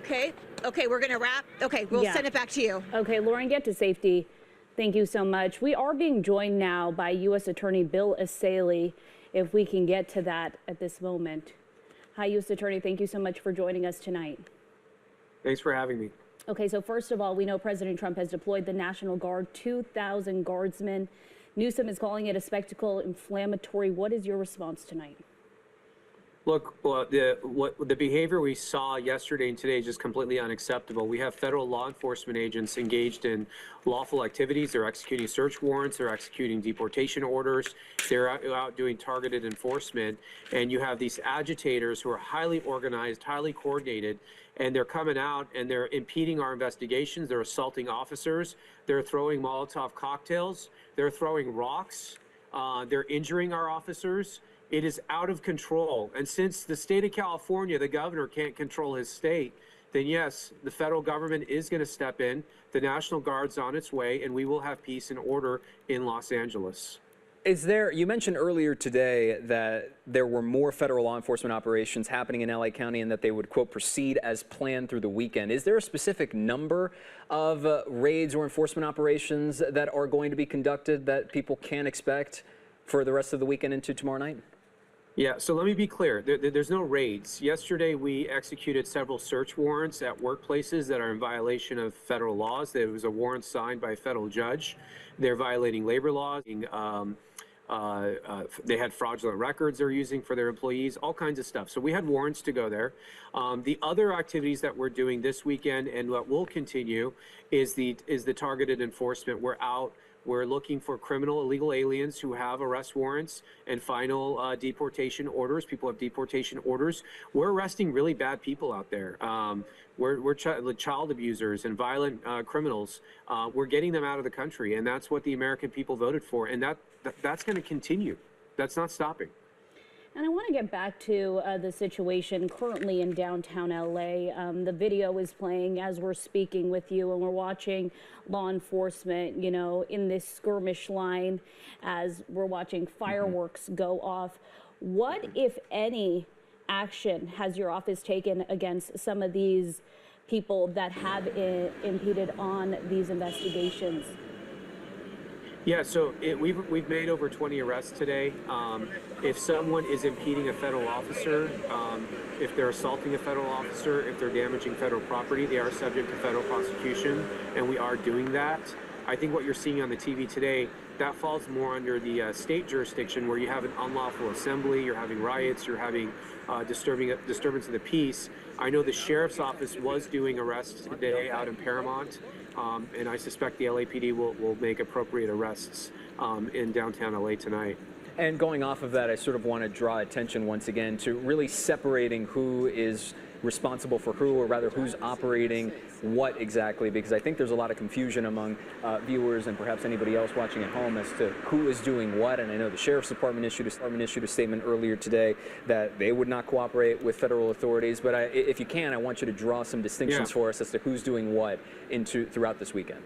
okay, we're going to wrap. Okay, we'll send it back to you. Okay, Lauren, get to safety. Thank you so much. We are being joined now by U.S. Attorney Bill Escalation, if we can get to that at this moment. Hi, U.S. Attorney. Thank you so much for joining us tonight. Thanks for having me. Okay, so first of all, we know President Trump has deployed the National Guard, 2,000 guardsmen. Newsom is calling it a spectacle, inflammatory. What is your response tonight? Look, the behavior we saw yesterday and today is just completely unacceptable. We have federal law enforcement agents engaged in lawful activities. They're executing search warrants. They're executing deportation orders. They're out doing targeted enforcement. And you have these agitators who are highly organized, highly coordinated, and they're coming out and they're impeding our investigations. They're assaulting officers. They're throwing Molotov cocktails. They're throwing rocks. They're injuring our officers. It is out of control. And since the state of California, the governor can't control his state, then yes, the federal government is going to step in. The National Guard's on its way, and we will have peace and order in Los Angeles. You mentioned earlier today that there were more federal law enforcement operations happening in LA County and that they would, quote, proceed as planned through the weekend. Is there a specific number of raids or enforcement operations that are going to be conducted that people can expect for the rest of the weekend into tomorrow night? Yeah, so let me be clear. There's no raids. Yesterday, we executed several search warrants at workplaces that are in violation of federal laws. There was a warrant signed by a federal judge. They're violating labor laws. They had fraudulent records they're using for their employees, all kinds of stuff. So we had warrants to go there. The other activities that we're doing this weekend and what will continue is the targeted enforcement. We're out. We're looking for criminal illegal aliens who have arrest warrants and final deportation orders. People have deportation orders. We're arresting really bad people out there. We're child abusers and violent criminals. We're getting them out of the country, and that's what the American people voted for. And that's going to continue. That's not stopping. And I want to get back to the situation currently in downtown LA. The video is playing as we're speaking with you, and we're watching law enforcement, you know, in this skirmish line as we're watching fireworks go off. What, if any, action has your office taken against some of these people that have impeded on these investigations? Yeah, so we've made over 20 arrests today. If someone is impeding a federal officer, if they're assaulting a federal officer, if they're damaging federal property, they are subject to federal prosecution, and we are doing that. I think what you're seeing on the TV today, that falls more under the state jurisdiction, where you have an unlawful assembly, you're having riots, you're having disturbance of the peace. I know the sheriff's office was doing arrests today out in Paramount. And I suspect the LAPD will make appropriate arrests in downtown LA tonight. And going off of that, I sort of want to draw attention once again to really separating who is responsible for who, or rather who's operating what exactly, because I think there's a lot of confusion among viewers and perhaps anybody else watching at home as to who is doing what. And I know the Sheriff's Department issued a statement earlier today that they would not cooperate with federal authorities. But if you can, I want you to draw some distinctions for us as to who's doing what throughout this weekend.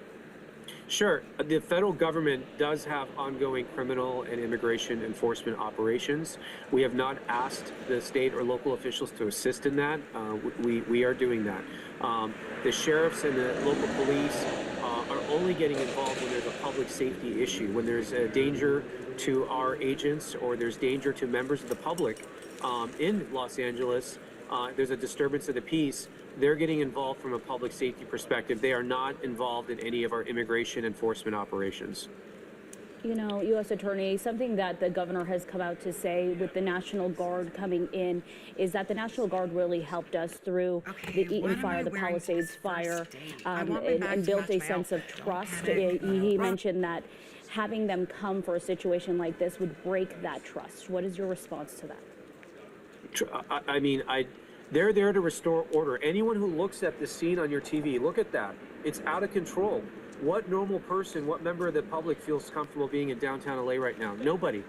Sure. The federal government does have ongoing criminal and immigration enforcement operations. We have not asked the state or local officials to assist in that. We are doing that. The sheriffs and the local police are only getting involved when there's a public safety issue, when there's a danger to our agents or there's danger to members of the public in Los Angeles. There's a disturbance of the peace. They're getting involved from a public safety perspective. They are not involved in any of our immigration enforcement operations. You know, U.S. Attorney, something that the governor has come out to say with the National Guard coming in is that the National Guard really helped us through the Eaton fire, the Palisades fire, and built a sense of trust. He mentioned that having them come for a situation like this would break that trust. What is your response to that? I mean, they're there to restore order. Anyone who looks at the scene on your TV, look at that. It's out of control. What normal person, what member of the public feels comfortable being in downtown LA right now? Nobody.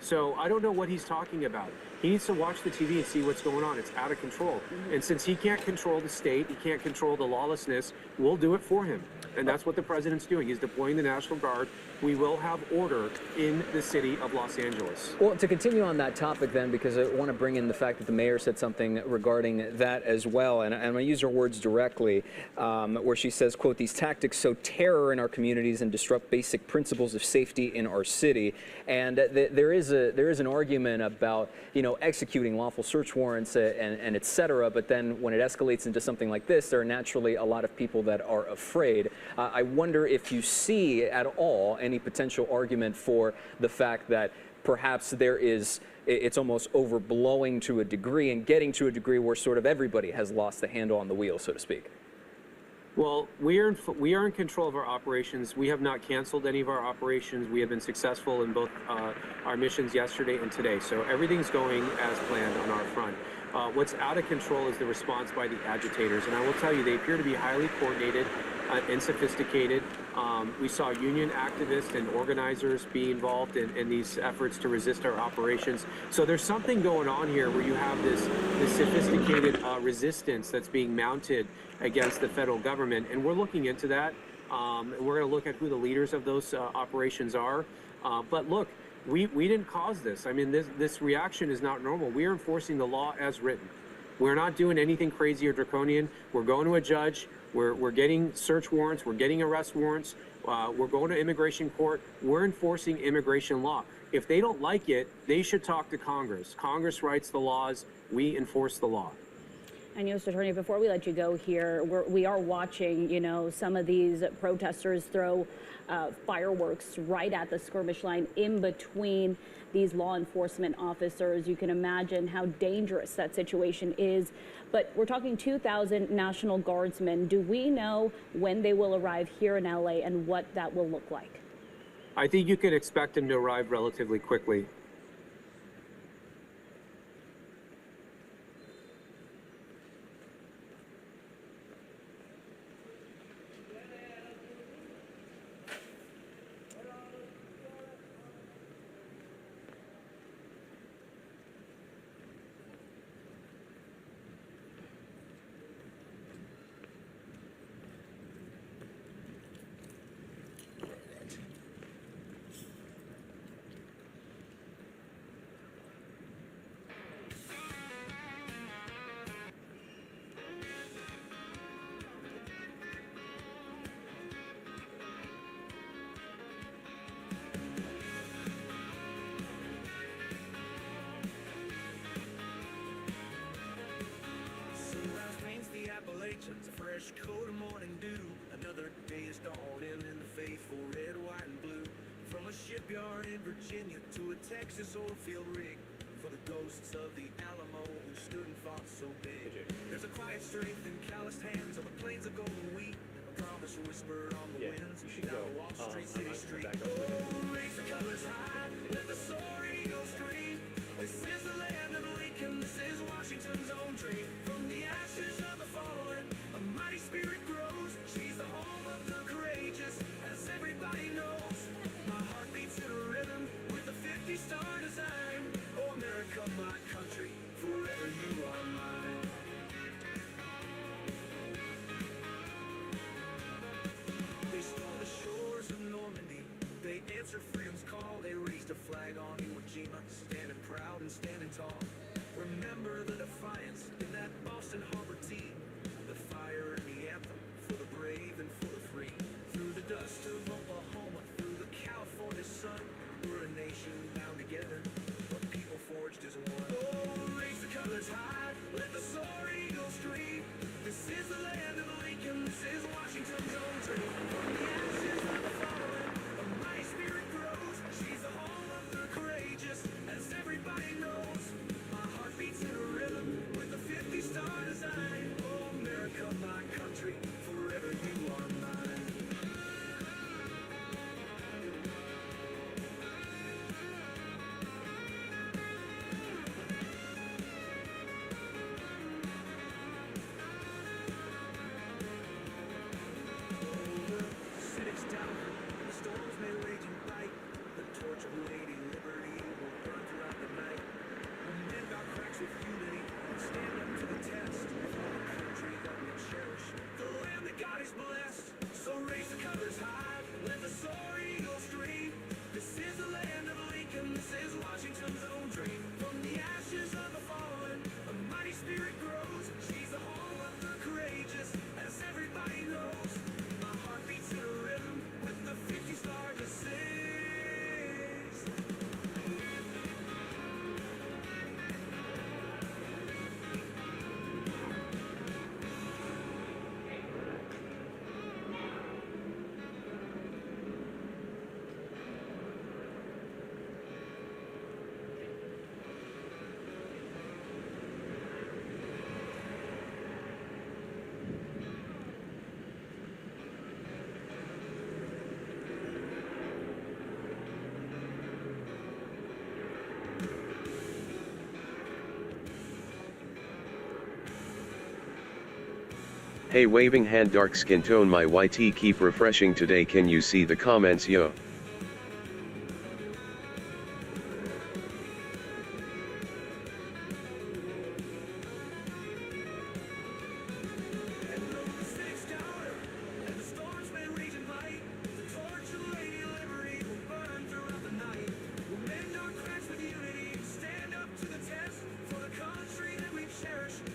So I don't know what he's talking about. He needs to watch the TV and see what's going on. It's out of control. And since he can't control the state, he can't control the lawlessness, we'll do it for him. And that's what the president's doing. He's deploying the National Guard. We will have order in the city of Los Angeles. Well, to continue on that topic then, because I want to bring in the fact that the mayor said something regarding that as well, and I'm going to use her words directly, where she says, quote, "These tactics sow terror in our communities and disrupt basic principles of safety in our city." And there is an argument about, you know, executing lawful search warrants and et cetera, but then when it escalates into something like this, there are naturally a lot of people that are afraid. I wonder if you see at all any potential argument for the fact that perhaps it's almost overblowing to a degree and getting to a degree where sort of everybody has lost the handle on the wheel, so to speak. Well, we are in control of our operations. We have not canceled any of our operations. We have been successful in both our missions yesterday and today. So everything's going as planned on our front. What's out of control is the response by the agitators. And I will tell you, they appear to be highly coordinated and sophisticated. We saw union activists and organizers be involved in these efforts to resist our operations. So there's something going on here where you have this sophisticated resistance that's being mounted against the federal government. And we're looking into that. And we're going to look at who the leaders of those operations are. But look, we didn't cause this. I mean, this reaction is not normal. We are enforcing the law as written. We're not doing anything crazy or draconian. We're going to a judge. We're getting search warrants. We're getting arrest warrants. We're going to immigration court. We're enforcing immigration law. If they don't like it, they should talk to Congress. Congress writes the laws. We enforce the law. And U.S. Attorney, before we let you go here, we are watching, you know, some of these protesters throw fireworks right at the skirmish line in between these law enforcement officers. You can imagine how dangerous that situation is. But we're talking 2,000 National Guardsmen. Do we know when they will arrive here in L.A. and what that will look like? I think you can expect them to arrive relatively quickly. A fresh coat of morning dew. Another day is dawning in the faithful red, white, and blue. From a shipyard in Virginia to a Texas oil field rig, for the ghosts of the Alamo who stood and fought so big. There's a quiet strength in calloused hands on the plains of golden wheat. A promise whispered on the winds. Down Wall Street, City Street. Oh, raise the colors high, let the soar eagles scream. This is the land of Lincoln. This is Washington's own dream. From the ashes of the fallen, a mighty spirit grows. She's the home of the courageous, as everybody knows. My heart beats in a rhythm with a 50-star design. Oh, America, my country, forever you are mine. They stole the shores of Normandy. They answered freedom's call. They raised a flag on Iwo Jima, standing proud and standing tall. Remember the defiance in that Boston Harbor team. The fire and the anthem for the brave and for the free. Through the dust of Oklahoma, through the California sun, we're a nation bound together, but people forged as one. Oh, raise the colors high, let the soar eagles scream. This is the land of Lincoln, this is Washington's own dream. From the ashes of the fallen, a mighty spirit grows. She's the home of the courageous, as everybody knows. My heart beats in a rhythm with a 50-star design. Oh, America, my country, forever you are mine. Cynics down, the storms may rage and bite. The torch of Lady Liberty will burn throughout the night. When men got cracks with unity, stand up to the test. For the country that we cherish, the land that God has blessed. So raise the colors high, let the soar eagles scream. This is the land of Lincoln, this is Washington's own dream. From the ashes of the fallen, a mighty spirit grows. She's the home of the courageous, as everybody knows. My heart beats in a rhythm with the 50-star to sing. Hey waving hand dark skin tone my YT keep refreshing today can you see the comments yo?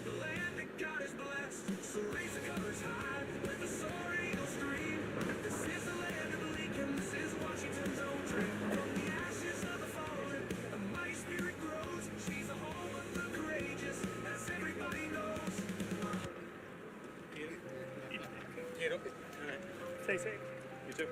The land that God has blessed. So raise the colors high. All right. Stay safe. You too.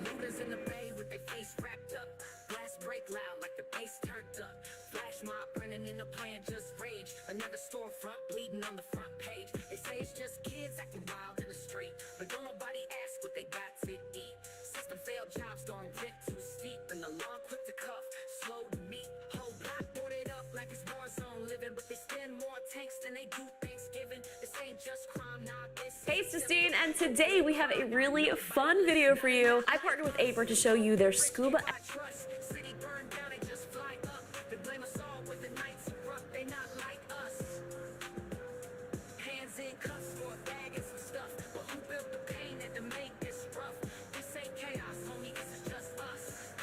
Looters in the bay with their face wrapped up. Blast break loud like the bass turned up. Flash mob running in the plan, just rage. Another storefront bleeding on the front page. They say it's just kids acting wild in the street, but don't nobody ask what they got to eat. System failed jobs, don't rent too steep, and the law quick to cuff, slow to meet. Whole block boarded up like it's war zone living, but they spend more tanks than they do Thanksgiving. This ain't just crime, nah, this. Hey, it's Justine, and today we have a really fun video for you. I partnered with Aber to show you their scuba. City burned down, they just fly up. They blame us all when the nights erupt. They not like us. Hands in cuffs for a bag and some stuff. But who built the pain that to make this rough? This ain't chaos, homie, this is just us.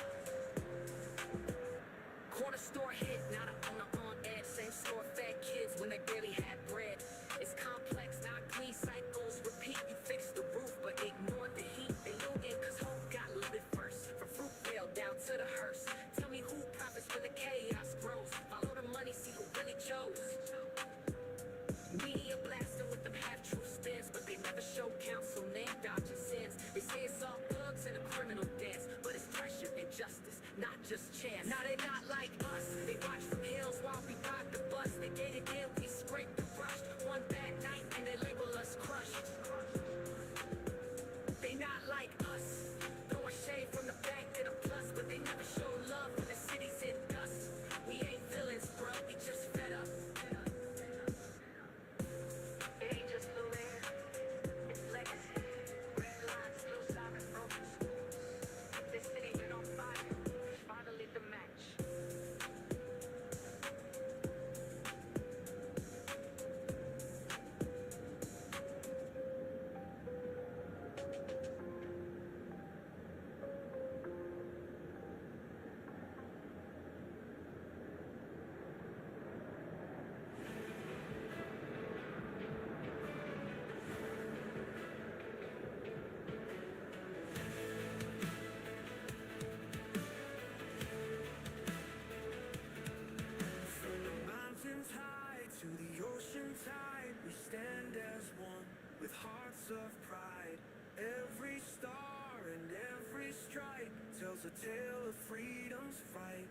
Corner store hit, now the owner on edge. Same store fed kids when they barely had bread. It's complex, not clean cycles. Repeat, you fix the roof, but ignore the heat. They looting cause hope got looted first. From Fruitvale down to the hearse. Tell me who profits when the chaos grows. Follow the money, see who really chose. Media blasting with them half-truth spins, but they never show counsel, name dodging sins. They say it's all thugs and a criminal dance, but it's pressure and justice, not just chance. Now they not like us. They watch from hills while we ride the bus. They gated in, we scraped the rush. One bad night and they label us crushed. They not like us. Throwing shade from the back to the plus, but they never show love when the city's in dust. We ain't villains, bro, we just fed up. It ain't just blue air, it's legacy. Red lines, blue sirens, broken schools. This city been on fire, finally the match. From the mountains high to the ocean tide, we stand as one with hearts of pride. Every star and every stripe tells a tale of freedom's fight.